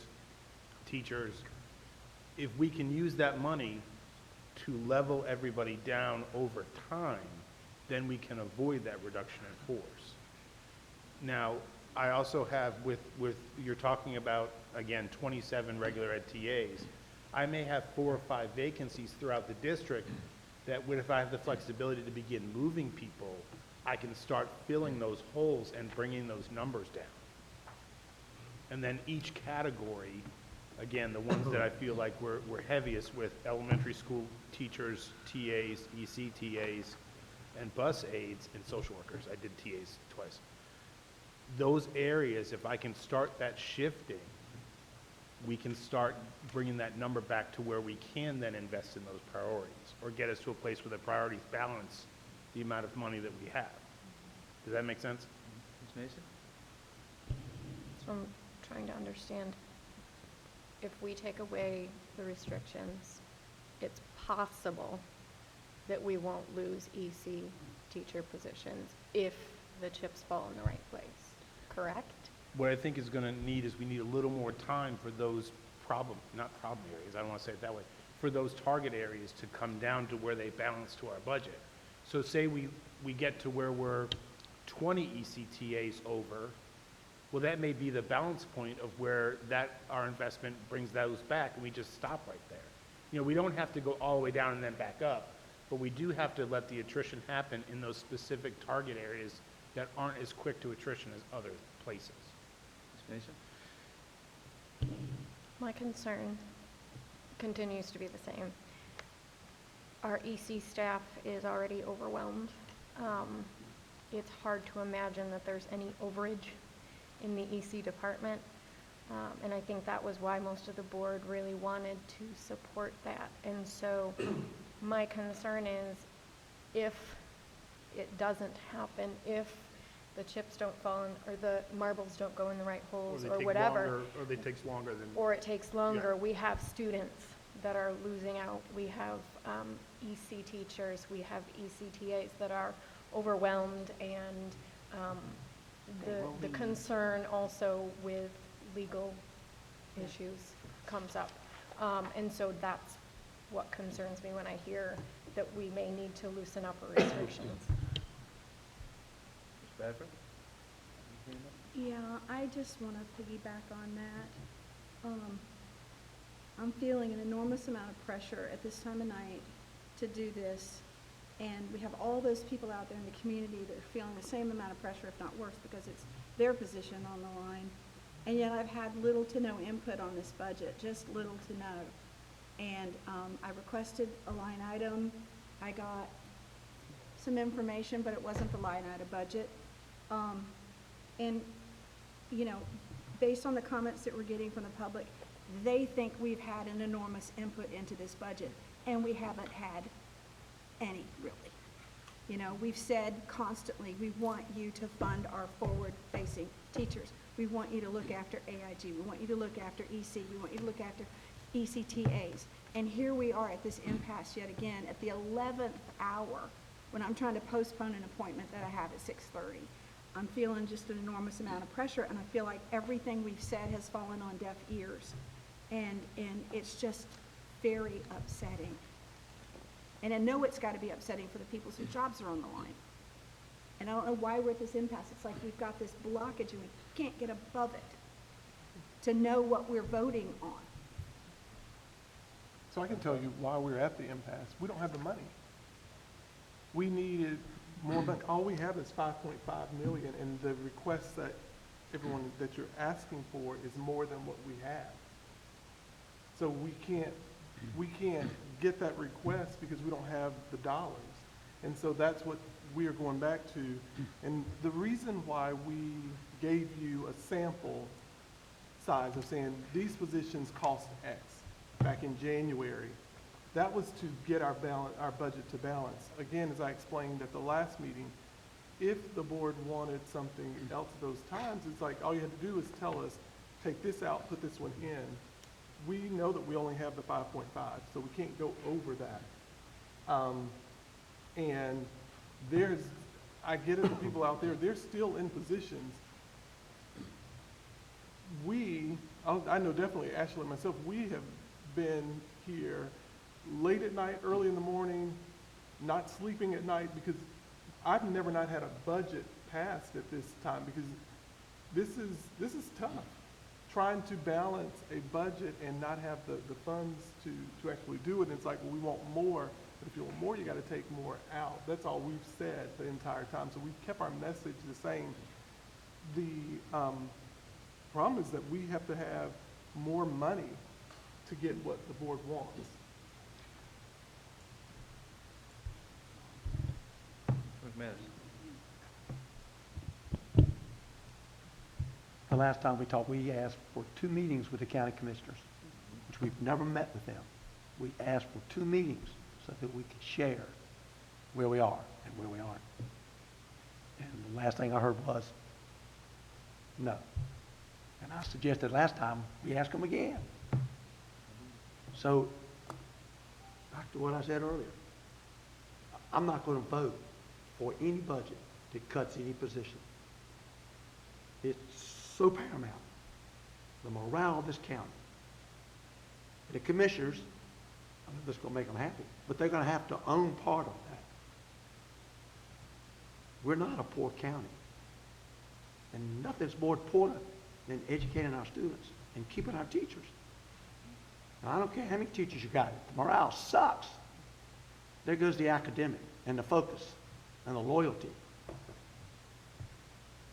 teachers, if we can use that money to level everybody down over time, then we can avoid that reduction in force. Now, I also have you're talking about, again, 27 regular ed TAs. I may have 4 or 5 vacancies throughout the district that if I have the flexibility to begin moving people, I can start filling those holes and bringing those numbers down. And then each category, again, the ones that I feel like we're heaviest with, elementary school teachers, TAs, ECTAs, and bus aides and social workers. I did TAs twice. Those areas, if I can start that shifting, we can start bringing that number back to where we can then invest in those priorities or get us to a place where the priorities balance the amount of money that we have. Does that make sense? Ms. Mason? So I'm trying to understand, if we take away the restrictions, it's possible that we won't lose EC teacher positions if the chips fall in the right place, correct? What I think is going to need is we need a little more time for those not problem areas, I don't want to say it that way, for those target areas to come down to where they balance to our budget. So say we get to where we're 20 ECTAs over, well, that may be the balance point of where that, our investment brings those back, and we just stop right there. You know, we don't have to go all the way down and then back up, but we do have to let the attrition happen in those specific target areas that aren't as quick to attrition as other places. Ms. Mason? My concern continues to be the same. Our EC staff is already overwhelmed. It's hard to imagine that there's any overage in the EC department. And I think that was why most of the board really wanted to support that. And so my concern is if it doesn't happen, if the chips don't fall in, or the marbles don't go in the right holes, or whatever. Or it takes longer than. Or it takes longer. Yeah. We have students that are losing out. We have EC teachers, we have ECTAs that are overwhelmed, and the concern also with legal issues comes up. And so that's what concerns me when I hear that we may need to loosen up our restrictions. Ms. Bradford? Yeah, I just want to piggyback on that. I'm feeling an enormous amount of pressure at this time of night to do this. And we have all those people out there in the community that are feeling the same amount of pressure, if not worse, because it's their position on the line. And yet I've had little to no input on this budget, just little to no. And I requested a line item. I got some information, but it wasn't the line item budget. And, you know, based on the comments that we're getting from the public, they think we've had an enormous input into this budget, and we haven't had any, really. You know, we've said constantly, we want you to fund our forward-facing teachers. We want you to look after AIG. We want you to look after EC. We want you to look after ECTAs. And here we are at this impasse yet again at the 11th hour when I'm trying to postpone an appointment that I have at 6:30. I'm feeling just an enormous amount of pressure, and I feel like everything we've said has fallen on deaf ears. And it's just very upsetting. And I know it's got to be upsetting for the people whose jobs are on the line. And I don't know why we're at this impasse. It's like we've got this blockage and we can't get above it to know what we're voting on. So I can tell you why we're at the impasse. We don't have the money. We needed more money. All we have is 5.5 million, and the request that everyone that you're asking for is more than what we have. So we can't get that request because we don't have the dollars. And so that's what we are going back to. And the reason why we gave you a sample size of saying these positions cost X back in January, that was to get our budget to balance. Again, as I explained at the last meeting, if the board wanted something else at those times, it's like all you had to do is tell us, take this out, put this one in. We know that we only have the 5.5, so we can't go over that. And I get it, the people out there, they're still in positions. I know definitely Ashley and myself, we have been here late at night, early in the morning, not sleeping at night, because I've never not had a budget passed at this time, because this is tough. Trying to balance a budget and not have the funds to actually do it. And it's like, well, we want more, but if you want more, you got to take more out. That's all we've said the entire time. So we've kept our message the same. The problem is that we have to have more money to get what the board wants. McManus? The last time we talked, we asked for 2 meetings with the county commissioners, which we've never met with them. We asked for 2 meetings so that we could share where we are and where we aren't. And the last thing I heard was, no. And I suggested last time we ask them again. So, back to what I said earlier. I'm not going to vote for any budget that cuts any position. It's so paramount, the morale of this county. And the commissioners, I know this is going to make them happy, but they're going to have to own part of that. We're not a poor county. And nothing's more important than educating our students and keeping our teachers. Now, I don't care how many teachers you got. The morale sucks. There goes the academic and the focus and the loyalty.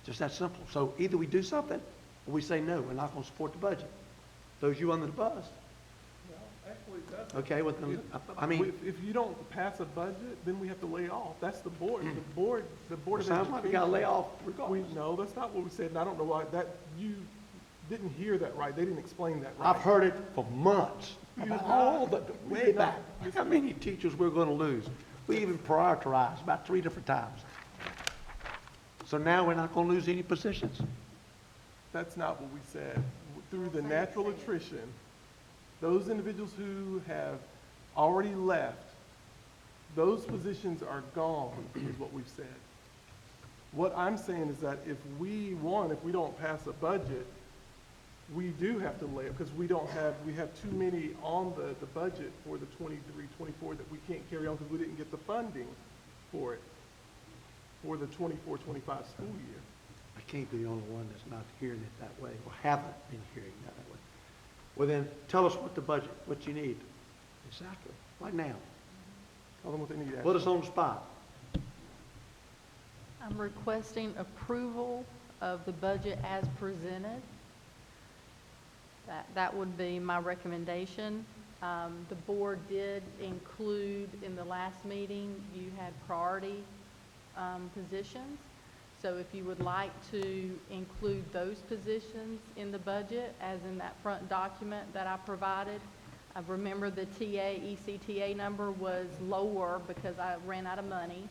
Just that simple. So either we do something or we say, no, we're not going to support the budget. Those you under the bus. Well, actually, that's. Okay, well, then, I mean, If you don't pass a budget, then we have to lay off. That's the board, the board of education. sounds like we got to lay off regardless. No, that's not what we said, and I don't know why, you didn't hear that right. They didn't explain that right. I've heard it for months. You About have all not. the, You way have back. not. How many teachers we're going to lose? We even prioritized about 3 different times. So now we're not going to lose any positions? That's not what we said. Through the natural attrition, those individuals who have already left, those positions are gone, is what we've said. What I'm saying is that if we don't pass a budget, we do have to lay, because we have too many on the budget for the 23-24 that we can't carry on because we didn't get the funding for it for the 24-25 school year. I can't be the only one that's not hearing it that way, or haven't been hearing it that way. Well then, tell us what you need. Exactly, right now. Tell them what they need. Put us on the spot. I'm requesting approval of the budget as presented. That would be my recommendation. The board did include, in the last meeting, you had priority positions. So if you would like to include those positions in the budget, as in that front document that I provided, I remember the ECTA number was lower because I ran out of money.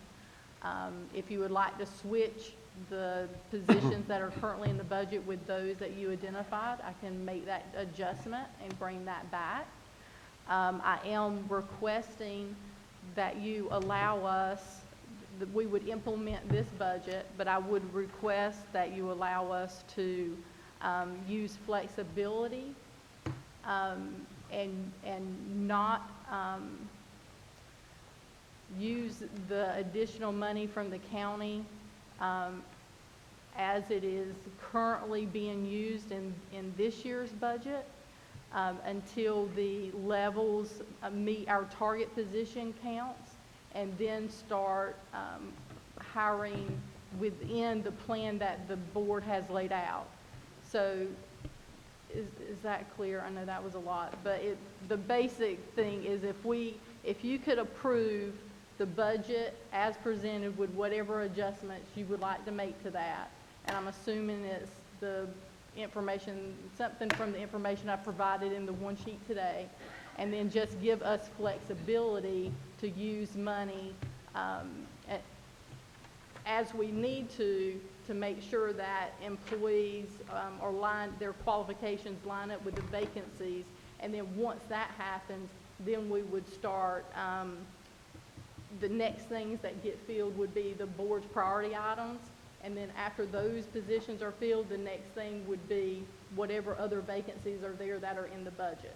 If you would like to switch the positions that are currently in the budget with those that you identified, I can make that adjustment and bring that back. I am requesting that you allow us, that we would implement this budget, but I would request that you allow us to use flexibility and not use the additional money from the county as it is currently being used in this year's budget until the levels meet our target position counts, and then start hiring within the plan that the board has laid out. So is that clear? I know that was a lot, but the basic thing is if you could approve the budget as presented with whatever adjustments you would like to make to that, and I'm assuming it's the information, something from the information I provided in the one sheet today, and then just give us flexibility to use money as we need to make sure that employees their qualifications line up with the vacancies. And then once that happens, then we would start, the next things that get filled would be the board's priority items. And then after those positions are filled, the next thing would be whatever other vacancies are there that are in the budget.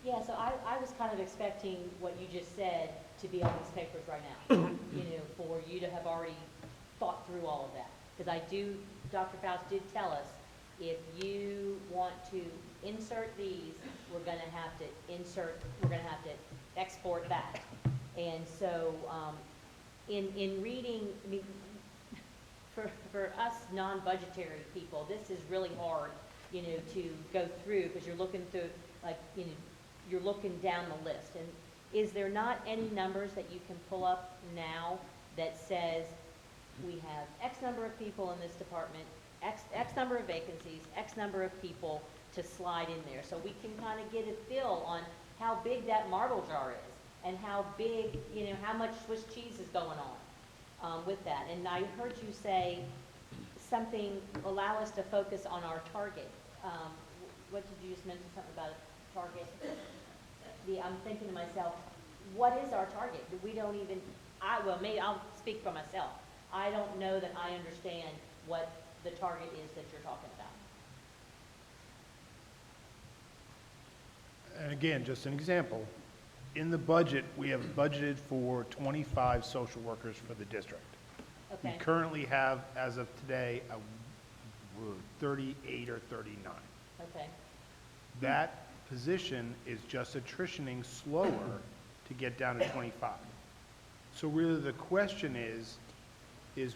Yeah, so I was kind of expecting what you just said to be on these papers right now, for you to have already thought through all of that. Because Dr. Faust did tell us, if you want to insert these, we're going to have to export that. And so, in reading, I mean, for us non-budgetary people, this is really hard, to go through, because you're looking through, you're looking down the list. And is there not any numbers that you can pull up now that says we have X number of people in this department, X number of vacancies, X number of people to slide in there, so we can kind of get a feel on how big that marble jar is, and how big, how much Swiss cheese is going on with that. And I heard you say something, allow us to focus on our target. What did you just mention, something about a target? I'm thinking to myself, what is our target? We don't even, maybe I'll speak for myself. I don't know that I understand what the target is that you're talking about. And again, just an example, in the budget, we have budgeted for 25 social workers for the district. Okay. We currently have, as of today, 38 or 39. Okay. That position is just attritioning slower to get down to 25. So really the question is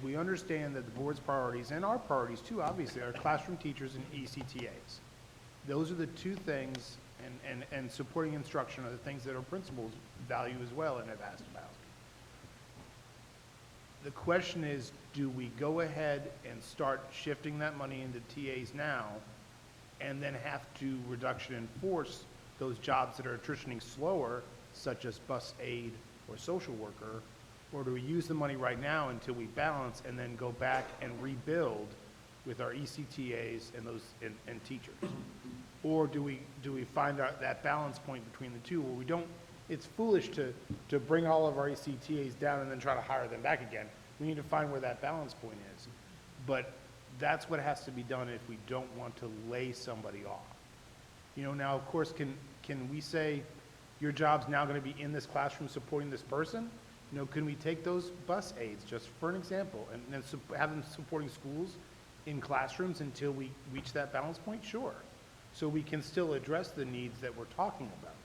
we understand that the board's priorities, and our priorities too, obviously, are classroom teachers and ECTAs. Those are the two things, and supporting instruction are the things that our principals value as well and have asked about. The question is, do we go ahead and start shifting that money into TAs now and then have to reduction in force those jobs that are attritioning slower, such as bus aide or social worker? Or do we use the money right now until we balance and then go back and rebuild with our ECTAs and teachers? Or do we find out that balance point between the two where we don't, it's foolish to bring all of our ECTAs down and then try to hire them back again. We need to find where that balance point is. But that's what has to be done if we don't want to lay somebody off. Now, of course, can we say, your job's now going to be in this classroom supporting this person? Can we take those bus aides, just for an example, and then have them supporting schools in classrooms until we reach that balance point? Sure. So we can still address the needs that we're talking about.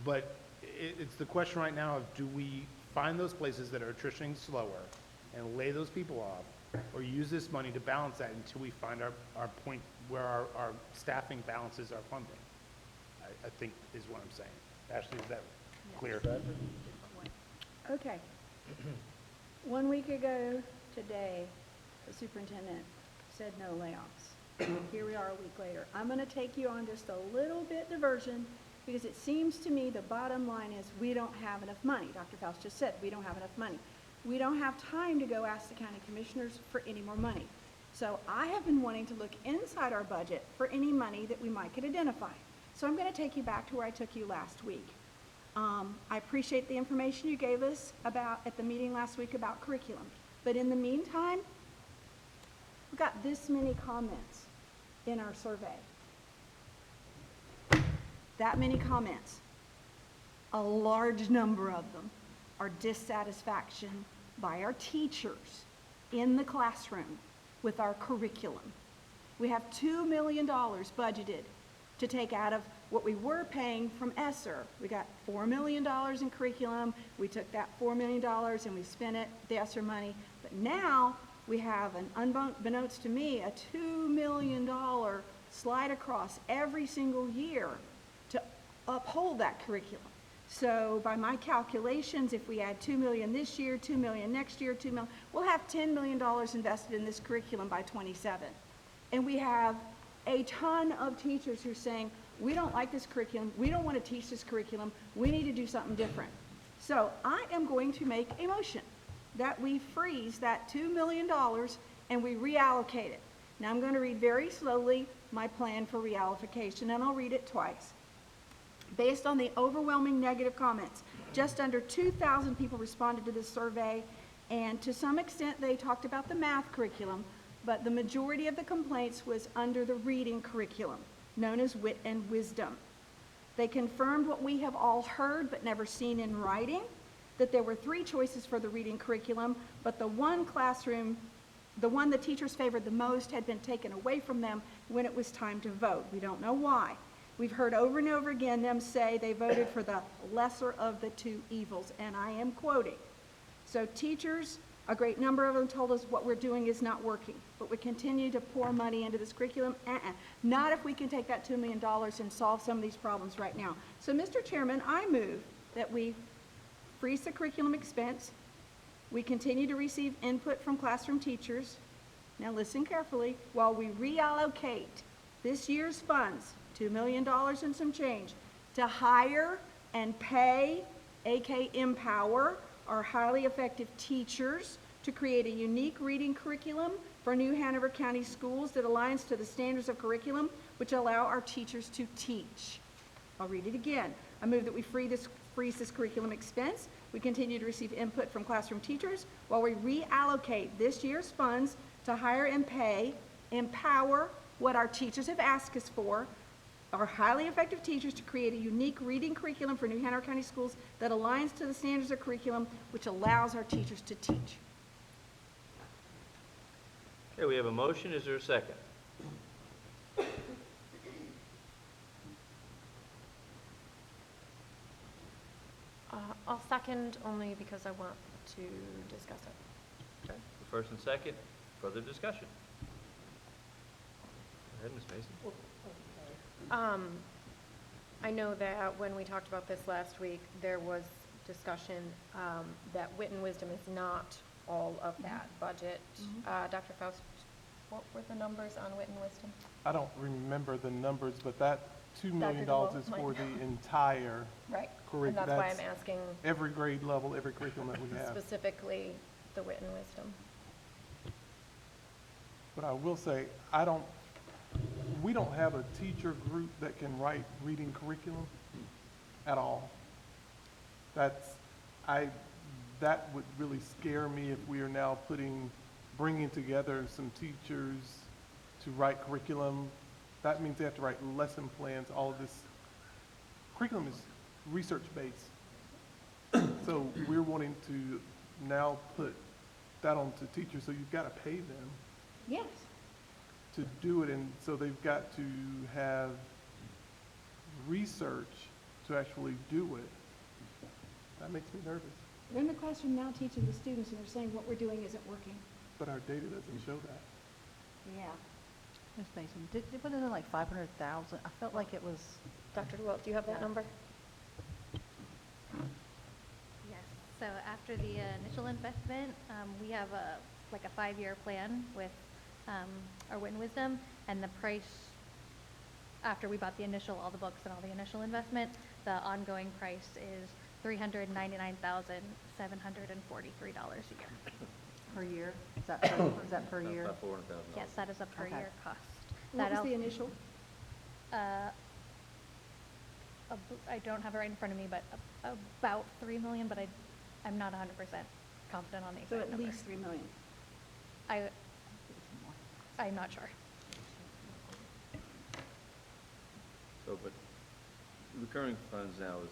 But it's the question right now of, do we find those places that are attritioning slower and lay those people off, or use this money to balance that until we find our point where our staffing balances our funding? I think is what I'm saying. Ashley, is that clear? Okay. 1 week ago today, the superintendent said no layoffs. Here we are a week later. I'm going to take you on just a little bit diversion, because it seems to me the bottom line is we don't have enough money. Dr. Faust just said we don't have enough money. We don't have time to go ask the county commissioners for any more money. So I have been wanting to look inside our budget for any money that we might could identify. So I'm going to take you back to where I took you last week. I appreciate the information you gave us at the meeting last week about curriculum. But in the meantime, we've got this many comments in our survey. That many comments. A large number of them are dissatisfaction by our teachers in the classroom with our curriculum. We have $2 million budgeted to take out of what we were paying from ESSER. We got $4 million in curriculum. We took that $4 million and we spent it, the ESSER money. But now we have, unbeknownst to me, a $2 million slide across every single year to uphold that curriculum. So by my calculations, if we add $2 million this year, $2 million next year, $2 million, we'll have $10 million invested in this curriculum by 27. And we have a ton of teachers who are saying, we don't like this curriculum, we don't want to teach this curriculum, we need to do something different. So I am going to make a motion that we freeze that $2 million and we reallocate it. Now I'm going to read very slowly my plan for reallocation, and I'll read it twice. Based on the overwhelming negative comments, just under 2,000 people responded to this survey, and to some extent they talked about the math curriculum, but the majority of the complaints was under the reading curriculum, known as Wit and Wisdom. They confirmed what we have all heard but never seen in writing, that there were 3 choices for the reading curriculum, but the one the teachers favored the most had been taken away from them when it was time to vote. We don't know why. We've heard over and over again them say they voted for the lesser of the 2 evils, and I am quoting. So teachers, a great number of them told us what we're doing is not working, but we continue to pour money into this curriculum. Not if we can take that $2 million and solve some of these problems right now. So, Mr. Chairman, I move that we freeze the curriculum expense. We continue to receive input from classroom teachers. Now listen carefully. While we reallocate this year's funds, $2 million and some change, to hire and pay, aka empower, our highly effective teachers to create a unique reading curriculum for New Hanover County schools that aligns to the standards of curriculum which allow our teachers to teach. I'll read it again. I move that we freeze this curriculum expense. We continue to receive input from classroom teachers while we reallocate this year's funds to hire and pay, empower what our teachers have asked us for, our highly effective teachers to create a unique reading curriculum for New Hanover County schools that aligns to the standards of curriculum which allows our teachers to teach. Okay, we have a motion. Is there a second? I'll second only because I want to discuss it. Okay, the first and second, further discussion. Go ahead, Ms. Mason. I know that when we talked about this last week, there was discussion that Wit and Wisdom is not all of that budget. Dr. Faust, what were the numbers on Wit and Wisdom? I don't remember the numbers, but that $2 million DeWalt is might for know. the entire Right. curriculum. And that's why I'm asking Every grade level, every curriculum that we have. specifically the Wit and Wisdom. But I will say, we don't have a teacher group that can write reading curriculum at all. That would really scare me if we are now bringing together some teachers to write curriculum. That means they have to write lesson plans, all of this. Curriculum is research-based. So we're wanting to now put that onto teachers, so you've got to pay them Yes. to do it, and so they've got to have research to actually do it. That makes me nervous, They're in the classroom now teaching the students, and they're saying what we're doing isn't working. but our data doesn't show that. Yeah. Ms. Mason, wasn't it like 500,000? I felt like it was, Dr. DeWalt, do you have that number? Yes, so after the initial investment, we have like a 5-year plan with our Wit and Wisdom, and the price, after we bought all the books and all the initial investment, the ongoing price is $399,743 a year. per year? Is that per year? About $400,000. Yes, that is a per Okay. year cost. What was That'll- the initial? I don't have it right in front of me, but about 3 million, but I'm not 100% confident on the So exact at number. least 3 million. I'm not sure. So, but recurring funds now is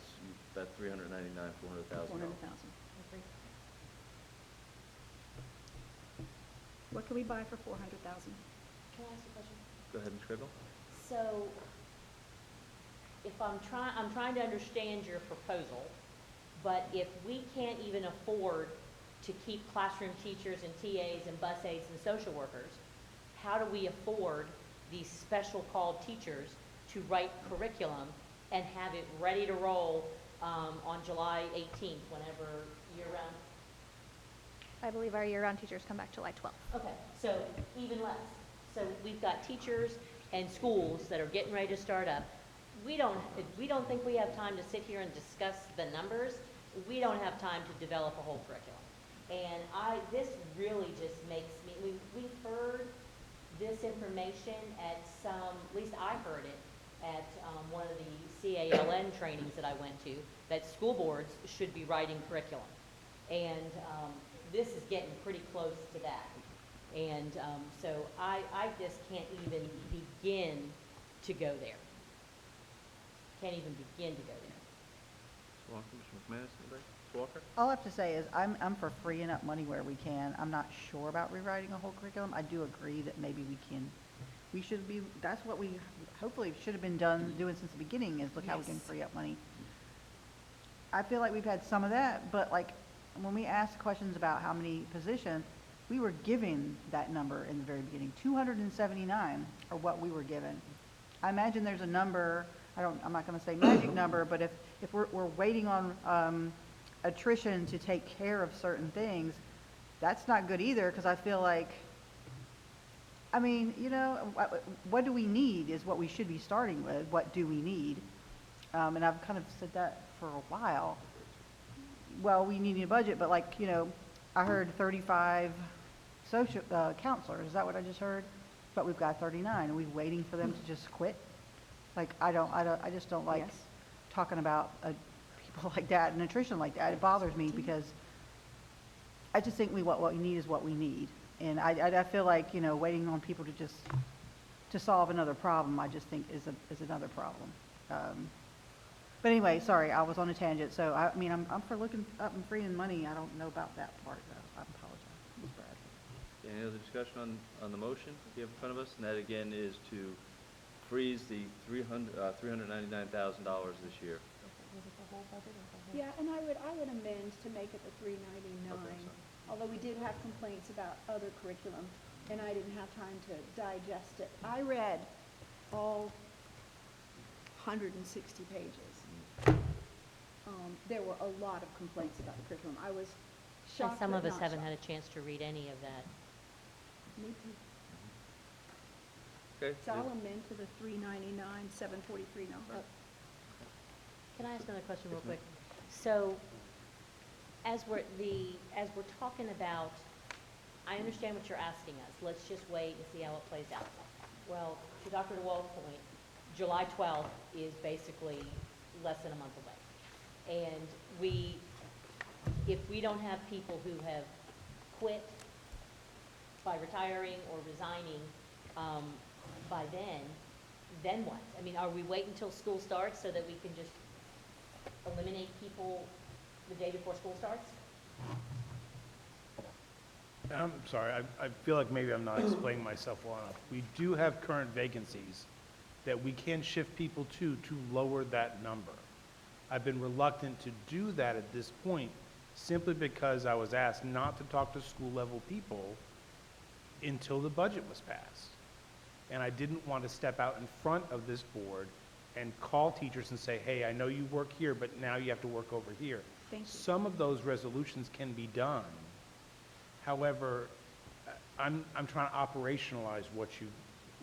about $399,000, $400,000. 400,000. What can we buy for 400,000? Can I ask a question? Go ahead, Ms. Grable. So, if I'm trying to understand your proposal, but if we can't even afford to keep classroom teachers and TAs and bus aides and social workers, how do we afford these special called teachers to write curriculum and have it ready to roll on July 18th, whenever year-round? I believe our year-round teachers come back July 12th. Okay, so even less. So we've got teachers and schools that are getting ready to start up. We don't think we have time to sit here and discuss the numbers. We don't have time to develop a whole curriculum. And this really just makes me, we've heard this information at at least I heard it at one of the CALN trainings that I went to, that school boards should be writing curriculum. And this is getting pretty close to that. And so I just can't even begin to go there. Can't even begin to go there. Mr. Walker, Mr. McManus, anybody? Mr. Walker? All I have to say is I'm for freeing up money where we can. I'm not sure about rewriting a whole curriculum. I do agree that maybe we should be, that's what we hopefully should have been doing since the beginning, is look how we can Yes. free up money. I feel like we've had some of that, but like when we asked questions about how many positions, we were given that number in the very beginning. 279 are what we were given. I imagine there's a number, I'm not going to say magic number, but if we're waiting on attrition to take care of certain things, that's not good either, because I feel like, I mean, you know, what do we need is what we should be starting with. What do we need? And I've kind of said that for a while. Well, we need a budget, but like, you know, I heard 35 social counselors. Is that what I just heard? But we've got 39. Are we waiting for them to just quit? Like, I just don't like Yes. talking about people like that and attrition like that. It bothers me because I just think what we need is what we need. And I feel like, you know, waiting on people to solve another problem, I just think is another problem. But anyway, sorry, I was on a tangent. So I mean, I'm for looking up and freeing money. I don't know about that part though. I apologize, Ms. Bradford. Any other discussion on the motion we have in front of us? And that again is to freeze the $399,000 this year. Yeah, and I would amend to make it the 399, although we did have complaints about other curriculum, and I didn't have time to digest it. I read all 160 pages. There were a lot of complaints about the curriculum. I was And shocked, some but of us not haven't had shocked. a chance to read any of that. Me too. Okay? So I'll amend to the 399, 743 number. Can I ask another question real Yes, ma'am. quick? So, as we're talking about, I understand what you're asking us, let's just wait and see how it plays out. Well, to Dr. DeWall's point, July 12th is basically less than a month away. And if we don't have people who have quit by retiring or resigning by then what? I mean, are we waiting until school starts so that we can just eliminate people the day before school starts? I'm sorry, I feel like maybe I'm not explaining myself well enough. We do have current vacancies that we can shift people to lower that number. I've been reluctant to do that at this point simply because I was asked not to talk to school level people until the budget was passed. And I didn't want to step out in front of this board and call teachers and say, hey, I know you work here, but now you have to work over here. Thank you. Some of those resolutions can be done. However, I'm trying to operationalize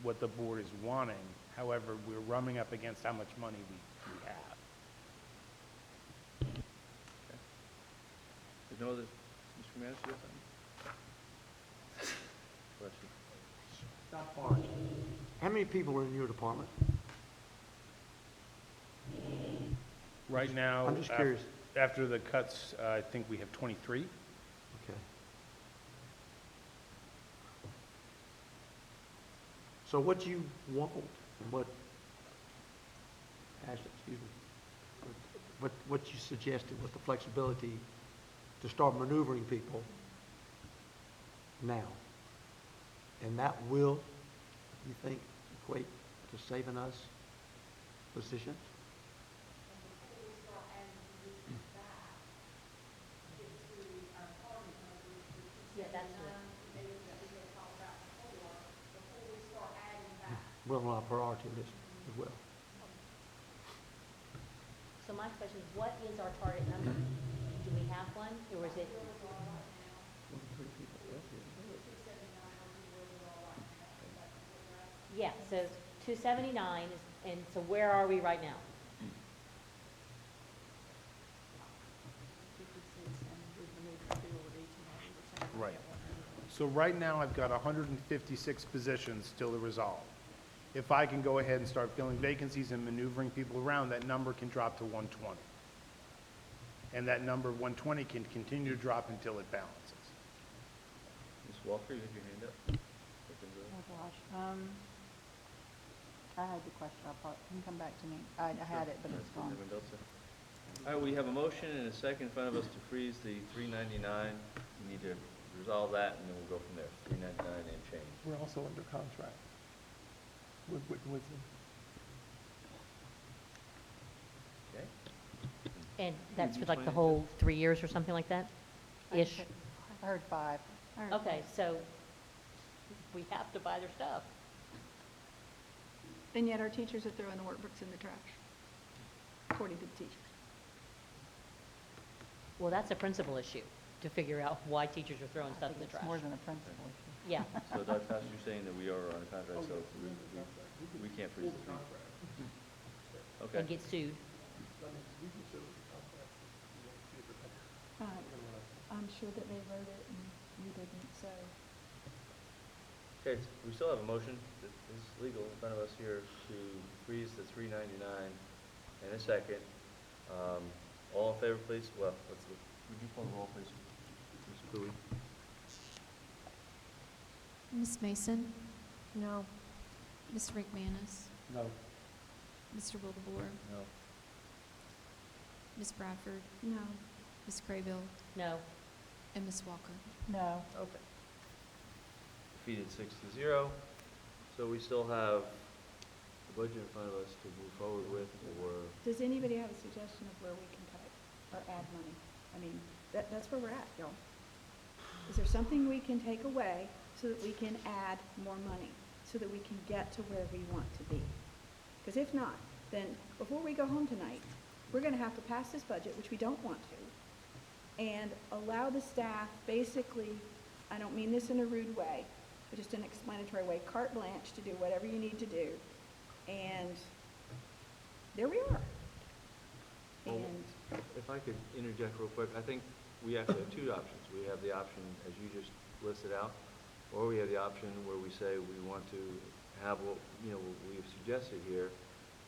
what the board is wanting. However, we're running up against how much money we have. There's no other, Mr. Manis, you have something? Question. Dr. Barnes, how many people are in your department? Right now, I'm just curious. after the cuts, I think we have 23. Okay. So what you want, and what, Ashley, excuse me, what you suggested with the flexibility to start maneuvering people now, and that will, you think, equate to saving us positions? Yeah, that's it. Well, on our priority list as well. So my question is, what is our target number? Do we have one, or is it? Yeah, so 279 is, and so where are we right now? Right. So right now, I've got 156 positions still to resolve. If I can go ahead and start filling vacancies and maneuvering people around, that number can drop to 120. And that number, 120, can continue to drop until it balances. Ms. Walker, you have your hand up. Oh, gosh. I had the question, can you come back to me? I had it, but it's gone. Mr. Mendoza. All right, we have a motion and a second in front of us to freeze the 399. We need to resolve that, and then we'll go from there, 399 and change. We're also under contract with Wisdom. Okay? And that's for You like the plan whole 3 years or something like that? Ish? I heard 5. Okay, so we have to buy their stuff. And yet our teachers are throwing the workbooks in the trash, according to the teachers. Well, that's a principal issue, to figure out why teachers are throwing stuff in the It's trash. more than a principal issue. Yeah. So Dr. Costa, you're saying that we are on a contract, so we can't freeze the three. Okay. And get sued. I'm sure that they wrote it and we didn't, so. Okay, we still have a motion that is legal in front of us here to freeze the 399 and a second. All in favor, please? Well, would you call the roll, please? Ms. Cooley? Ms. Mason? No. Ms. McManus? No. Mr. Wildebohr? No. Ms. Bradford? No. Ms. Craybill? No. And Ms. Walker? No. Okay. defeated 6-0. So we still have the budget in front of us to move forward with, or Does anybody have a suggestion of where we can cut or add money? I mean, that's where we're at, y'all. Is there something we can take away so that we can add more money, so that we can get to where we want to be? Because if not, then before we go home tonight, we're gonna have to pass this budget, which we don't want to, and allow the staff basically, I don't mean this in a rude way, but just an explanatory way, carte blanche to do whatever you need to do. And there we are. Well, And if I could interject real quick, I think we actually have two options. We have the option, as you just listed out, or we have the option where we say we want to have what, what we've suggested here,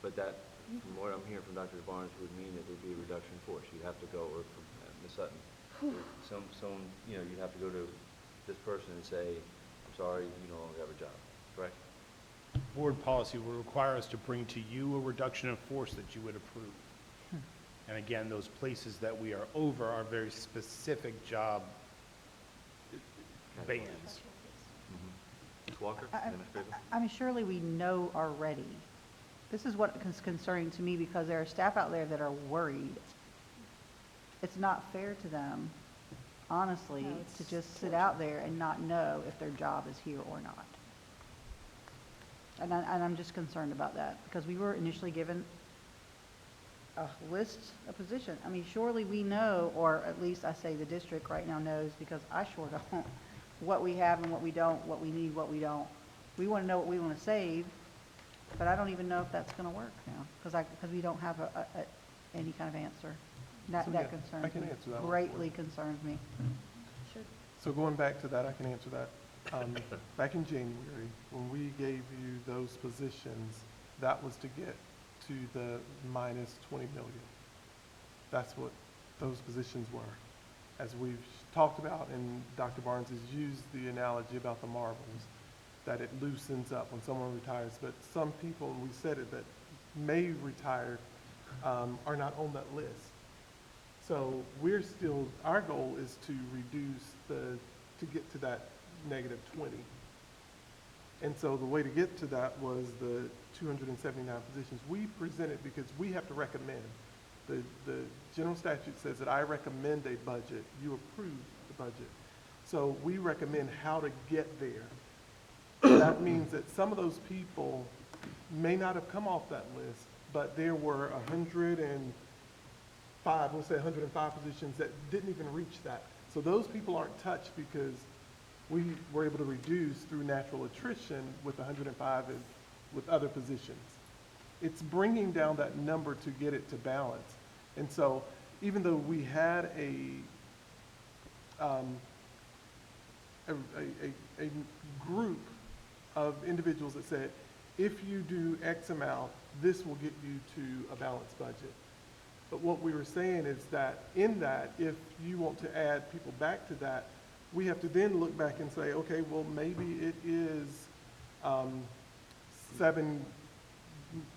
but that, from what I'm hearing from Dr. Barnes, would mean that there'd be a reduction in force. You'd have to go, or from Ms. Sutton, someone, you'd have to go to this person and say, I'm sorry, you no longer have a job, correct? Board policy will require us to bring to you a reduction in force that you would approve. And again, those places that we are over are very specific job bands. Ms. Walker, I- and then Ms. Craven? I mean, surely we know already. This is what is concerning to me because there are staff out there that are worried. It's not fair to them, honestly, No, it's to just sit out there and not know if their job is here or not. And I'm just concerned about that because we were initially given a list, a position. I mean, surely we know, or at least I say the district right now knows because I sure don't, what we have and what we don't, what we need, what we don't. We want to know what we want to save, but I don't even know if that's going to work now because we don't have any kind of answer. That So, yeah, I concerns can me. answer that one for Greatly you. concerns me. So going back to that, I can answer that. Back in January, when we gave you those positions, that was to get to the minus 20 million. That's what those positions were. As we've talked about, and Dr. Barnes has used the analogy about the marbles, that it loosens up when someone retires. But some people, and we said it, that may retire are not on that list. So we're still, our goal is to reduce to get to that negative 20. And so the way to get to that was the 279 positions. We presented because we have to recommend. The general statute says that I recommend a budget, you approve the budget. So we recommend how to get there. That means that some of those people may not have come off that list, but there were 105, we'll say 105 positions that didn't even reach that. So those people aren't touched because we were able to reduce through natural attrition with 105 with other positions. It's bringing down that number to get it to balance. And so even though we had a group of individuals that said, if you do X amount, this will get you to a balanced budget. But what we were saying is that in that, if you want to add people back to that, we have to then look back and say, okay, well, maybe it is 7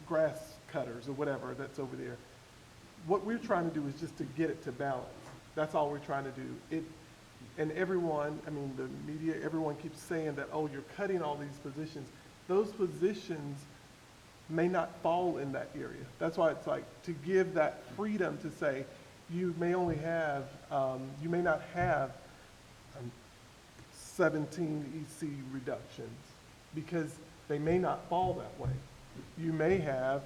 grass cutters or whatever that's over there. What we're trying to do is just to get it to balance. That's all we're trying to do. And everyone, I mean, the media, everyone keeps saying that, oh, you're cutting all these positions. Those positions may not fall in that area. That's why it's like to give that freedom to say, you may only have, you may not have 17 EC reductions because they may not fall that way. You may have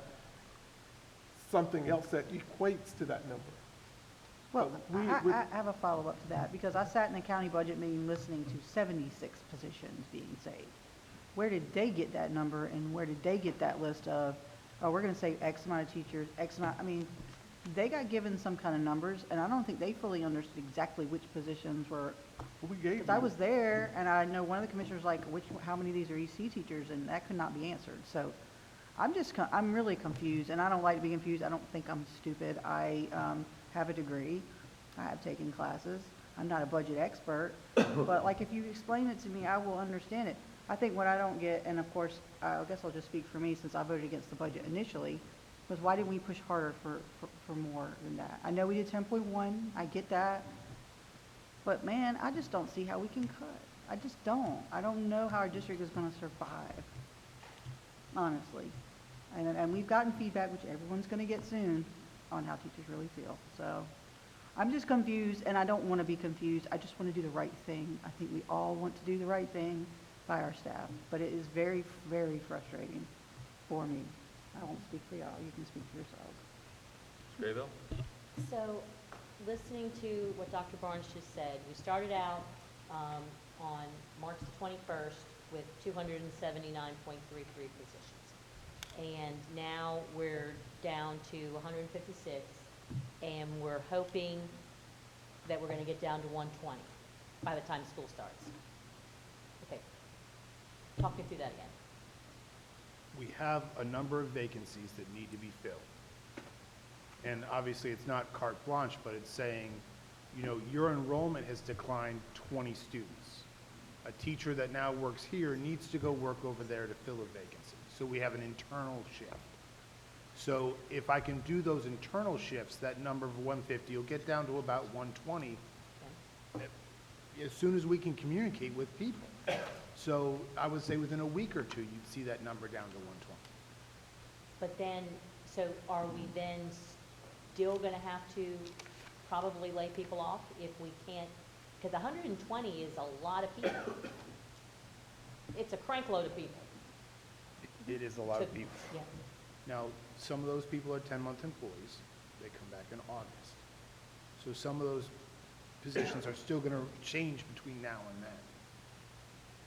something else that equates to that number. Well, I have a follow-up to that, because I sat in the county budget meeting listening to 76 positions being saved. Where did they get that number, and where did they get that list of, oh, we're gonna save X amount of teachers, X amount, I mean, they got given some kind of numbers, and I don't think they fully understood exactly which positions were, We gave because I you- was there, and I know one of the commissioners like, how many of these are EC teachers, and that could not be answered, so I'm really confused, and I don't like to be confused. I don't think I'm stupid. I have a degree. I have taken classes. I'm not a budget expert, but like if you explain it to me, I will understand it. I think what I don't get, and of course, I guess I'll just speak for me since I voted against the budget initially, was why didn't we push harder for more than that? I know we did 10.1. I get that, but man, I just don't see how we can cut. I just don't. I don't know how our district is going to survive, honestly. And we've gotten feedback, which everyone's going to get soon, on how teachers really feel. So I'm just confused, and I don't want to be confused. I just want to do the right thing. I think we all want to do the right thing by our staff, but it is very, very frustrating for me. I won't speak for y'all. You can speak for yourselves. Ms. Graybill? So, listening to what Dr. Barnes just said, we started out on March the 21st with 279.33 positions. And now we're down to 156, and we're hoping that we're going to get down to 120 by the time school starts. Okay, talk me through that again. We have a number of vacancies that need to be filled. And obviously, it's not carte blanche, but it's saying, you know, your enrollment has declined 20 students. A teacher that now works here needs to go work over there to fill a vacancy. So we have an internal shift. So if I can do those internal shifts, that number of 150 will get down to about 120 as soon as we can communicate with people. So I would say within a week or two, you'd see that number down to 120. But then, so are we then still going to have to probably lay people off if we can't? Because 120 is a lot of people. It's a crank load of people. It is a lot of people. Yeah. Now, some of those people are 10-month employees. They come back in August. So some of those positions are still going to change between now and then.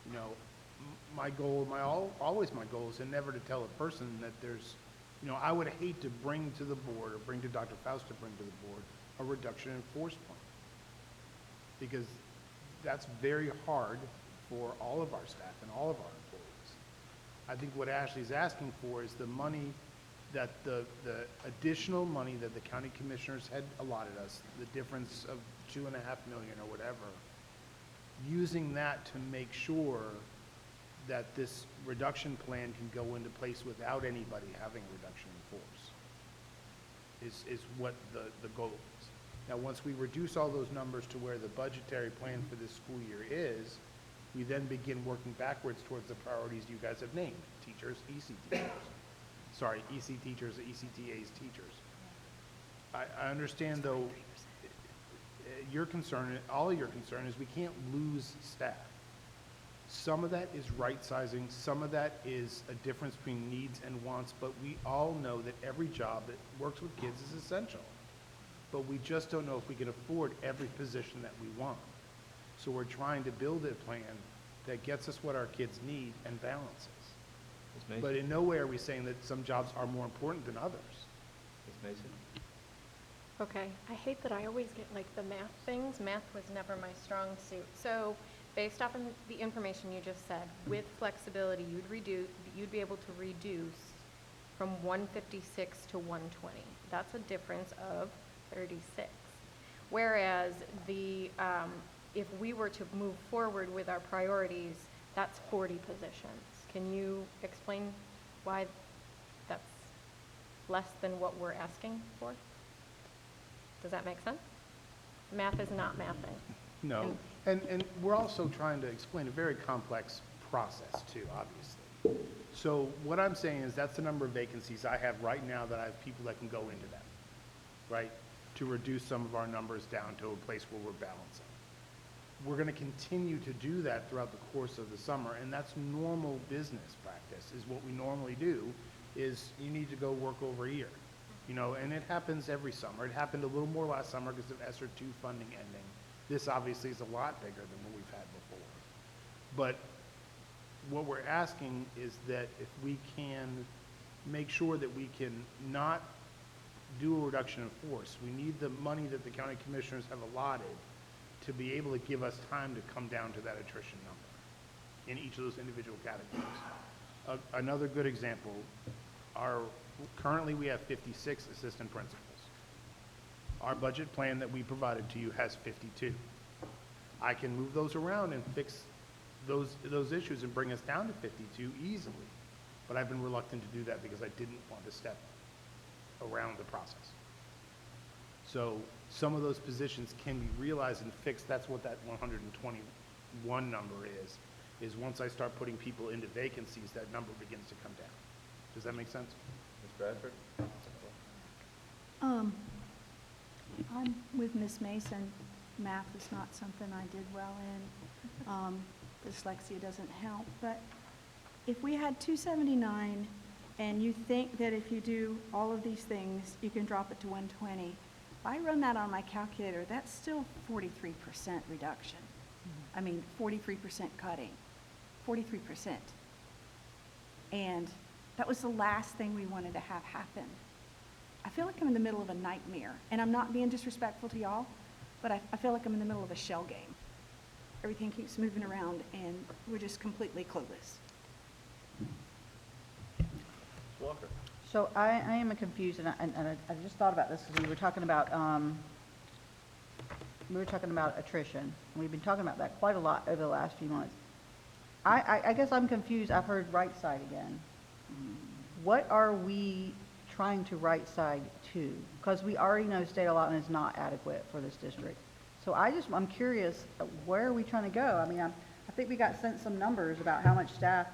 You know, my goal, always my goal is to never to tell a person that there's, you know, I would hate to bring to the board or bring to Dr. Faust to bring to the board a reduction in force plan. Because that's very hard for all of our staff and all of our employees. I think what Ashley's asking for is the money that the additional money that the county commissioners had allotted us, the difference of $2.5 million or whatever, using that to make sure that this reduction plan can go into place without anybody having a reduction in force is what the goal is. Now, once we reduce all those numbers to where the budgetary plan for this school year is, we then begin working backwards towards the priorities you guys have named: teachers, EC teachers. Sorry, EC teachers, ECTA's teachers. I understand, though, your concern, all of your concern is we can't lose staff. Some of that is right sizing, some of that is a difference between needs and wants, but we all know that every job that works with kids is essential. But we just don't know if we can afford every position that we want. So we're trying to build a plan that gets us what our kids need and balances. But in no way are we saying that some jobs are more important than others. Ms. Mason? Okay, I hate that I always get like the math things. Math was never my strong suit. So based off of the information you just said, with flexibility, you'd be able to reduce from 156 to 120. That's a difference of 36. Whereas if we were to move forward with our priorities, that's 40 positions. Can you explain why that's less than what we're asking for? Does that make sense? Math is not mathing. No, and we're also trying to explain a very complex process too, obviously. So what I'm saying is that's the number of vacancies I have right now that I have people that can go into them, right? To reduce some of our numbers down to a place where we're balancing. We're going to continue to do that throughout the course of the summer, and that's normal business practice, is what we normally do, is you need to go work over here. You know, and it happens every summer. It happened a little more last summer because of ESSER II funding ending. This obviously is a lot bigger than what we've had before. But what we're asking is that if we can make sure that we can not do a reduction in force, we need the money that the county commissioners have allotted to be able to give us time to come down to that attrition number in each of those individual categories. Another good example, currently we have 56 assistant principals. Our budget plan that we provided to you has 52. I can move those around and fix those issues and bring us down to 52 easily, but I've been reluctant to do that because I didn't want to step around the process. So some of those positions can be realized and fixed. That's what that 120 one number is once I start putting people into vacancies, that number begins to come down. Does that make sense? Ms. Bradford? I'm with Miss Mason. Math is not something I did well in. Dyslexia doesn't help, but if we had 279 and you think that if you do all of these things, you can drop it to 120, if I run that on my calculator, that's still 43% reduction. I mean, 43% cutting, 43%. And that was the last thing we wanted to have happen. I feel like I'm in the middle of a nightmare, and I'm not being disrespectful to y'all, but I feel like I'm in the middle of a shell game. Everything keeps moving around, and we're just completely clueless. Ms. Walker? So I am confused, and I just thought about this, because we were talking about attrition, and we've been talking about that quite a lot over the last few months. I guess I'm confused. I've heard right side again. What are we trying to right side to? Because we already know state allotment is not adequate for this district. So I'm curious, where are we trying to go? I mean, I think we got sent some numbers about how much staff.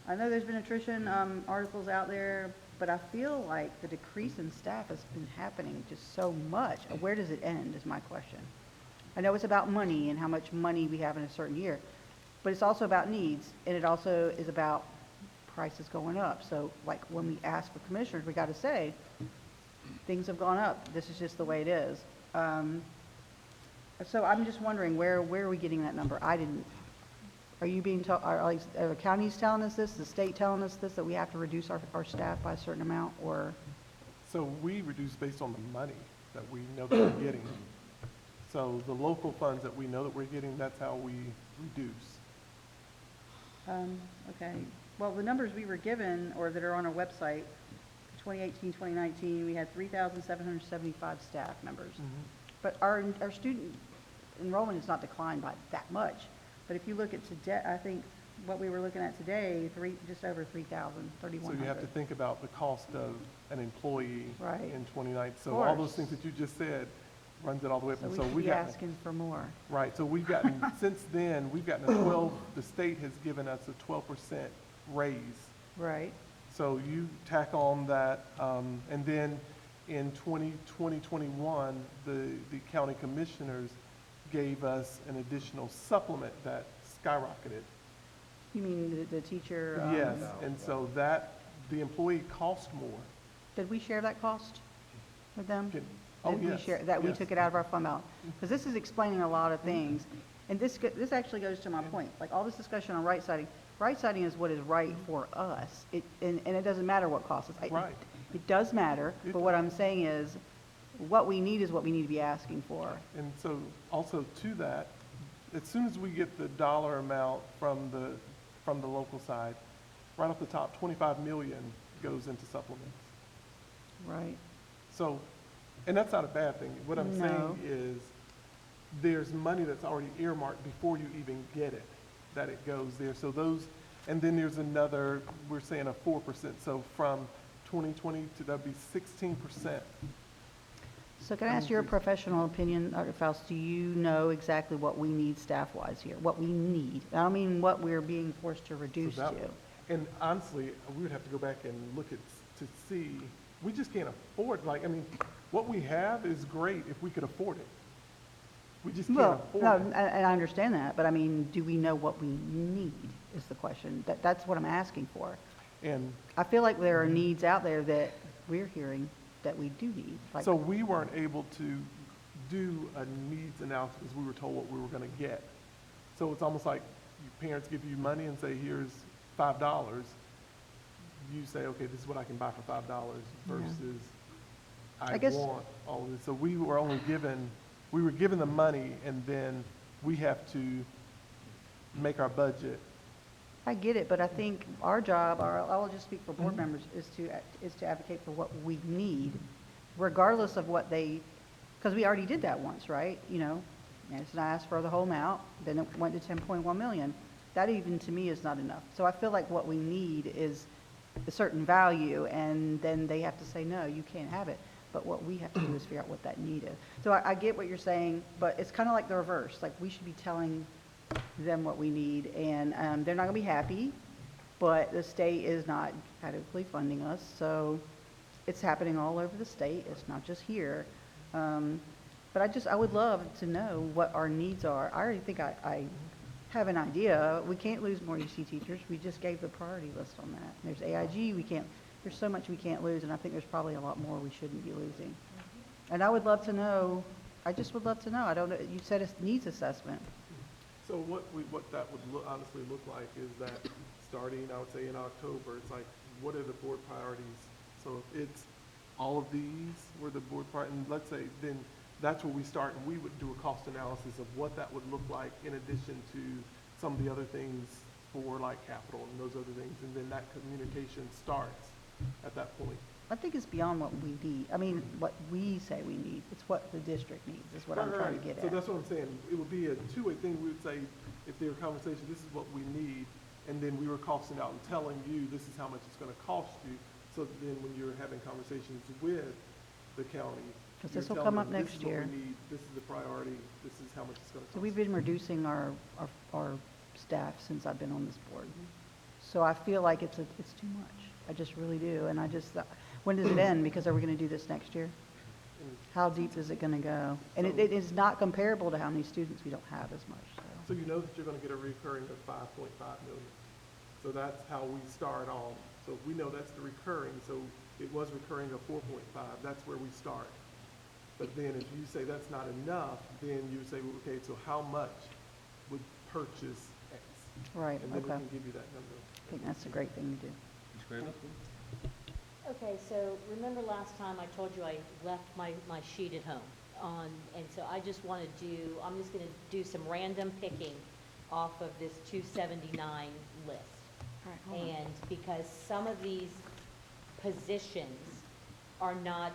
I know there's been attrition articles out there, but I feel like the decrease in staff has been happening just so much. Where does it end is my question. I know it's about money and how much money we have in a certain year, but it's also about needs, and it also is about prices going up. So like when we ask for commissioners, we got to say, things have gone up. This is just the way it is. So I'm just wondering, where are we getting that number? Are you being told, are the counties telling us this, the state telling us this, that we have to reduce our staff by a certain amount, or? So we reduce based on the money that we know that we're getting. So the local funds that we know that we're getting, that's how we reduce. Okay. Well, the numbers we were given, or that are on our website, 2018, 2019, we had 3,775 staff members. But our student enrollment has not declined by that much. But if you look at today, I think what we were looking at today, just over 3,000, 3,100. So you have to think about the cost of an employee Right. in 2019. Of So all those course. things that you just said runs it all the way up. So And we should we be got asking for more. right. So we've gotten since then we've gotten a 12. The state has given us a 12% raise. Right. So you tack on that, and then in 2021, the county commissioners gave us an additional supplement that skyrocketed. You mean the teacher? Yes, and so that, the employee cost more. Did we share that cost with them? Oh, Did we yes, share, that we yes. took it out of our fund balance? Because this is explaining a lot of things. And this actually goes to my point, like all this discussion on right siding is what is right for us. And it doesn't matter what costs us. Right. It does matter, but what I'm saying is, what we need is what we need to be asking for. And so also to that, as soon as we get the dollar amount from the local side, right off the top, 25 million goes into supplements. Right. So, and that's not a bad thing. What I'm No. saying is there's money that's already earmarked before you even get it, that it goes there. So those, and then there's another, we're saying a 4%. So from 2020 to, that'd be 16%. So can I ask your professional opinion, Dr. Faust? Do you know exactly what we need staff-wise here? What we need? I don't mean what we're being forced to reduce So to. that- And honestly, we would have to go back and look at, to see, we just can't afford, like, I mean, what we have is great if we could afford it. We just can't Well, afford no, it. and I understand that, but I mean, do we know what we need is the question. That's what I'm asking for. And I feel like there are needs out there that we're hearing that we do need. Like, so we weren't able to do a needs analysis because we were told what we were going to get. So it's almost like your parents give you money and say, here's $5. You say, okay, this is what I can buy for $5 versus I guess- want all of this. So we were given the money, and then we have to make our budget. I get it, but I think our job, I will just speak for board members, is to advocate for what we need, regardless of what they, because we already did that once, right? You know, Nancy and I asked for the whole amount, then it went to 10.1 million. That even to me is not enough. So I feel like what we need is a certain value, and then they have to say, no, you can't have it. But what we have to do is figure out what that need is. So I get what you're saying, but it's kind of like the reverse. Like, we should be telling them what we need. And they're not going to be happy, but the state is not adequately funding us. So it's happening all over the state. It's not just here. But I would love to know what our needs are. I already think I have an idea. We can't lose more UC teachers. We just gave the priority list on that. There's AIG, there's so much we can't lose, and I think there's probably a lot more we shouldn't be losing. And I would love to know, I just would love to know. I don't know, you said it's needs assessment. So what that would honestly look like is that starting, I would say in October, it's like, what are the board priorities? So if it's all of these were the board priorities, and let's say then that's where we start, and we would do a cost analysis of what that would look like in addition to some of the other things for like capital and those other things, and then that communication starts at that point. I think it's beyond what we need. I mean, what we say we need. It's what the district needs, is what I'm trying to get So at. that's what I'm saying. It would be a two-way thing. We would say, if there were conversations, this is what we need, and then we were costing out and telling you, this is how much it's gonna cost you. So then when you're having conversations with the county, Because you're this will telling come up them, next this is what year. we need, this is the priority, this is how much it's gonna cost. So we've been reducing our staff since I've been on this board. So I feel like it's too much. I just really do. And I just, when does it end? Because are we going to do this next year? How deep is it going to go? And it is not comparable to how many students we don't have as much, so. So you know that you're gonna get a recurring of 5.5 million. So that's how we start on. So if we know that's the recurring, so it was recurring of 4.5, that's where we start. But then if you say that's not enough, then you say, well, okay, so how much would purchase X? Right, And then we okay. can give you that number. I think that's a great thing to do. Ms. Graven? Okay, so remember last time I told you I left my sheet at home and so I just want to I'm just going to do some random picking off of this 279 list. All right, hold on. And because some of these positions are not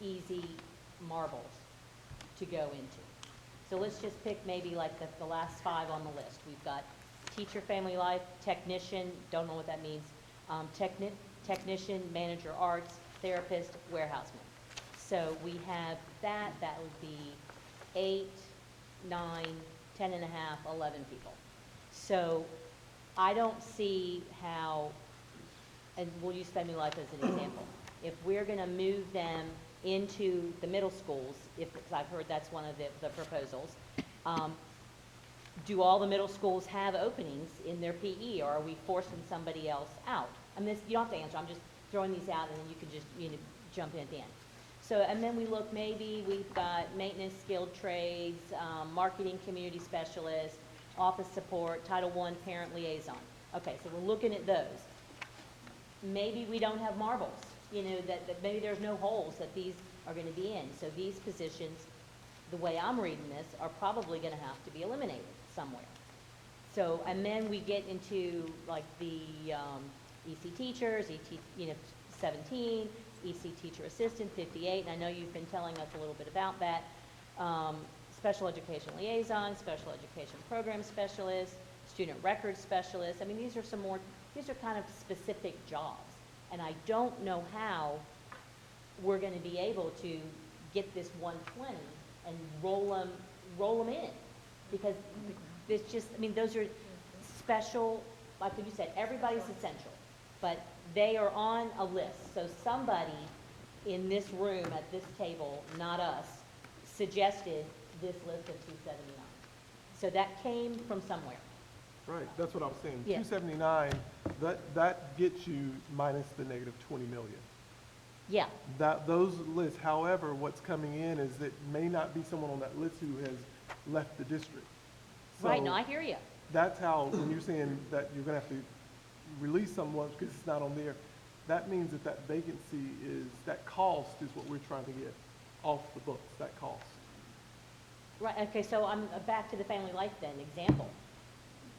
easy marbles to go into. So let's just pick maybe like the last 5 on the list. We've got teacher, family life, technician, don't know what that means, technician, manager arts, therapist, warehouseman. So we have that would be 8, 9, 10 and a half, 11 people. So I don't see how, and we'll use family life as an example. If we're gonna move them into the middle schools, because I've heard that's one of the proposals, do all the middle schools have openings in their PE, or are we forcing somebody else out? I mean, you don't have to answer, I'm just throwing these out, and then you can just, jump in at the end. So, and then we look, maybe we've got maintenance, skilled trades, marketing, community specialist, office support, Title I parent liaison. Okay, so we're looking at those. Maybe we don't have marbles, that maybe there's no holes that these are gonna be in. So these positions, the way I'm reading this, are probably gonna have to be eliminated somewhere. So, and then we get into like the EC teachers, 17, EC teacher assistant, 58, and I know you've been telling us a little bit about that. Special education liaison, special education program specialist, student records specialist. I mean, these are kind of specific jobs. And I don't know how we're gonna be able to get this 120 and roll them in. Because it's just, I mean, those are special, like you said, everybody's essential, but they are on a list. So somebody in this room at this table, not us, suggested this list of 279. So that came from somewhere. Right, that's what I was saying. Yeah. 279, that gets you minus the negative 20 million. Yeah, Those lists, however, what's coming in is that may not be someone on that list who has left the district. right, So no, I hear you. That's how, when you're saying that you're gonna have to release someone because it's not on there, that means that vacancy is, that cost is what we're trying to get off the books, that cost. Right, okay, so I'm back to the family life then, example.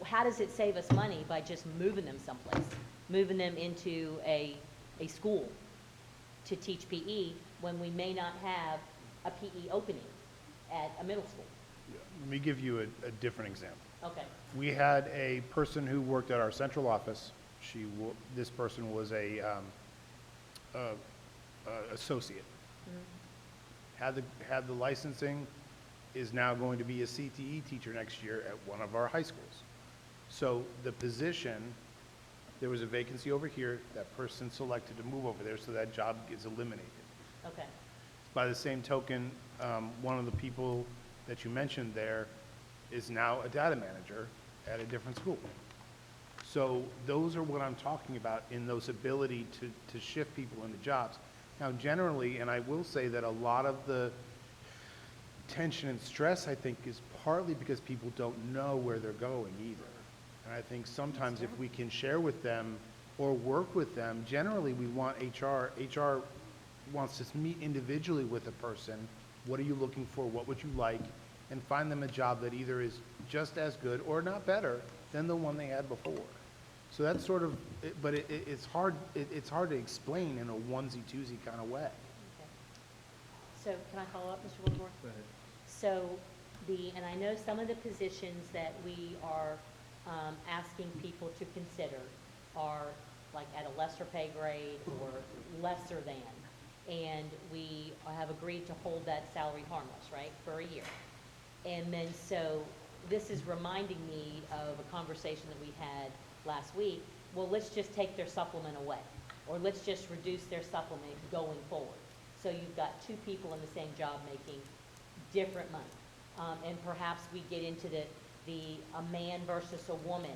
How does it save us money by just moving them someplace? Moving them into a school to teach PE when we may not have a PE opening at a middle school? Let me give you a different example. Okay, We had a person who worked at our central office. This person was a associate. Had the licensing, is now going to be a CTE teacher next year at one of our high schools. So the position, there was a vacancy over here, that person selected to move over there, so that job is eliminated. Okay. By the same token, one of the people that you mentioned there is now a data manager at a different school. So those are what I'm talking about in those ability to shift people into jobs. Now, generally, and I will say that a lot of the tension and stress, I think, is partly because people don't know where they're going either. And I think sometimes if we can share with them or work with them, generally we want HR wants to meet individually with a person. What are you looking for? What would you like? And find them a job that either is just as good or not better than the one they had before. So that's sort of, but it's hard to explain in a onesie-twosie kind of way. Okay. So can I follow up, Mr. Wilmore? Go ahead. So and I know some of the positions that we are asking people to consider are like at a lesser pay grade or lesser than. And we have agreed to hold that salary harmless, right, for a year. And then so this is reminding me of a conversation that we had last week. Well, let's just take their supplement away, or let's just reduce their supplement going forward. So you've got two people in the same job making different money. And perhaps we get into a man versus a woman,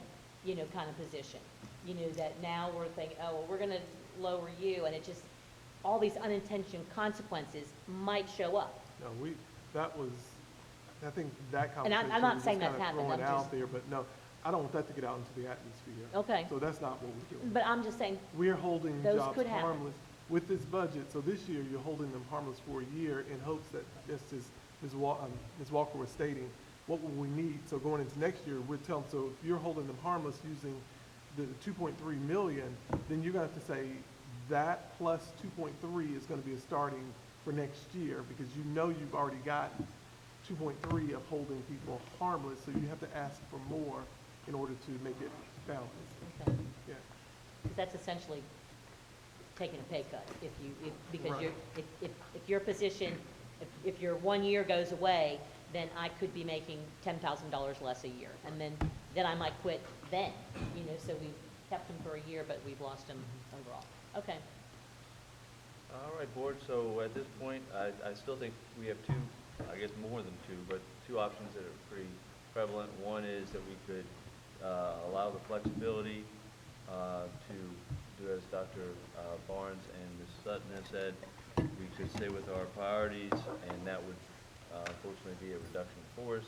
kind of position. That now we're thinking, oh, well, we're gonna lower you, and it just, all these unintentional consequences might show up. No, I think that And conversation I'm not was saying just that's kind of happened, thrown I'm out just- there, but no, I don't want that to get out into the atmosphere. Okay. So that's not what we're doing. But I'm just saying, We're holding those jobs could happen. harmless with this budget. So this year, you're holding them harmless for a year in hopes that, just as Ms. Walker was stating, what will we need? So going into next year, we're telling, so if you're holding them harmless using the 2.3 million, then you're gonna have to say that plus 2.3 is gonna be a starting for next year, because you've already got 2.3 of holding people harmless, so you have to ask for more in order to make it balanced. okay, Yeah. because that's essentially taking a pay cut because Right. if your position, if your 1 year goes away, then I could be making $10,000 less a year. And then I might quit then, so we've kept them for a year, but we've lost them overall. Okay. All right, board, so at this point, I still think we have two, I guess more than two, but two options that are pretty prevalent. One is that we could allow the flexibility to do as Dr. Barnes and Ms. Sutton has said. We could stay with our priorities, and that would unfortunately be a reduction in force.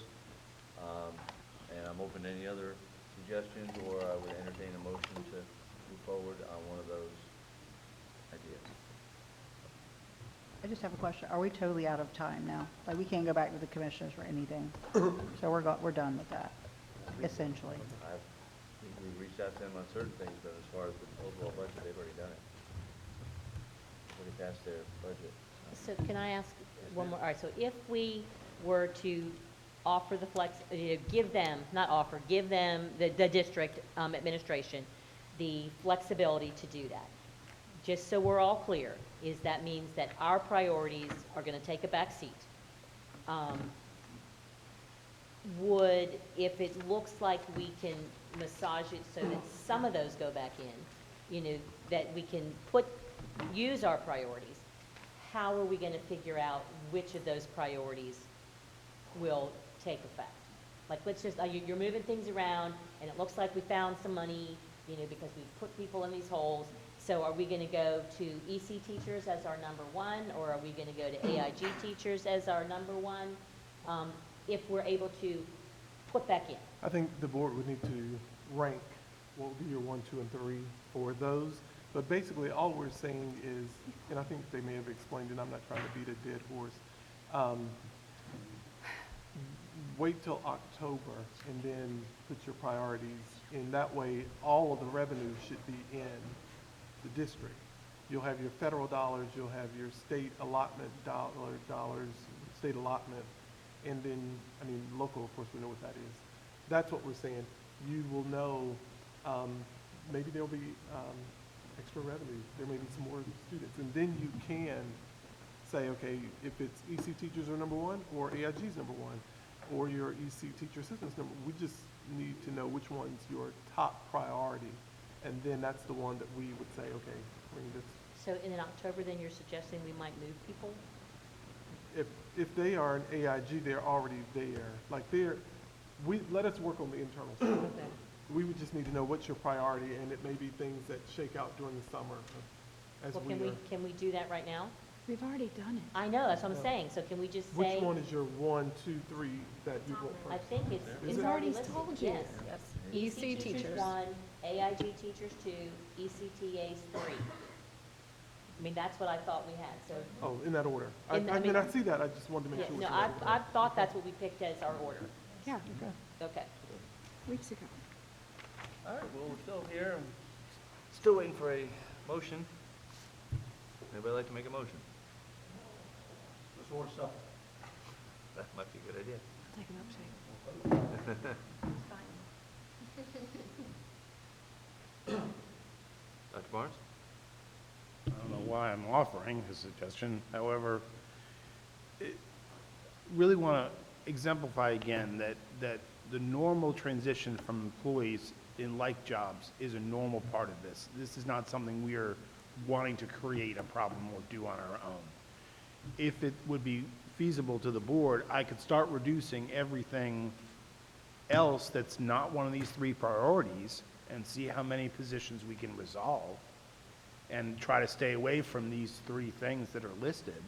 And I'm open to any other suggestions, or I would entertain a motion to move forward on one of those ideas. I just have a question. Are we totally out of time now? Like, we can't go back to the commissioners for anything? So we're done with that, essentially. I think we reached out to them on certain things, but as far as the overall budget, they've already done it. Already passed their budget. So can I ask one more? All right, so if we were to offer the give them, the district administration, the flexibility to do that, just so we're all clear, is that means that our priorities are going to take a back seat. If it looks like we can massage it so that some of those go back in, that we can use our priorities, how are we going to figure out which of those priorities will take effect? Like, let's just, you're moving things around, and it looks like we found some money, because we put people in these holes. So are we going to go to EC teachers as our number one, or are we going to go to AIG teachers as our number one, if we're able to put back in? I think the board would need to rank what would be your 1, 2, and 3 for those. But basically, all we're saying is, and I think they may have explained it, I'm not trying to beat a dead horse. Wait till October and then put your priorities in. That way, all of the revenue should be in the district. You'll have your federal dollars, you'll have your state allotment dollars, state allotment, and then, local, of course, we know what that is. That's what we're saying. You will know, maybe there'll be extra revenue. There may be some more students. And then you can say, okay, if it's EC teachers are number one, or AIG's number one, or your EC teacher assistant's number, we just need to know which one's your top priority. And then that's the one that we would say, okay, bring this. So in October, then you're suggesting we might move people? If they are an AIG, they're already there. Like let us work on the internal stuff. Okay. We would just need to know what's your priority, and it may be things that shake out during the summer as Well, we are. can we do that right now? We've already done it. I know, that's what I'm No. saying, so can we just say? Which one is your 1, 2, 3 that you want I first? think it's Is it- already listed, yes. Yes. EC teachers 1, AIG teachers 2, ECTAs 3. I mean, that's what I thought we had, so. Oh, in that order. I In- I mean- I see that, I just wanted to make Yeah, sure. no, it's in that order. I thought that's what we picked as our order. Yeah, Okay. weeks ago. All right, well, we're still here, and still waiting for a motion. Anybody like to make a motion? Let's order supper. That might be a good idea. Take an upshake. Dr. Barnes? I don't know why I'm offering a suggestion, however, really want to exemplify again that the normal transition from employees in like jobs is a normal part of this. This is not something we are wanting to create a problem or do on our own. If it would be feasible to the board, I could start reducing everything else that's not one of these 3 priorities and see how many positions we can resolve and try to stay away from these 3 things that are listed,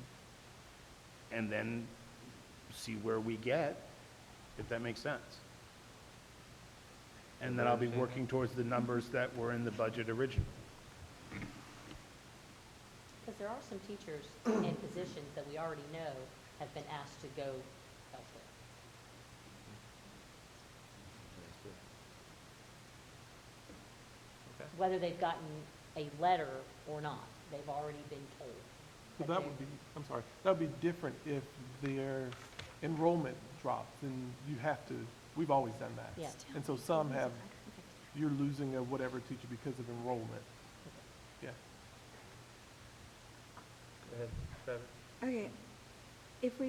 and then see where we get, if that makes sense. And then I'll be working towards the numbers that were in the budget originally. Because there are some teachers and positions that we already know have been asked to go elsewhere. Okay. Whether they've gotten a letter or not, they've already been told. So that would be, I'm sorry, that would be different if their enrollment drops, and you have to, we've always done that. Yeah. And so some have, you're losing a whatever teacher because of enrollment. Yeah. Go ahead, Travis. Okay, if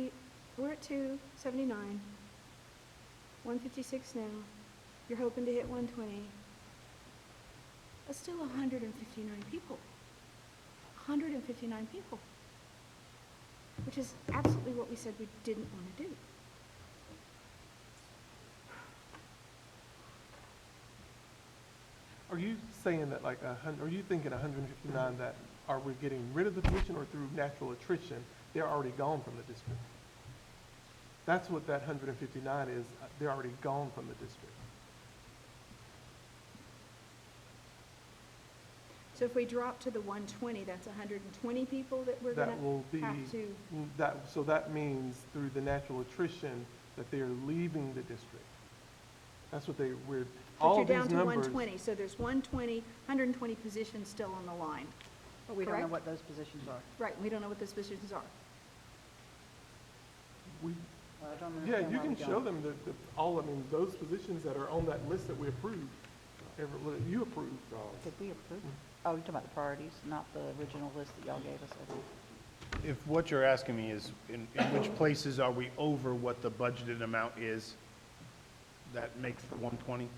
we're at 279, 156 now, you're hoping to hit 120. That's still 159 people. 159 people. Which is absolutely what we said we didn't want to do. Are you saying that like are you thinking 159 that are we getting rid of the position, or through natural attrition, they're already gone from the district? That's what that 159 is, they're already gone from the district. So if we drop to the 120, that's 120 people that we're That will be, gonna have to. so that means through the natural attrition that they're leaving the district. That's what we're, But all you're these down to numbers. 120, so there's 120 positions still on the line. But we don't know Correct? what those positions are. Right, we don't know what those positions are. We, Well, I don't yeah, understand you why we can don't. show them I mean, those positions that are on that list that we approved, you approved. Did we approve? Oh, you're talking about the priorities, not the original list that y'all gave us, I think. If what you're asking me is, in which places are we over what the budgeted amount is, that makes the 120?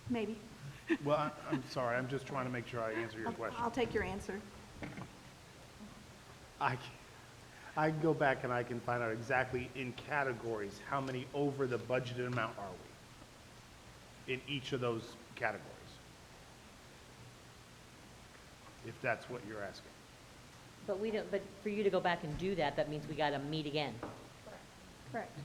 Maybe. Well, I'm sorry, I'm just trying to make sure I answer your question. I'll take your answer. I can go back and I can find out exactly in categories, how many over the budgeted amount are we in each of those categories? If that's what you're asking. But we don't, but for you to go back and do that, that means we got to meet again. Correct.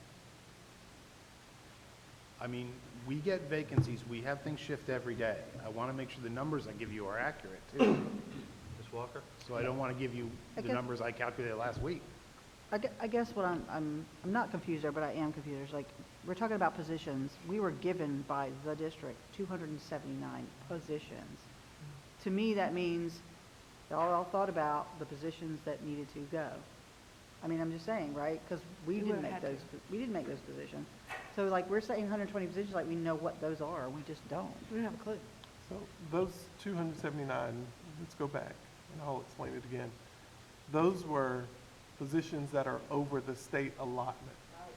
I mean, we get vacancies, we have things shift every day. I want to make sure the numbers I give you are accurate too. Ms. Walker? So I don't want to give you the Okay. numbers I calculated last week. I guess what I'm not confused there, but I am confused. There's like, we're talking about positions. We were given by the district 279 positions. To me, that means y'all all thought about the positions that needed to go. I mean, I'm just saying, right? Because we didn't make those, positions. So like, we're saying 120 positions, like we know what those are. We just don't. We don't have a clue. So those 279, let's go back, and I'll explain it again. those were positions that are over the state allotment.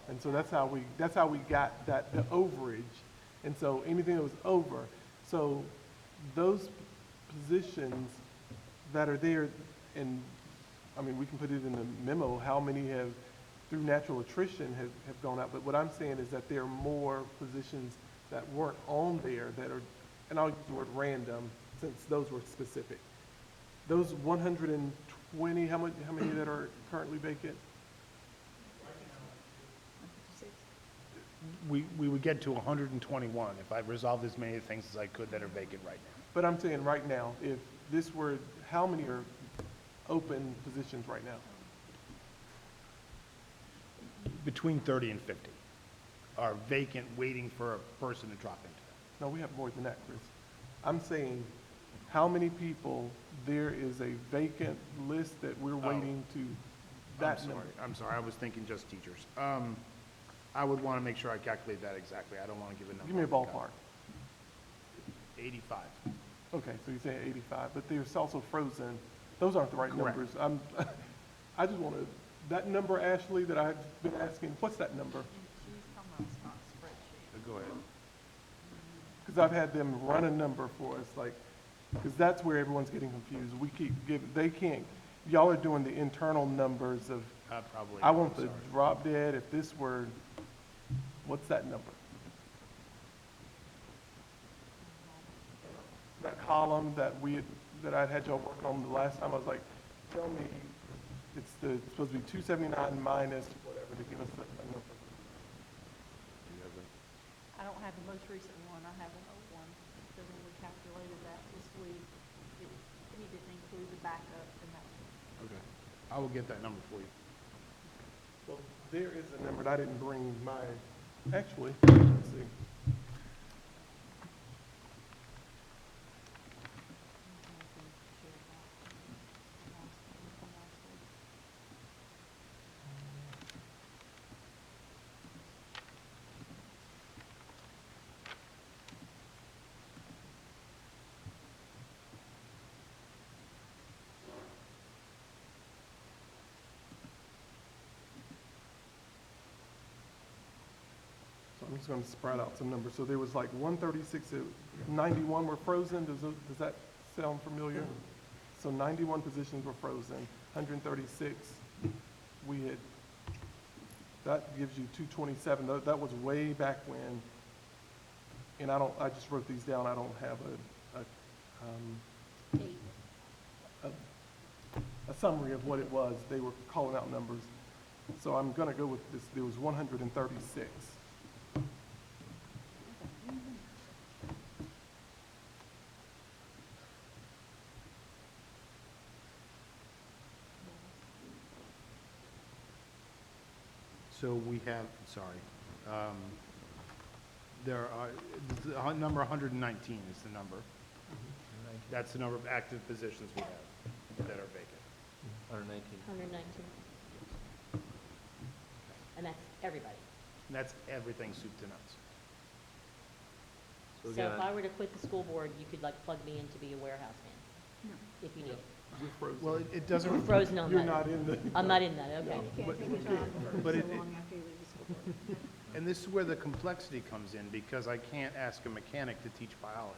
And so that's how we got that, the overage. And so anything that was over, so those positions that are there, and, I mean, we can put it in the memo, how many have, through natural attrition, have gone out. But what I'm saying is that there are more positions that weren't on there that are, and I'll use the word random, since those were specific. Those 120, how many that are currently vacant? We would get to 121 if I resolved as many things as I could that are vacant right now. But I'm saying right now, if this were, how many are open positions right now? Between 30 and 50 are vacant, waiting for a person to drop into them. No, we have more than that, Chris. I'm saying, how many people, there is a vacant list that we're waiting to, that number? I'm sorry, I was thinking just teachers. I would want to make sure I calculate that exactly. I don't want to give a number. Give me a ballpark. 85. Okay, so you're saying 85, but there's also frozen. Those aren't the right Correct. numbers. I just want to, that number, Ashley, that I've been asking, what's that number? Go ahead. Because I've had them run a number for us, like, because that's where everyone's getting confused. We keep giving, they can't, y'all are doing the internal numbers of, Probably. I want I'm the sorry. drop dead, if this were, what's that number? That column that I'd had y'all work on the last time, I was like, tell me, it's supposed to be 279 minus whatever to give us a number. I don't have the most recent one, I have an old one, so when we calculated that this week, we didn't include the backup in that one. Okay. I will get that number for you. Well, there is a number, and I didn't bring my, actually, let's see. So I'm just going to spread out some numbers. So there was like 136, 91 were frozen. Does that sound familiar? So 91 positions were frozen, 136 we had, that gives you 227. That was way back when, and I just wrote these down. I don't have a summary of what it was. They were calling out numbers. So I'm going to go with this. There was 136. So we have, there are, the number 119 is the number. That's the number of active positions we have that are vacant. 119. 119. And that's everybody. And that's everything soup to nuts. So So again, if I were to quit the school board, you could like plug me in to be a warehouse man? If you need. You're frozen. Well, it doesn't. I'm frozen on that. You're not in the. I'm not in that, okay. You can't take a job for but so it- long after you leave the school board. And this is where the complexity comes in, because I can't ask a mechanic to teach biology.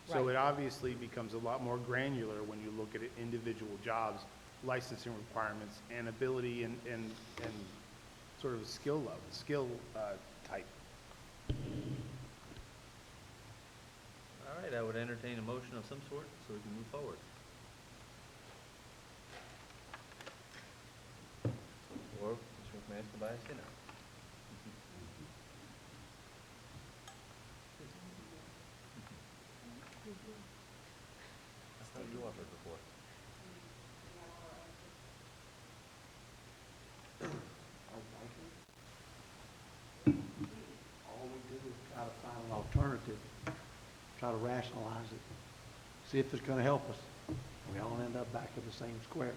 So Right. it obviously becomes a lot more granular when you look at individual jobs, licensing requirements, and ability and sort of skill level, type. all right, I would entertain a motion of some sort so we can move forward. Or Mr. McManus can buy us dinner. That's what you offered before. All we do is try to find an alternative, try to rationalize it, see if it's gonna help us. We all end up back in the same square.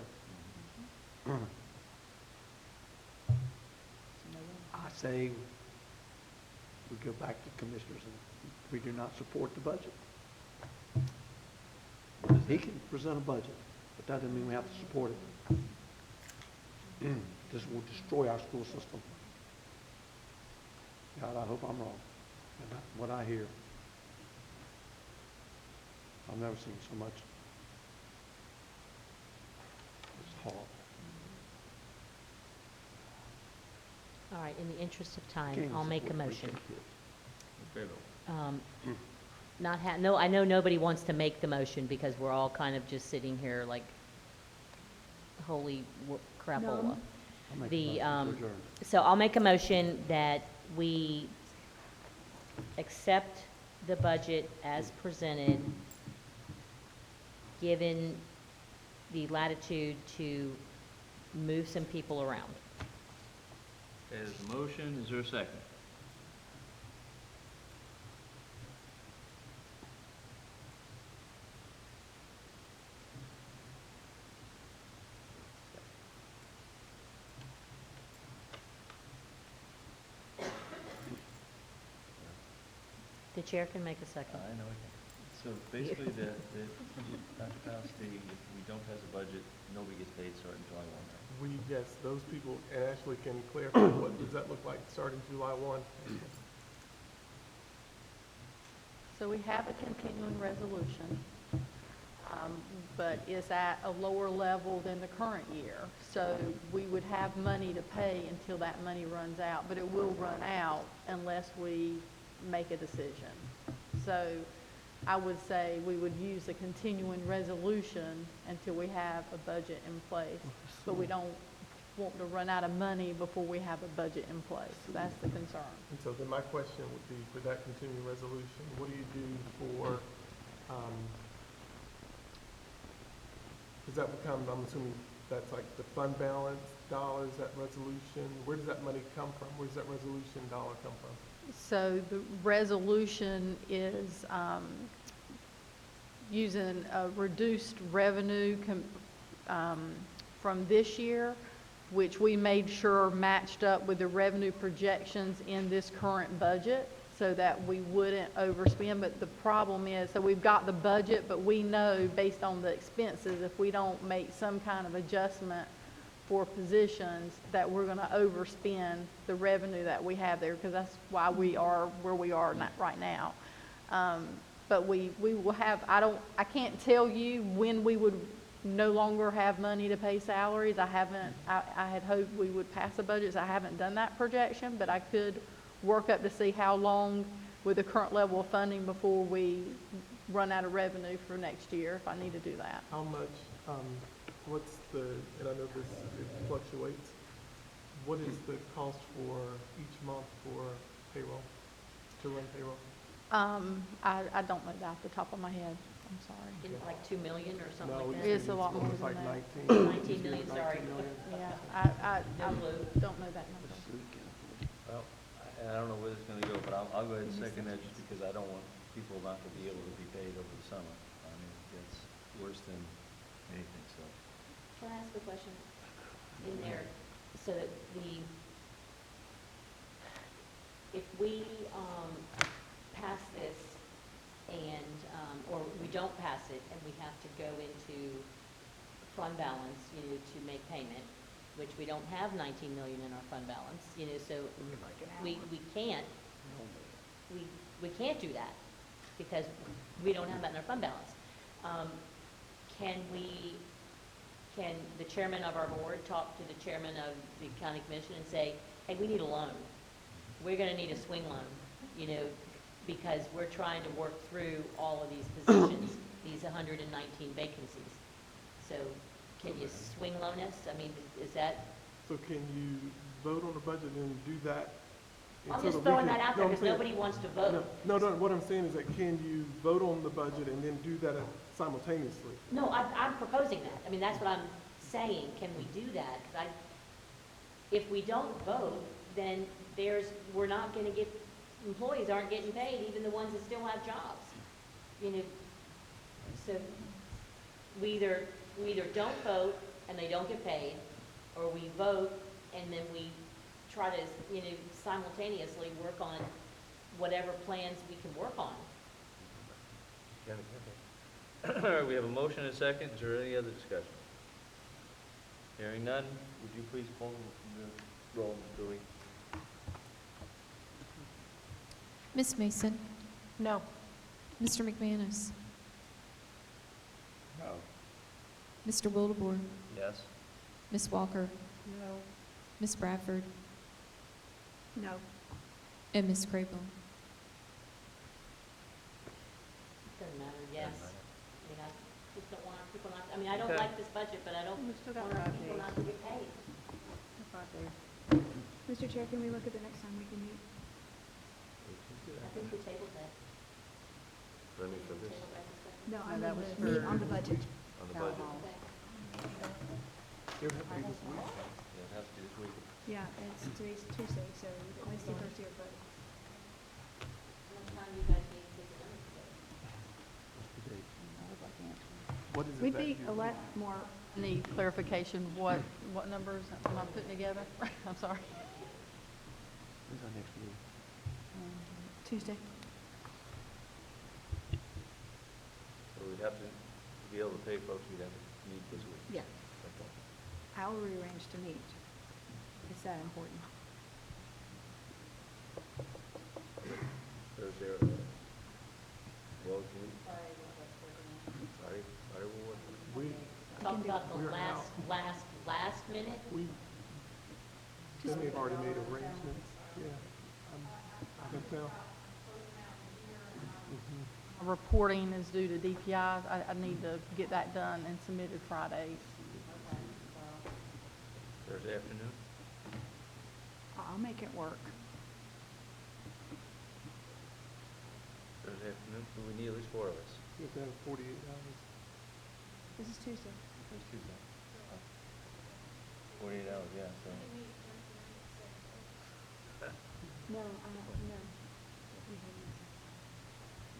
I say we go back to commissioners and we do not support the budget. He can present a budget, but that doesn't mean we have to support it. this will destroy our school system. God, I hope I'm wrong. And what I hear, I've never seen so much. It's horrible. All right, in the interest of time, Can't I'll make a support motion. pre-K kids. No, I know nobody wants to make the motion because we're all kind of just sitting here like holy crapola. Numb. I'll make a The, motion to adjourn. so I'll make a motion that we accept the budget as presented, given the latitude to move some people around. Okay, there's a motion, is there a second? The chair can make a second. I know it. So basically, Dr. Palestine, if we don't pass a budget, nobody gets paid starting July 1, right? Yes, those people, and Ashley can clarify, what does that look like starting July 1? So we have a continuing resolution, but it's at a lower level than the current year. So we would have money to pay until that money runs out, but it will run out unless we make a decision. So I would say we would use a continuing resolution until we have a budget in place. But we don't want to run out of money before we have a budget in place. That's the concern. And so then my question would be, for that continuing resolution, what do you do for, does that become, I'm assuming that's like the fund balance dollars, that resolution, where does that money come from? Where does that resolution dollar come from? So the resolution is using a reduced revenue from this year, which we made sure matched up with the revenue projections in this current budget so that we wouldn't overspend. But the problem is, so we've got the budget, but we know based on the expenses, if we don't make some kind of adjustment for positions, that we're going to overspend the revenue that we have there, because that's why we are where we are right now. But we will have, I can't tell you when we would no longer have money to pay salaries. I had hoped we would pass the budgets. I haven't done that projection, but I could work up to see how long with the current level of funding before we run out of revenue for next year, if I need to do that. How much, what's the, and I know this, it fluctuates, what is the cost for each month for payroll, to run payroll? I don't know that off the top of my head. I'm sorry. Isn't it like 2 million or something No, like that? It's a lot more it's than like that. 19 million, sorry. Yeah, I No clue. don't know that number. Well, I don't know where it's gonna go, but I'll go ahead and second that just because I don't want people not to be able to be paid over the summer. I mean, that's worse than anything, so. Can I ask a question in there? So that if we pass this and, or we don't pass it and we have to go into fund balance, to make payment, which we don't have 19 million in our fund balance, so we can't, we can't do that because we don't have that in our fund balance. Can the chairman of our board talk to the chairman of the county commission and say, hey, we need a loan. We're going to need a swing loan, because we're trying to work through all of these positions, these 119 vacancies. So can you swing loan us? I mean, is that? So can you vote on the budget and do that? I'm so just that we throwing can- that out no, there I'm because saying- nobody wants to vote. No, what I'm saying is that can you vote on the budget and then do that simultaneously? No, I'm proposing that. I mean, that's what I'm saying. Can we do that? 'Cause if we don't vote, then we're not going to get, employees aren't getting paid, even the ones that still have jobs. So we either don't vote and they don't get paid, or we vote and then we try to, simultaneously work on whatever plans we can work on. All right, we have a motion and a second. Is there any other discussion? Hearing none, would you please call the roll, Ms. Dooley? Ms. Mason, No. Mr. McManus, No. Mr. Wildebohr, Yes. Ms. Walker, No. Ms. Bradford, No. and Ms. Craybill. Doesn't matter, yes. I mean, I just don't want our people not, I mean, I don't Okay. like this budget, but I don't We've still got want our 5 people days. not to get paid. 5 days. Mr. Chair, can we look at the next time we can meet? I think we tabled that. Let me for this, Tabled that discussion. No, I No, that mean, was meet for- on the budget. on the Town budget. hall. It would have to be this week. Yeah, it has to be this week. Yeah, it's today's Tuesday, so Wednesday, Thursday, or Friday. What time do you guys need to get it done today? I would like answers. What is it We'd that be you a lot need? more, Need clarification, what numbers am I putting together? I'm sorry. When's our next meeting? Tuesday. So we'd have to be able to pay folks, we'd have to meet this week. Yeah. That's all. How will we arrange to meet? Is that important? Thursday, well, can we, Friday, will work. We, Talk can do about the We're last minute. we, they may have already made arrangements, yeah. I can tell. Reporting is due to DPI. I need to get that done and submitted Fridays. Thursday afternoon? I'll make it work. Thursday afternoon, we need at least 4 of us. You have to have 48 hours. This is Tuesday. It's Tuesday. 48 hours, yeah, so. No, no.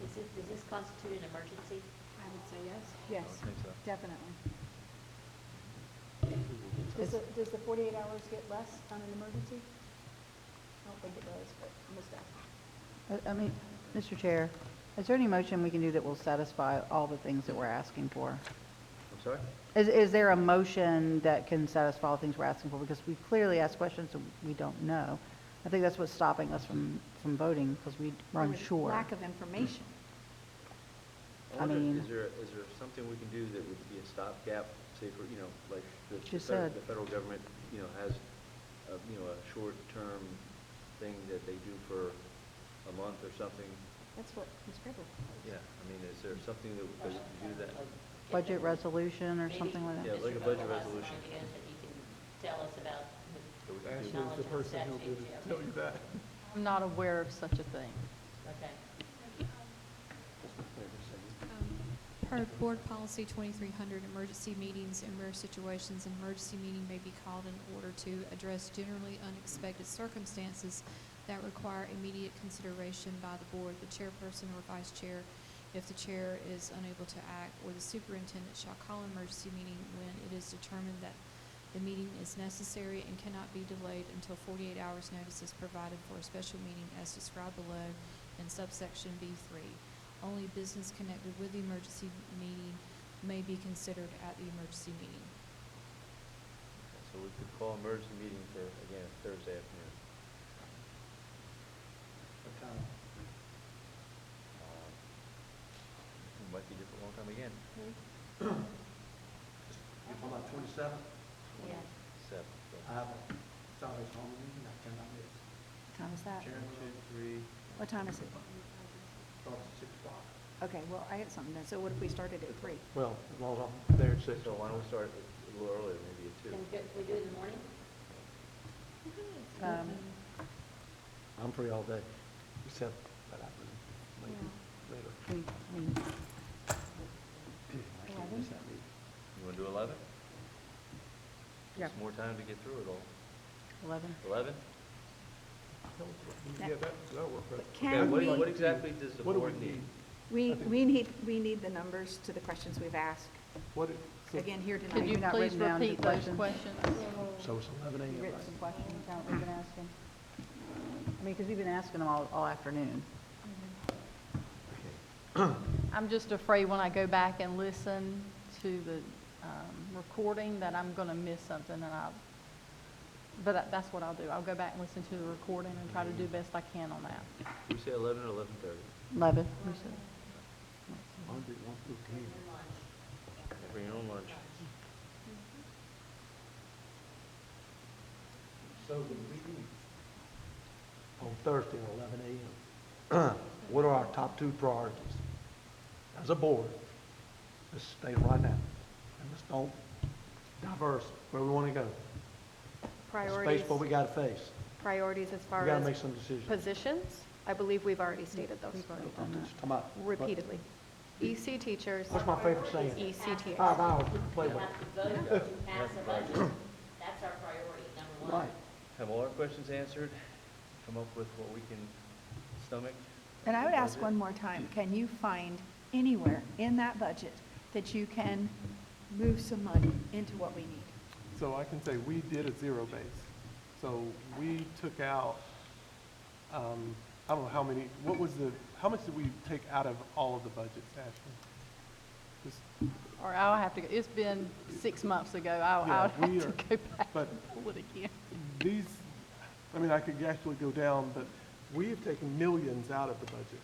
Does this constitute an emergency? I would say yes. Yes, I think so. definitely. Does the 48 hours get less on an emergency? I don't think it does, but I'm gonna I mean, Mr. Chair, is there any motion we can do that will satisfy all the things that we're asking for? I'm sorry? Is there a motion that can satisfy all the things we're asking for? Because we clearly asked questions that we don't know. I think that's what's stopping us from voting, because we're unsure. Lack of information. I wonder, mean- is there something we can do that would be a stopgap, say for, like Just said. the federal government, has, a short-term thing that they do for a month or something? That's what Ms. Crable proposed. Yeah, I mean, is there something that we could do that? Budget resolution or Maybe something like Yeah, that? like a Mr. budget Bubble has some resolution. ideas that he can tell us about That we can do? his Ashley's knowledge the of person who'll statute. be able Yeah, to tell you that. I'm not aware of such a thing. Okay. Per Board Policy 2300, emergency meetings in rare situations, an emergency meeting may be called in order to address generally unexpected circumstances that require immediate consideration by the board, the chairperson or vice chair, if the chair is unable to act, or the superintendent shall call an emergency meeting when it is determined that the meeting is necessary and cannot be delayed until 48 hours notice is provided for a special meeting as described below in subsection B3. Only business connected with the emergency meeting may be considered at the emergency meeting. So we could call emergency meeting for, again, Thursday afternoon. What time? It might be here for a long time again. You're talking about 27th? Yeah. 7. I have a Southeast Home meeting I cannot miss. What time is that? 2, 3. What time is it? Starts at 6 o'clock. Okay, well, I had something then. So what if we started at 3? Well, as long as I'm there at 6. So why don't we start a little earlier, maybe at 2? Can we do it in the morning? I'm free all day, except that I can maybe later. I mean, I can't miss that meeting. You want to do 11? Yeah. Just more time to get through it all. 11? 11? Yeah, that'll work better. But Okay, can we, what exactly does the What do we board need? we need the numbers to the questions we've asked. What, so Again, here Could tonight. you You've not please written down the repeat those questions? questions? So it's 11 a.m., You right? written some questions, haven't we been asking? I mean, because we've been asking them all afternoon. I'm just afraid when I go back and listen to the recording that I'm gonna miss something and that's what I'll do. I'll go back and listen to the recording and try to do best I can on that. We say 11 or 11:30? 11, you said. Monday, 1 through 10. Bring your own lunch. So the meeting on Thursday at 11 a.m. What are our top 2 priorities? As a board, let's stay right now. And let's don't diverse where we want to go. Priorities, Face what we got to face. priorities as We far got to make as some decisions. positions, I believe we've already stated those I'm just talking about- repeatedly. EC teachers, What's my favorite saying? ECTS. 5 hours we can play with. Vote to pass a budget. That's our priority, number one. Right. Have all our questions answered, come up with what we can stomach. And I would ask Budget. one more time, can you find anywhere in that budget that you can move some money into what we need? So I can say we did a zero base. So we took out, I don't know how many, how much did we take out of all of the budgets, Ashley? Just, Or I'll have to, it's been 6 months ago. I'll Yeah, have we to are- go back but and pull it again. these, I mean, I could actually go down, but we have taken millions out of the budget.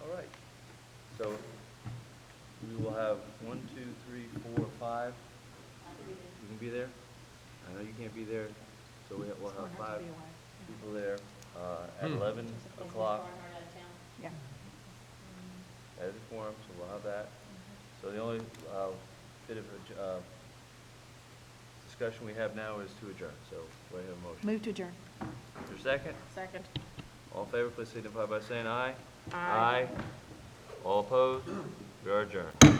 All right. So we will have 1, 2, 3, 4, 5. You can be there? I know you can't be there, so we'll have 5 people there at 11 o'clock. Yeah. As a quorum, so we'll have that. So the only bit of discussion we have now is to adjourn, so do I have a motion? Move to adjourn. Is there a second? Second. All in favor, please signify by saying aye. Aye. All opposed? We are adjourned.